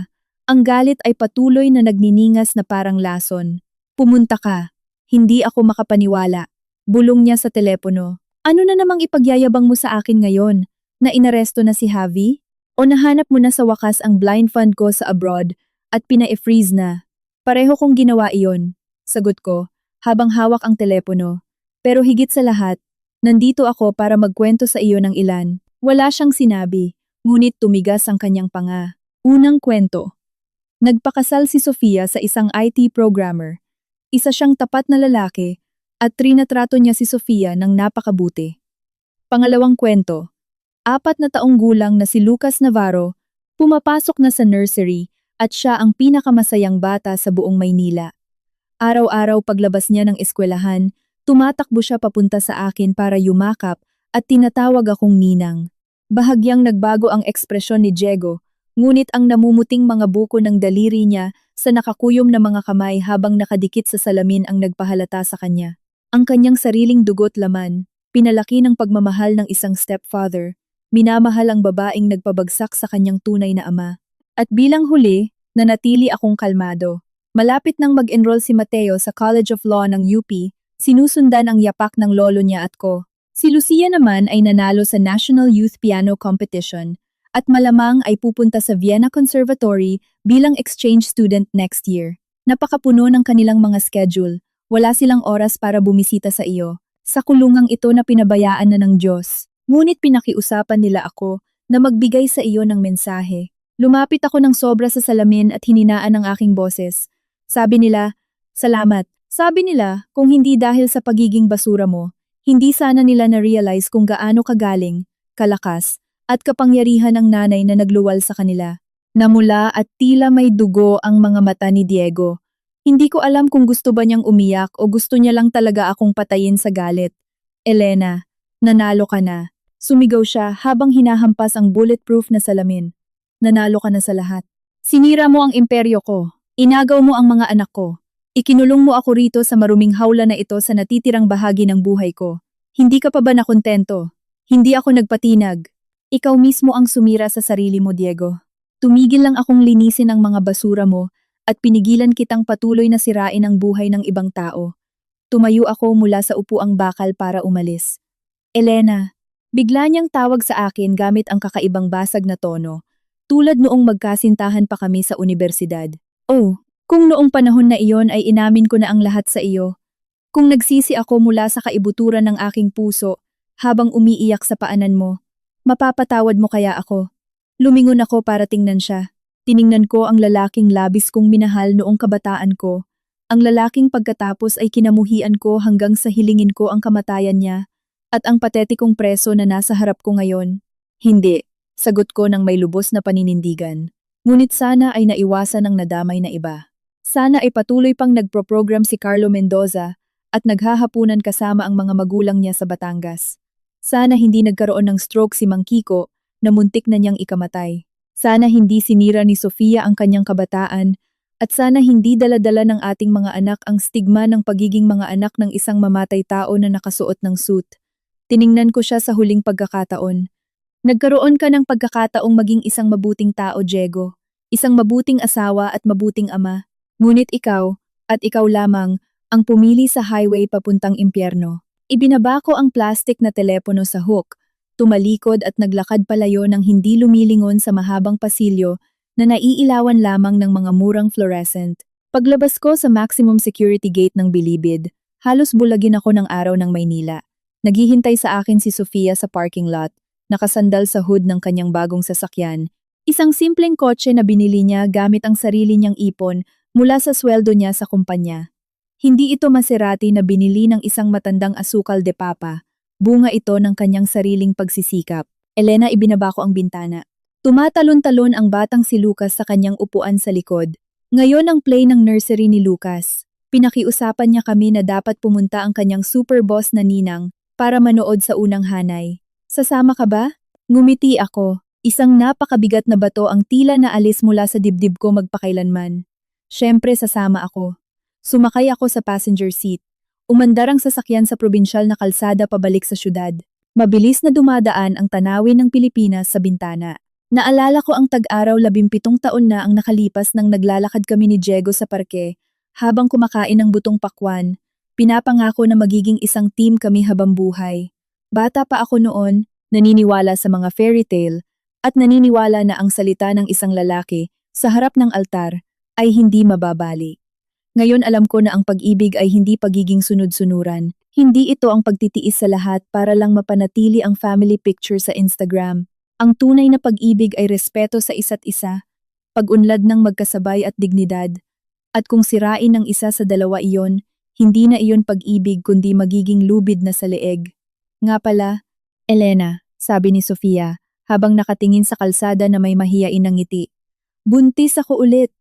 ang galit ay patuloy na nagniningas na parang lason. Pumunta ka. Hindi ako makapaniwala. Bulong niya sa telepono. Ano na namang ipagyayabang mo sa akin ngayon? Na inaresto na si Javi? O nahanap mo na sa wakas ang blind fund ko sa abroad at pina-freeze na? Pareho kong ginawa iyon. Sagot ko, habang hawak ang telepono. Pero higit sa lahat, nandito ako para magkwento sa iyo ng ilan. Wala siyang sinabi, ngunit tumigas ang kanyang panga. Unang kwento. Nagpakasal si Sofia sa isang IT programmer. Isa siyang tapat na lalaki at trinatrato niya si Sofia ng napakabuti. Pangalawang kwento. 4 na taong gulang na si Lucas Navarro, pumapasok na sa nursery at siya ang pinakamasayang bata sa buong Maynila. Araw-araw paglabas niya ng eskwelahan, tumatakbo siya papunta sa akin para yumakap at tinatawag akong ninang. Bahagyang nagbago ang ekspresyon ni Diego, ngunit ang namumuting mga buko ng daliri niya sa nakakuyom na mga kamay habang nakadikit sa salamin ang nagpahalata sa kanya. Ang kanyang sariling dugo't laman, pinalaki ng pagmamahal ng isang stepfather, minamahal ang babaeng nagpabagsak sa kanyang tunay na ama. At bilang huli, nanatili akong kalmado. Malapit nang mag-enroll si Mateo sa College of Law ng UP, sinusundan ang yapak ng lolo niya at ko. Si Lucia naman ay nanalo sa National Youth Piano Competition at malamang ay pupunta sa Vienna Conservatory bilang exchange student next year. Napakapuno ng kanilang mga schedule, wala silang oras para bumisita sa iyo. Sa kulungang ito na pinabayaan na ng Diyos. Ngunit pinakiusapan nila ako na magbigay sa iyo ng mensahe. Lumapit ako ng sobra sa salamin at hininaan ang aking boses. Sabi nila, salamat. Sabi nila, kung hindi dahil sa pagiging basura mo, hindi sana nila na-realize kung gaano kagaling, kalakas, at kapangyarihan ng nanay na nagluwal sa kanila. Namula at tila may dugo ang mga mata ni Diego. Hindi ko alam kung gusto ba niyang umiyak o gusto niya lang talaga akong patayin sa galit. Elena, nanalo ka na. Sumigaw siya habang hinahampas ang bulletproof na salamin. Nanalo ka na sa lahat. Sinira mo ang imperyo ko. Inagaw mo ang mga anak ko. Ikinulong mo ako rito sa maruming hawla na ito sa natitirang bahagi ng buhay ko. Hindi ka pa ba nakontento? Hindi ako nagpatinag. Ikaw mismo ang sumira sa sarili mo, Diego. Tumigil lang akong linisin ang mga basura mo at pinigilan kitang patuloy na sirain ang buhay ng ibang tao. Tumayo ako mula sa upuang bakal para umalis. Elena, bigla niyang tawag sa akin gamit ang kakaibang basag na tono, tulad noong magkasintahan pa kami sa universidad. Oh, kung noong panahon na iyon ay inamin ko na ang lahat sa iyo. Kung nagsisi ako mula sa kaibuturan ng aking puso habang umiiyak sa paanan mo, mapapatawad mo kaya ako? Lumingon ako para tingnan siya. Tiningnan ko ang lalaking labis kong minahal noong kabataan ko. Ang lalaking pagkatapos ay kinamuhian ko hanggang sa hilingin ko ang kamatayan niya at ang patetikong preso na nasa harap ko ngayon. Hindi, sagot ko ng may lubos na paninindigan. Ngunit sana ay naiwasan ng nadamay na iba. Sana ay patuloy pang nagproprogram si Carlo Mendoza at naghahapunan kasama ang mga magulang niya sa Batangas. Sana hindi nagkaroon ng stroke si Mang Kiko na muntik na niyang ikamatay. Sana hindi sinira ni Sofia ang kanyang kabataan at sana hindi dala-dala ng ating mga anak ang stigma ng pagiging mga anak ng isang mamatay tao na nakasuot ng suit. Tiningnan ko siya sa huling pagkakataon. Nagkaroon ka ng pagkakataong maging isang mabuting tao, Diego. Isang mabuting asawa at mabuting ama. Ngunit ikaw, at ikaw lamang, ang pumili sa highway papuntang impyerno. Ibinaba ko ang plastic na telepono sa hook, tumalikod at naglakad palayo ng hindi lumilingon sa mahabang pasilyo na naiilawan lamang ng mga murang fluorescent. Paglabas ko sa maximum security gate ng Bilibid, halos bulagin ako ng araw ng Maynila. Naghihintay sa akin si Sofia sa parking lot, nakasandal sa hood ng kanyang bagong sasakyan. Isang simpleng kotse na binili niya gamit ang sarili niyang ipon mula sa sweldo niya sa kumpanya. Hindi ito Maserati na binili ng isang matandang asukal de papa. Bunga ito ng kanyang sariling pagsisikap. Elena, ibinaba ko ang bintana. Tumatalon-talon ang batang si Lucas sa kanyang upuan sa likod. Ngayon ang play ng nursery ni Lucas. Pinakiusapan niya kami na dapat pumunta ang kanyang super boss na ninang para manood sa unang hanay. Sasama ka ba? Ngumiti ako. Isang napakabigat na bato ang tila na alis mula sa dibdib ko magpakailanman. Siyempre sasama ako. Sumakay ako sa passenger seat. Umandar ang sasakyan sa probinsyal na kalsada pabalik sa syudad. Mabilis na dumadaan ang tanawin ng Pilipinas sa bintana. Naalala ko ang tag-araw 17 taon na ang nakalipas nang naglalakad kami ni Diego sa parke habang kumakain ng butong pakwan. Pinapangako na magiging isang team kami habang buhay. Bata pa ako noon, naniniwala sa mga fairy tale at naniniwala na ang salita ng isang lalaki sa harap ng altar ay hindi mababali. Ngayon alam ko na ang pag-ibig ay hindi pagiging sunod-sunuran. Hindi ito ang pagtitiis sa lahat para lang mapanatili ang family picture sa Instagram. Ang tunay na pag-ibig ay respeto sa isa't isa, pag-unlad ng magkasabay at dignidad. At kung sirain ng isa sa dalawa iyon, hindi na iyon pag-ibig kundi magiging lubid na sa leeg. Nga pala, Elena, sabi ni Sofia, habang nakatingin sa kalsada na may mahiyain ng ngiti. Buntis ako ulit.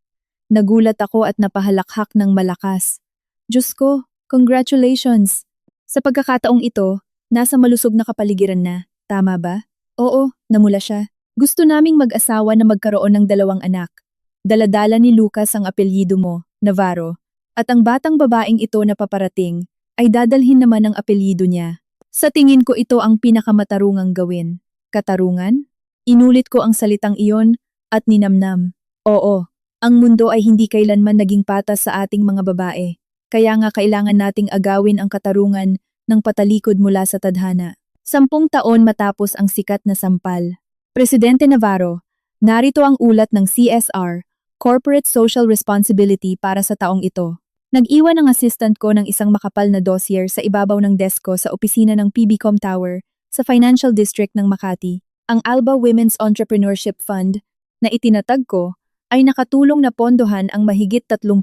Nagulat ako at napahalakhak ng malakas. Diyos ko, congratulations! Sa pagkakataong ito, nasa malusog na kapaligiran na, tama ba? Oo, namula siya. Gusto naming mag-asawa na magkaroon ng 2 anak. Daladala ni Lucas ang apelyido mo, Navarro, at ang batang babaeng ito na paparating ay dadalhin naman ang apelyido niya. Sa tingin ko ito ang pinakamatarungang gawin. Katarungan? Inulit ko ang salitang iyon at ninamnam. Oo, ang mundo ay hindi kailanman naging patas sa ating mga babae. Kaya nga kailangan nating agawin ang katarungan ng patalikod mula sa tadhana. 10 taon matapos ang sikat na sampal. Presidente Navarro, narito ang ulat ng CSR, Corporate Social Responsibility para sa taong ito. Nag-iwan ang assistant ko ng isang makapal na dossier sa ibabaw ng desk ko sa opisina ng PBCom Tower sa Financial District ng Makati. Ang Alba Women's Entrepreneurship Fund na itinatag ko ay nakatulong na pondohan ang mahigit 30,000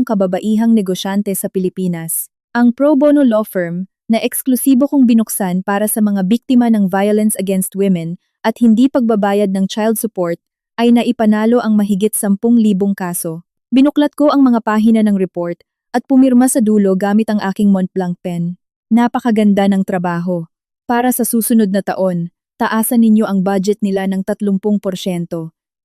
kababaihang negosyante sa Pilipinas. Ang pro bono law firm na eksklusibo kong binuksan para sa mga biktima ng violence against women at hindi pagbabayad ng child support ay naipanalo ang mahigit 10,000 kaso. Binuklat ko ang mga pahina ng report at pumirma sa dulo gamit ang aking Montblanc pen. Napakaganda ng trabaho. Para sa susunod na taon, taasan ninyo ang budget nila ng 30%.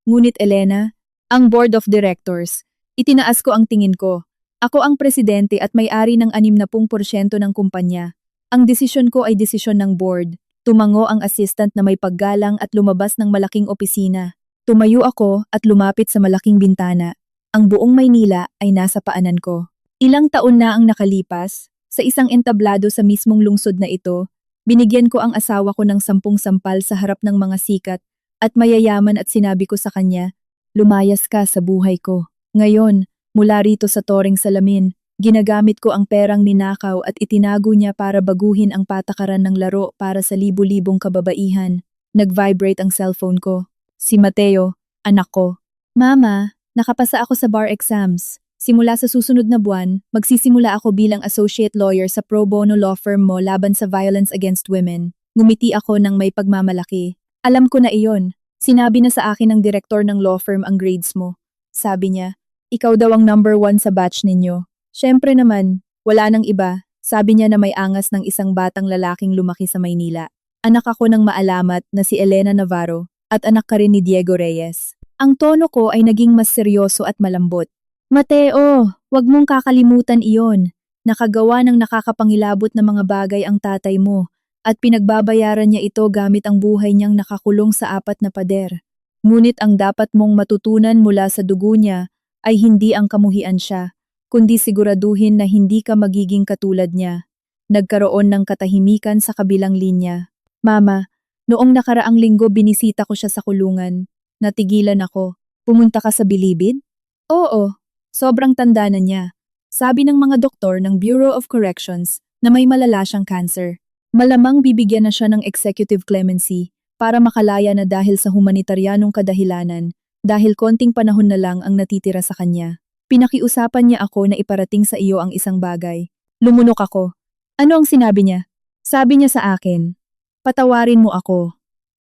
Ngunit Elena, ang Board of Directors, itinaas ko ang tingin ko. Ako ang presidente at may-ari ng 60% ng kumpanya. Ang desisyon ko ay desisyon ng board. Tumango ang assistant na may paggalang at lumabas ng malaking opisina. Tumayo ako at lumapit sa malaking bintana. Ang buong Maynila ay nasa paanan ko. Ilang taon na ang nakalipas, sa isang entablado sa mismong lungsod na ito, binigyan ko ang asawa ko ng 10 sampal sa harap ng mga sikat at mayayaman at sinabi ko sa kanya, lumayas ka sa buhay ko. Ngayon, mula rito sa Toring Salamin, ginagamit ko ang perang ninakaw at itinago niya para baguhin ang patakaran ng laro para sa libu-libong kababaihan. Nag-vibrate ang cellphone ko. Si Mateo, anak ko. Mama, nakapasa ako sa bar exams. Simula sa susunod na buwan, magsisimula ako bilang associate lawyer sa pro bono law firm mo laban sa violence against women. Ngumiti ako ng may pagmamalaki. Alam ko na iyon. Sinabi na sa akin ng direktor ng law firm ang grades mo. Sabi niya, ikaw daw ang number 1 sa batch ninyo. Siyempre naman, wala nang iba. Sabi niya na may angas ng isang batang lalaking lumaki sa Maynila. Anak ako ng maalamat na si Elena Navarro at anak ka rin ni Diego Reyes. Ang tono ko ay naging mas seryoso at malambot. Mateo, wag mong kakalimutan iyon. Nakagawa ng nakakapangilabot na mga bagay ang tatay mo at pinagbabayaran niya ito gamit ang buhay niyang nakakulong sa 4 na pader. Ngunit ang dapat mong matutunan mula sa dugo niya ay hindi ang kamuhian siya, kundi siguraduhin na hindi ka magiging katulad niya. Nagkaroon ng katahimikan sa kabilang linya. Mama, noong nakaraang linggo binisita ko siya sa kulungan. Natigilan ako. Pumunta ka sa Bilibid? Oo. Sobrang tanda na niya. Sabi ng mga doktor ng Bureau of Corrections na may malala siyang cancer. Malamang bibigyan na siya ng executive clemency para makalaya na dahil sa humanitaryanong kadahilanan dahil konting panahon na lang ang natitira sa kanya. Pinakiusapan niya ako na iparating sa iyo ang isang bagay. Lumunok ako. Ano ang sinabi niya? Sabi niya sa akin, patawarin mo ako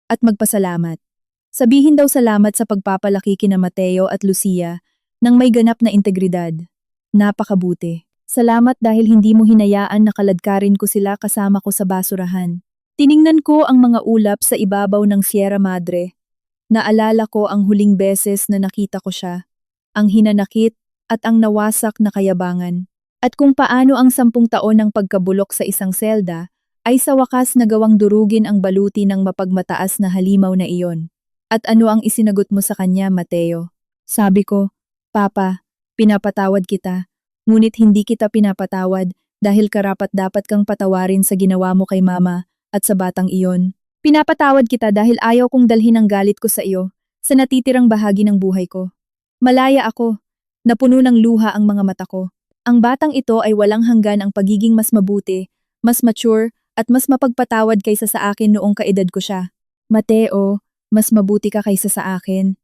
at magpasalamat. Sabihin daw salamat sa pagpapalaki kina Mateo at Lucia nang may ganap na integridad. Napakabuti. Salamat dahil hindi mo hinayaan na kaladkarin ko sila kasama ko sa basurahan. Tiningnan ko ang mga ulap sa ibabaw ng Sierra Madre. Naalala ko ang huling beses na nakita ko siya. Ang hinanakit at ang nawasak na kayabangan. At kung paano ang 10 taon ng pagkabulok sa isang selda ay sa wakas nagawang durugin ang baluti ng mapagmataas na halimaw na iyon. At ano ang isinagot mo sa kanya, Mateo? Sabi ko, Papa, pinapatawad kita, ngunit hindi kita pinapatawad dahil karapat-dapat kang patawarin sa ginawa mo kay Mama at sa batang iyon. Pinapatawad kita dahil ayaw kong dalhin ang galit ko sa iyo sa natitirang bahagi ng buhay ko. Malaya ako, napuno ng luha ang mga mata ko. Ang batang ito ay walang hanggan ang pagiging mas mabuti, mas mature at mas mapagpatawad kaysa sa akin noong kaedad ko siya. Mateo, mas mabuti ka kaysa sa akin.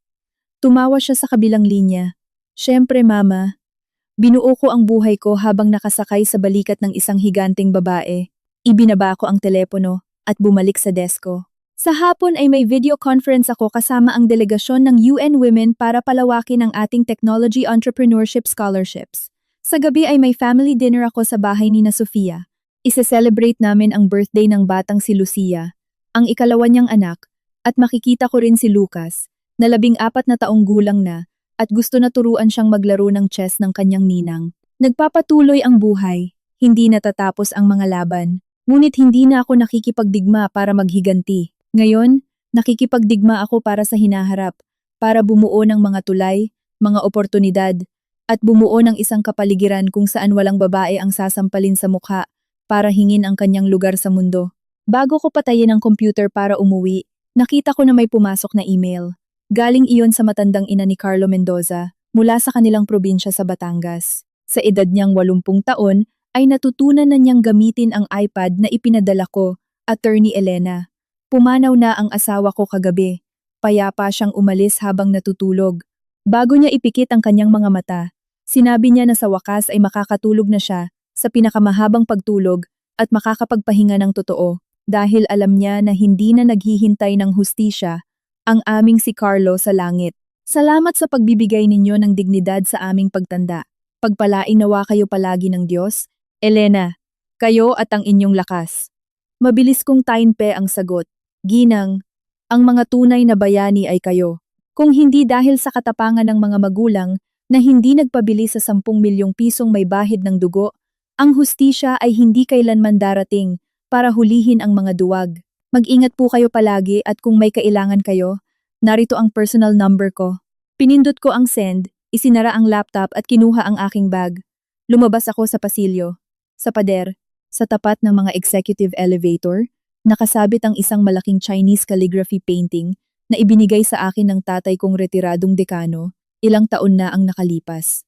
Tumawa siya sa kabilang linya. Siyempre, Mama. Binuo ko ang buhay ko habang nakasakay sa balikat ng isang higanting babae. Ibinaba ko ang telepono at bumalik sa desk ko. Sa hapon ay may video conference ako kasama ang delegasyon ng UN Women para palawakin ang ating technology entrepreneurship scholarships. Sa gabi ay may family dinner ako sa bahay ni na Sofia. Ise-celebrate namin ang birthday ng batang si Lucia, ang ikalawa niyang anak, at makikita ko rin si Lucas, na 14 na taong gulang na, at gusto na turuan siyang maglaro ng chess ng kanyang ninang. Nagpapatuloy ang buhay, hindi natatapos ang mga laban, ngunit hindi na ako nakikipagdigma para maghiganti. Ngayon, nakikipagdigma ako para sa hinaharap, para bumuo ng mga tulay, mga oportunidad, at bumuo ng isang kapaligiran kung saan walang babae ang sasampalin sa mukha para hingin ang kanyang lugar sa mundo. Bago ko patayin ang computer para umuwi, nakita ko na may pumasok na email. Galing iyon sa matandang ina ni Carlo Mendoza, mula sa kanilang probinsya sa Batangas. Sa edad niyang 80 taon, ay natutunan na niyang gamitin ang iPad na ipinadala ko, Attorney Elena. Pumanaw na ang asawa ko kagabi. Payapa siyang umalis habang natutulog. Bago niya ipikit ang kanyang mga mata, sinabi niya na sa wakas ay makakatulog na siya sa pinakamahabang pagtulog at makakapagpahinga ng totoo dahil alam niya na hindi na naghihintay ng hustisya ang aming si Carlo sa langit. Salamat sa pagbibigay ninyo ng dignidad sa aming pagtanda. Pagpalain nawa kayo palagi ng Diyos. Elena, kayo at ang inyong lakas. Mabilis kong tainpe ang sagot. Ginang, ang mga tunay na bayani ay kayo. Kung hindi dahil sa katapangan ng mga magulang na hindi nagpabili sa 10 milyong pisong may bahid ng dugo, ang hustisya ay hindi kailanman darating para hulihin ang mga duwag. Mag-ingat po kayo palagi at kung may kailangan kayo, narito ang personal number ko. Pinindot ko ang send, isinara ang laptop at kinuha ang aking bag. Lumabas ako sa pasilyo. Sa pader, sa tapat ng mga executive elevator, nakasabit ang isang malaking Chinese calligraphy painting na ibinigay sa akin ng tatay kong retiradong dekano, ilang taon na ang nakalipas.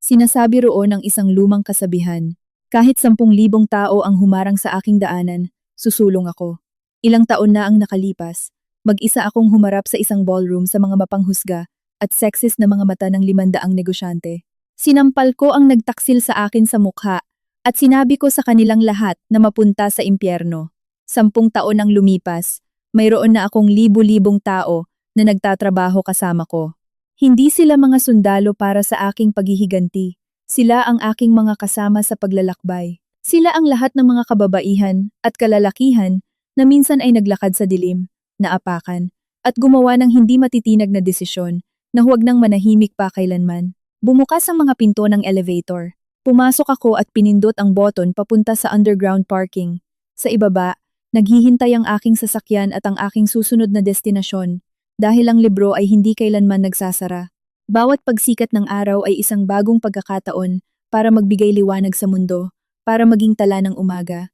Sinasabi roon ang isang lumang kasabihan, kahit 10,000 tao ang humarang sa aking daanan, susulong ako. Ilang taon na ang nakalipas, mag-isa akong humarap sa isang ballroom sa mga mapanghusga at sexist na mga mata ng 500 negosyante. Sinampal ko ang nagtaksil sa akin sa mukha at sinabi ko sa kanilang lahat na mapunta sa impyerno. 10 taon ang lumipas, mayroon na akong libu-libong tao na nagtatrabaho kasama ko. Hindi sila mga sundalo para sa aking paghihiganti. Sila ang aking mga kasama sa paglalakbay. Sila ang lahat ng mga kababaihan at kalalakihan na minsan ay naglakad sa dilim, naapakan, at gumawa ng hindi matitinag na desisyon na huwag nang manahimik pa kailanman. Bumukas ang mga pinto ng elevator. Pumasok ako at pinindot ang button papunta sa underground parking. Sa ibaba, naghihintay ang aking sasakyan at ang aking susunod na destinasyon dahil ang libro ay hindi kailanman nagsasara. Bawat pagsikat ng araw ay isang bagong pagkakataon para magbigay liwanag sa mundo, para maging tala ng umaga.